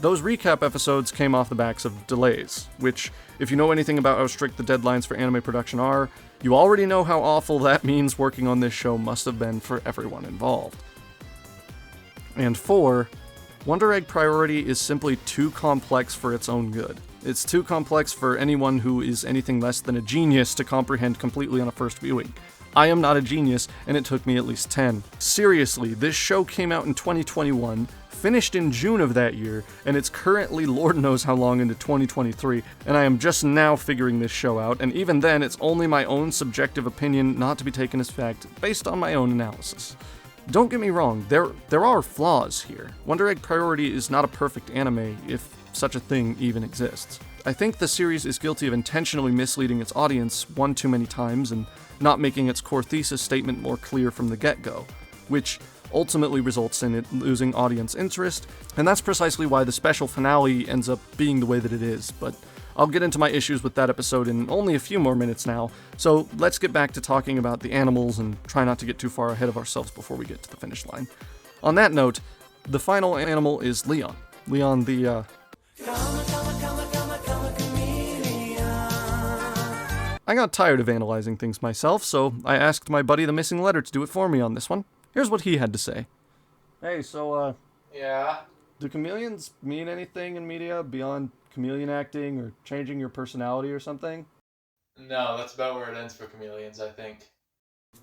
Those recap episodes came off the backs of delays, which, if you know anything about how strict the deadlines for anime production are, you already know how awful that means working on this show must have been for everyone involved. And 4. Wonder Egg Priority is simply too complex for its own good. It's too complex for anyone who is anything less than a genius to comprehend completely on a first viewing. I am not a genius, and it took me at least 10. Seriously, this show came out in 2021, finished in June of that year, and it's currently Lord knows how long into 2023, and I am just now figuring this show out, and even then, it's only my own subjective opinion not to be taken as fact, based on my own analysis. Don't get me wrong, there are flaws here. Wonder Egg Priority is not a perfect anime, if such a thing even exists. I think the series is guilty of intentionally misleading its audience one too many times and not making its core thesis statement more clear from the get-go, which ultimately results in it losing audience interest, and that's precisely why the special finale ends up being the way that it is, but I'll get into my issues with that episode in only a few more minutes now, so let's get back to talking about the animals and try not to get too far ahead of ourselves before we get to the finish line. On that note, the final animal is Leon. Leon the, I got tired of analyzing things myself, so I asked my buddy the missing letter to do it for me on this one. Here's what he had to say. Hey, so, Yeah? do chameleons mean anything in media beyond chameleon acting or changing your personality or something? No, that's about where it ends for chameleons, I think.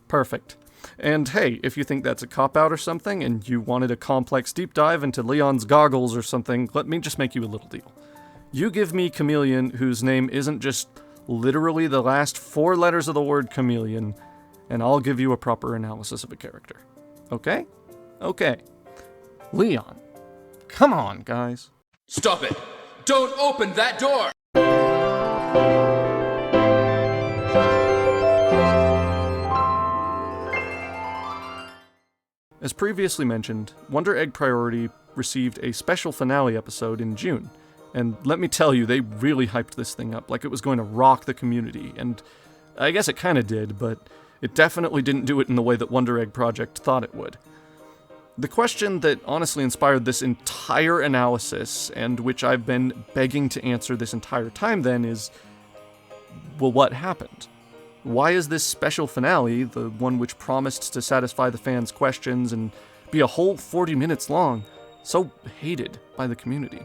Perfect. And hey, if you think that's a cop-out or something, and you wanted a complex deep dive into Leon's goggles or something, let me just make you a little deal. You give me chameleon whose name isn't just literally the last 4 letters of the word chameleon, and I'll give you a proper analysis of a character. Okay? Okay. Leon. Come on, guys. Stop it! Don't open that door! As previously mentioned, Wonder Egg Priority received a special finale episode in June, and let me tell you, they really hyped this thing up like it was going to rock the community, and I guess it kinda did, but it definitely didn't do it in the way that Wonder Egg Project thought it would. The question that honestly inspired this entire analysis, and which I've been begging to answer this entire time then, is, well, what happened? Why is this special finale, the one which promised to satisfy the fans' questions and be a whole 40 minutes long, so hated by the community?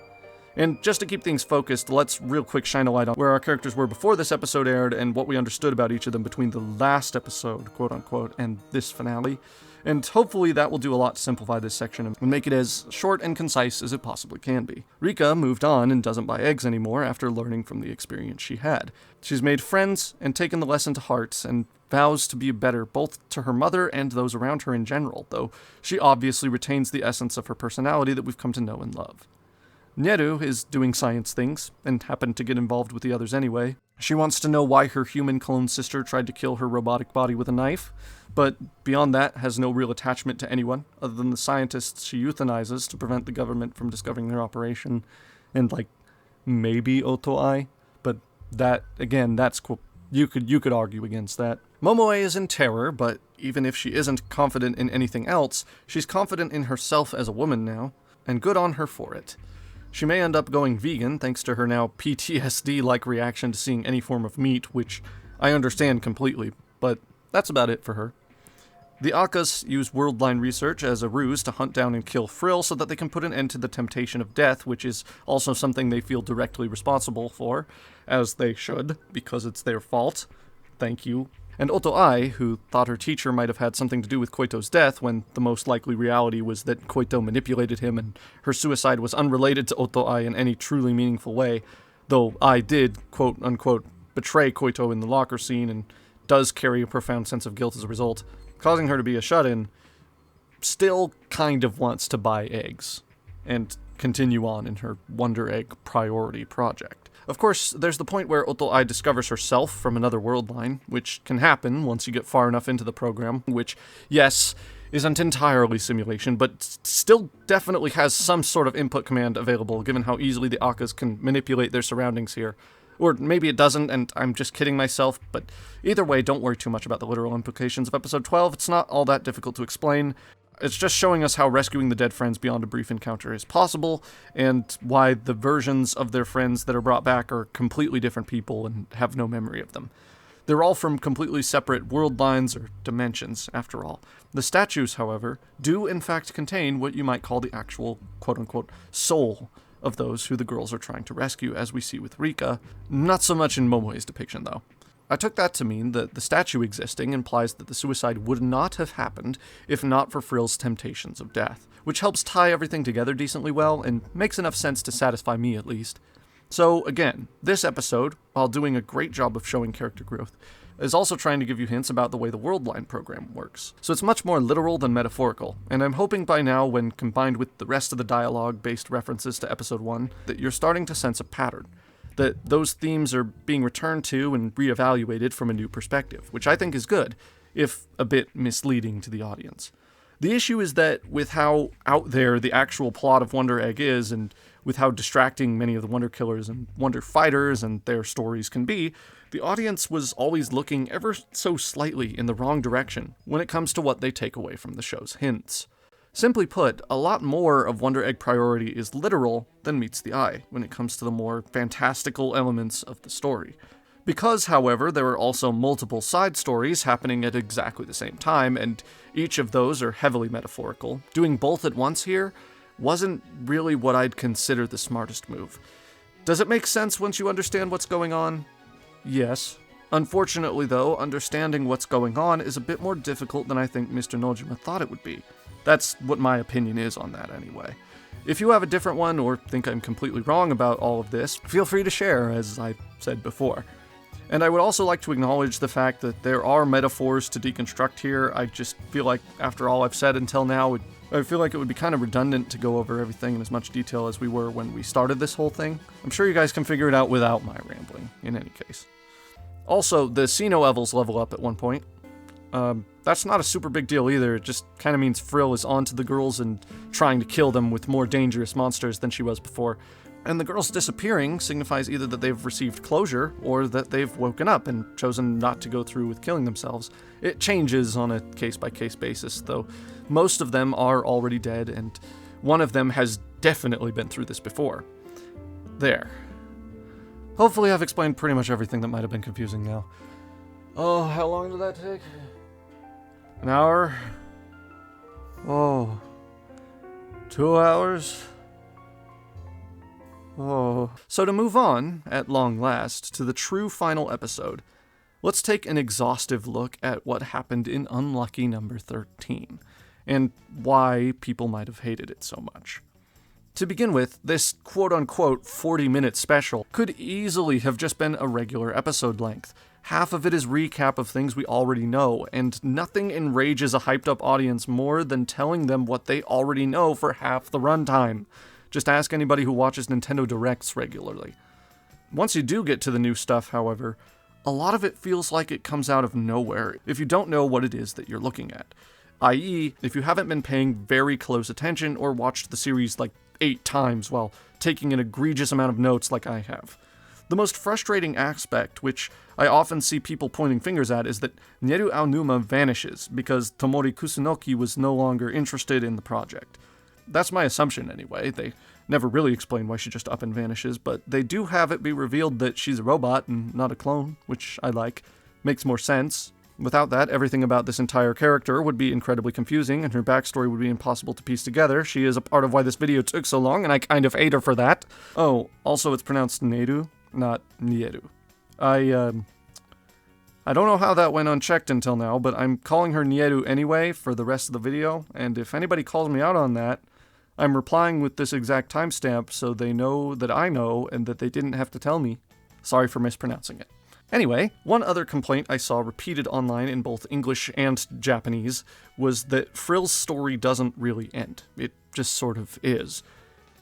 And just to keep things focused, let's real quick shine a light on where our characters were before this episode aired and what we understood about each of them between the last episode, quote-unquote, and this finale. And hopefully that will do a lot to simplify this section and make it as short and concise as it possibly can be. Rika moved on and doesn't buy eggs anymore after learning from the experience she had. She's made friends and taken the lesson to heart and vows to be better both to her mother and those around her in general, though she obviously retains the essence of her personality that we've come to know and love. Nieru is doing science things, and happened to get involved with the others anyway. She wants to know why her human clone sister tried to kill her robotic body with a knife, but beyond that has no real attachment to anyone, other than the scientists she euthanizes to prevent the government from discovering their operation, and maybe Ohto Ai, but that, again, that's cool. You could argue against that. Momoe is in terror, but even if she isn't confident in anything else, she's confident in herself as a woman now, and good on her for it. She may end up going vegan thanks to her now PTSD-like reaction to seeing any form of meat, which I understand completely, but that's about it for her. The Akkas use worldline research as a ruse to hunt down and kill Frill so that they can put an end to the temptation of death, which is also something they feel directly responsible for, as they should, because it's their fault. Thank you. And Ohto Ai, who thought her teacher might have had something to do with Koito's death, when the most likely reality was that Koito manipulated him and her suicide was unrelated to Ohto Ai in any truly meaningful way, though Ai did, quote-unquote, betray Koito in the locker scene and does carry a profound sense of guilt as a result, causing her to be a shut-in, still kind of wants to buy eggs and continue on in her Wonder Egg priority project. Of course, there's the point where Ohto Ai discovers herself from another world line, which can happen once you get far enough into the program, which, yes, isn't entirely simulation, but still definitely has some sort of input command available, given how easily the Akkas can manipulate their surroundings here. Or maybe it doesn't, and I'm just kidding myself, but either way, don't worry too much about the literal implications of episode 12. It's not all that difficult to explain. It's just showing us how rescuing the dead friends beyond a brief encounter is possible, and why the versions of their friends that are brought back are completely different people and have no memory of them. They're all from completely separate world lines or dimensions, after all. The statues, however, do in fact contain what you might call the actual, quote-unquote, soul of those who the girls are trying to rescue, as we see with Rika. Not so much in Momoe's depiction, though. I took that to mean that the statue existing implies that the suicide would not have happened if not for Frill's temptations of death, which helps tie everything together decently well and makes enough sense to satisfy me at least. So again, this episode, while doing a great job of showing character growth, is also trying to give you hints about the way the Worldline program works. So it's much more literal than metaphorical, and I'm hoping by now, when combined with the rest of the dialogue-based references to episode 1, that you're starting to sense a pattern. That those themes are being returned to and reevaluated from a new perspective, which I think is good, if a bit misleading to the audience. The issue is that with how out there the actual plot of Wonder Egg is, and with how distracting many of the Wonder Killers and Wonder Fighters and their stories can be, the audience was always looking ever so slightly in the wrong direction when it comes to what they take away from the show's hints. Simply put, a lot more of Wonder Egg priority is literal than meets the eye when it comes to the more fantastical elements of the story. Because, however, there are also multiple side stories happening at exactly the same time, and each of those are heavily metaphorical, doing both at once here wasn't really what I'd consider the smartest move. Does it make sense once you understand what's going on? Yes. Unfortunately, though, understanding what's going on is a bit more difficult than I think Mr. Nojima thought it would be. That's what my opinion is on that anyway. If you have a different one or think I'm completely wrong about all of this, feel free to share, as I said before. And I would also like to acknowledge the fact that there are metaphors to deconstruct here. I just feel like, after all I've said until now, I feel like it would be kind of redundant to go over everything in as much detail as we were when we started this whole thing. I'm sure you guys can figure it out without my rambling, in any case. Also, the Seeno-Evils level up at one point. That's not a super big deal either. It just kind of means Frill is onto the girls and trying to kill them with more dangerous monsters than she was before. And the girls disappearing signifies either that they've received closure or that they've woken up and chosen not to go through with killing themselves. It changes on a case-by-case basis, though most of them are already dead, and one of them has definitely been through this before. There. Hopefully I've explained pretty much everything that might have been confusing now. Oh, how long did that take? An hour? Oh. 2 hours? Oh. So to move on, at long last, to the true final episode, let's take an exhaustive look at what happened in unlucky number 13, and why people might have hated it so much. To begin with, this quote-unquote 40-minute special could easily have just been a regular episode length. Half of it is recap of things we already know, and nothing enrages a hyped-up audience more than telling them what they already know for half the runtime. Just ask anybody who watches Nintendo Directs regularly. Once you do get to the new stuff, however, a lot of it feels like it comes out of nowhere if you don't know what it is that you're looking at. I.e., if you haven't been paying very close attention or watched the series like 8 times while taking an egregious amount of notes like I have. The most frustrating aspect, which I often see people pointing fingers at, is that Nieru Aonuma vanishes because Tomori Kusunoki was no longer interested in the project. That's my assumption anyway. They never really explain why she just up and vanishes, but they do have it be revealed that she's a robot and not a clone, which I like. Makes more sense. Without that, everything about this entire character would be incredibly confusing, and her backstory would be impossible to piece together. She is a part of why this video took so long, and I kind of hate her for that. Oh, also it's pronounced Neru, not Nieru. I don't know how that went unchecked until now, but I'm calling her Nieru anyway for the rest of the video, and if anybody calls me out on that, I'm replying with this exact timestamp so they know that I know and that they didn't have to tell me. Sorry for mispronouncing it. Anyway, one other complaint I saw repeated online in both English and Japanese was that Frill's story doesn't really end. It just sort of is.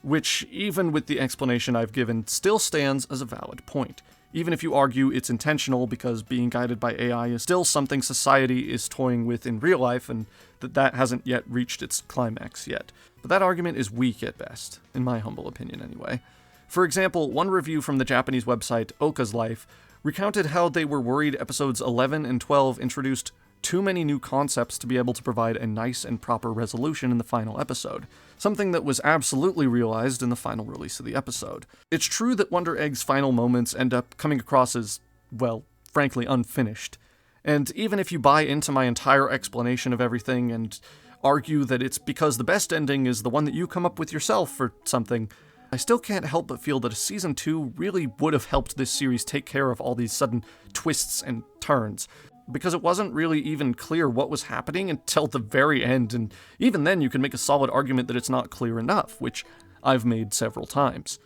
Which, even with the explanation I've given, still stands as a valid point. Even if you argue it's intentional because being guided by AI is still something society is toying with in real life and that hasn't yet reached its climax yet. But that argument is weak at best, in my humble opinion anyway. For example, one review from the Japanese website Oka's Life recounted how they were worried episodes 11 and 12 introduced too many new concepts to be able to provide a nice and proper resolution in the final episode, something that was absolutely realized in the final release of the episode. It's true that Wonder Egg's final moments end up coming across as, well, frankly unfinished, and even if you buy into my entire explanation of everything and argue that it's because the best ending is the one that you come up with yourself or something, I still can't help but feel that a Season 2 really would have helped this series take care of all these sudden twists and turns, because it wasn't really even clear what was happening until the very end, and even then you can make a solid argument that it's not clear enough, which I've made several times.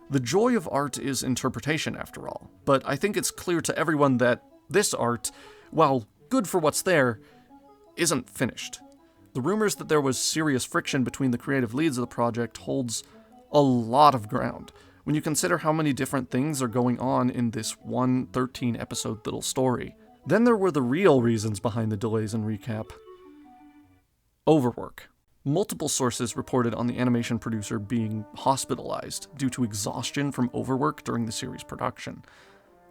The joy of art is interpretation, after all, but I think it's clear to everyone that this art, while good for what's there, isn't finished. The rumors that there was serious friction between the creative leads of the project holds a lot of ground when you consider how many different things are going on in this one 13-episode little story. Then there were the real reasons behind the delays in recap. Overwork. Multiple sources reported on the animation producer being hospitalized due to exhaustion from overwork during the series production.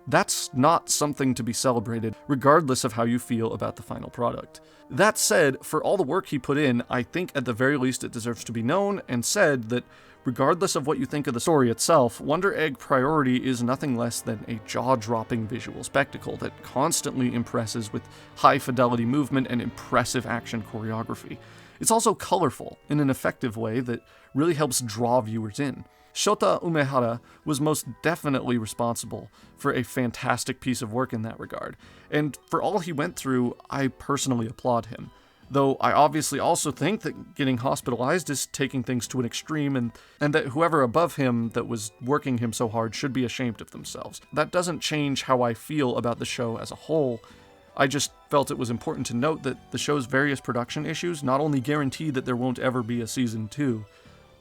That's not something to be celebrated, regardless of how you feel about the final product. That said, for all the work he put in, I think at the very least it deserves to be known and said that regardless of what you think of the story itself, Wonder Egg Priority is nothing less than a jaw-dropping visual spectacle that constantly impresses with high-fidelity movement and impressive action choreography. It's also colorful in an effective way that really helps draw viewers in. Shota Umehara was most definitely responsible for a fantastic piece of work in that regard, and for all he went through, I personally applaud him. Though I obviously also think that getting hospitalized is taking things to an extreme, and that whoever above him that was working him so hard should be ashamed of themselves. That doesn't change how I feel about the show as a whole. I just felt it was important to note that the show's various production issues not only guarantee that there won't ever be a season 2,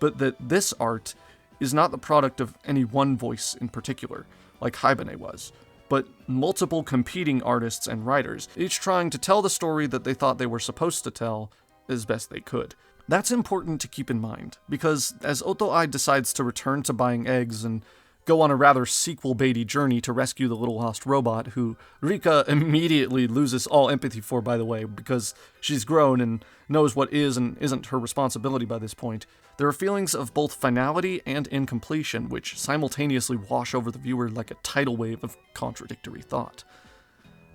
but that this art is not the product of any one voice in particular, like Haibane was, but multiple competing artists and writers, each trying to tell the story that they thought they were supposed to tell as best they could. That's important to keep in mind, because as Ohto Ai decides to return to buying eggs and go on a rather sequel-baity journey to rescue the little lost robot, who Rika immediately loses all empathy for, by the way, because she's grown and knows what is and isn't her responsibility by this point, there are feelings of both finality and incompletion which simultaneously wash over the viewer like a tidal wave of contradictory thought.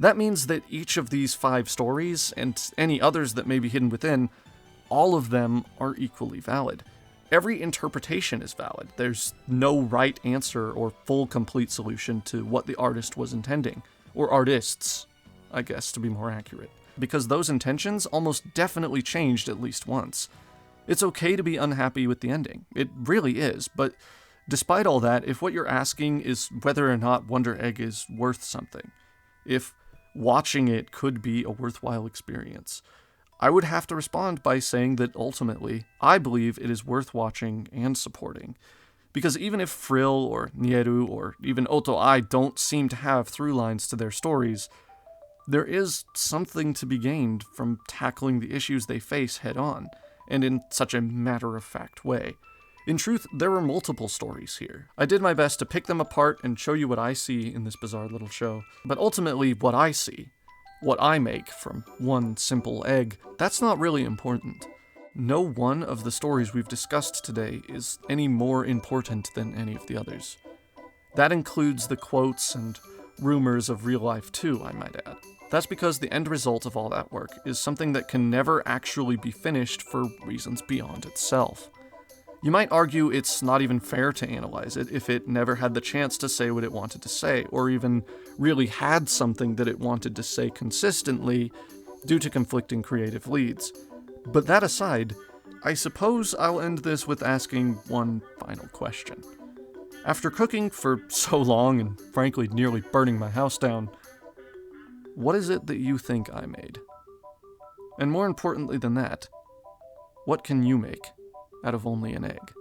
That means that each of these 5 stories, and any others that may be hidden within, all of them are equally valid. Every interpretation is valid. There's no right answer or full complete solution to what the artist was intending. or artists, I guess, to be more accurate, because those intentions almost definitely changed at least once. It's okay to be unhappy with the ending. It really is, but despite all that, if what you're asking is whether or not Wonder Egg is worth something, if watching it could be a worthwhile experience, I would have to respond by saying that ultimately, I believe it is worth watching and supporting. Because even if Frill or Nieru or even Ohto Ai don't seem to have through lines to their stories, there is something to be gained from tackling the issues they face head on, and in such a matter-of-fact way. In truth, there were multiple stories here. I did my best to pick them apart and show you what I see in this bizarre little show, but ultimately what I see, what I make from one simple egg, that's not really important. No one of the stories we've discussed today is any more important than any of the others. That includes the quotes and rumors of real life too, I might add. That's because the end result of all that work is something that can never actually be finished for reasons beyond itself. You might argue it's not even fair to analyze it if it never had the chance to say what it wanted to say, or even really had something that it wanted to say consistently due to conflicting creative leads. But that aside, I suppose I'll end this with asking one final question. After cooking for so long and frankly nearly burning my house down, what is it that you think I made? And more importantly than that, what can you make out of only an egg?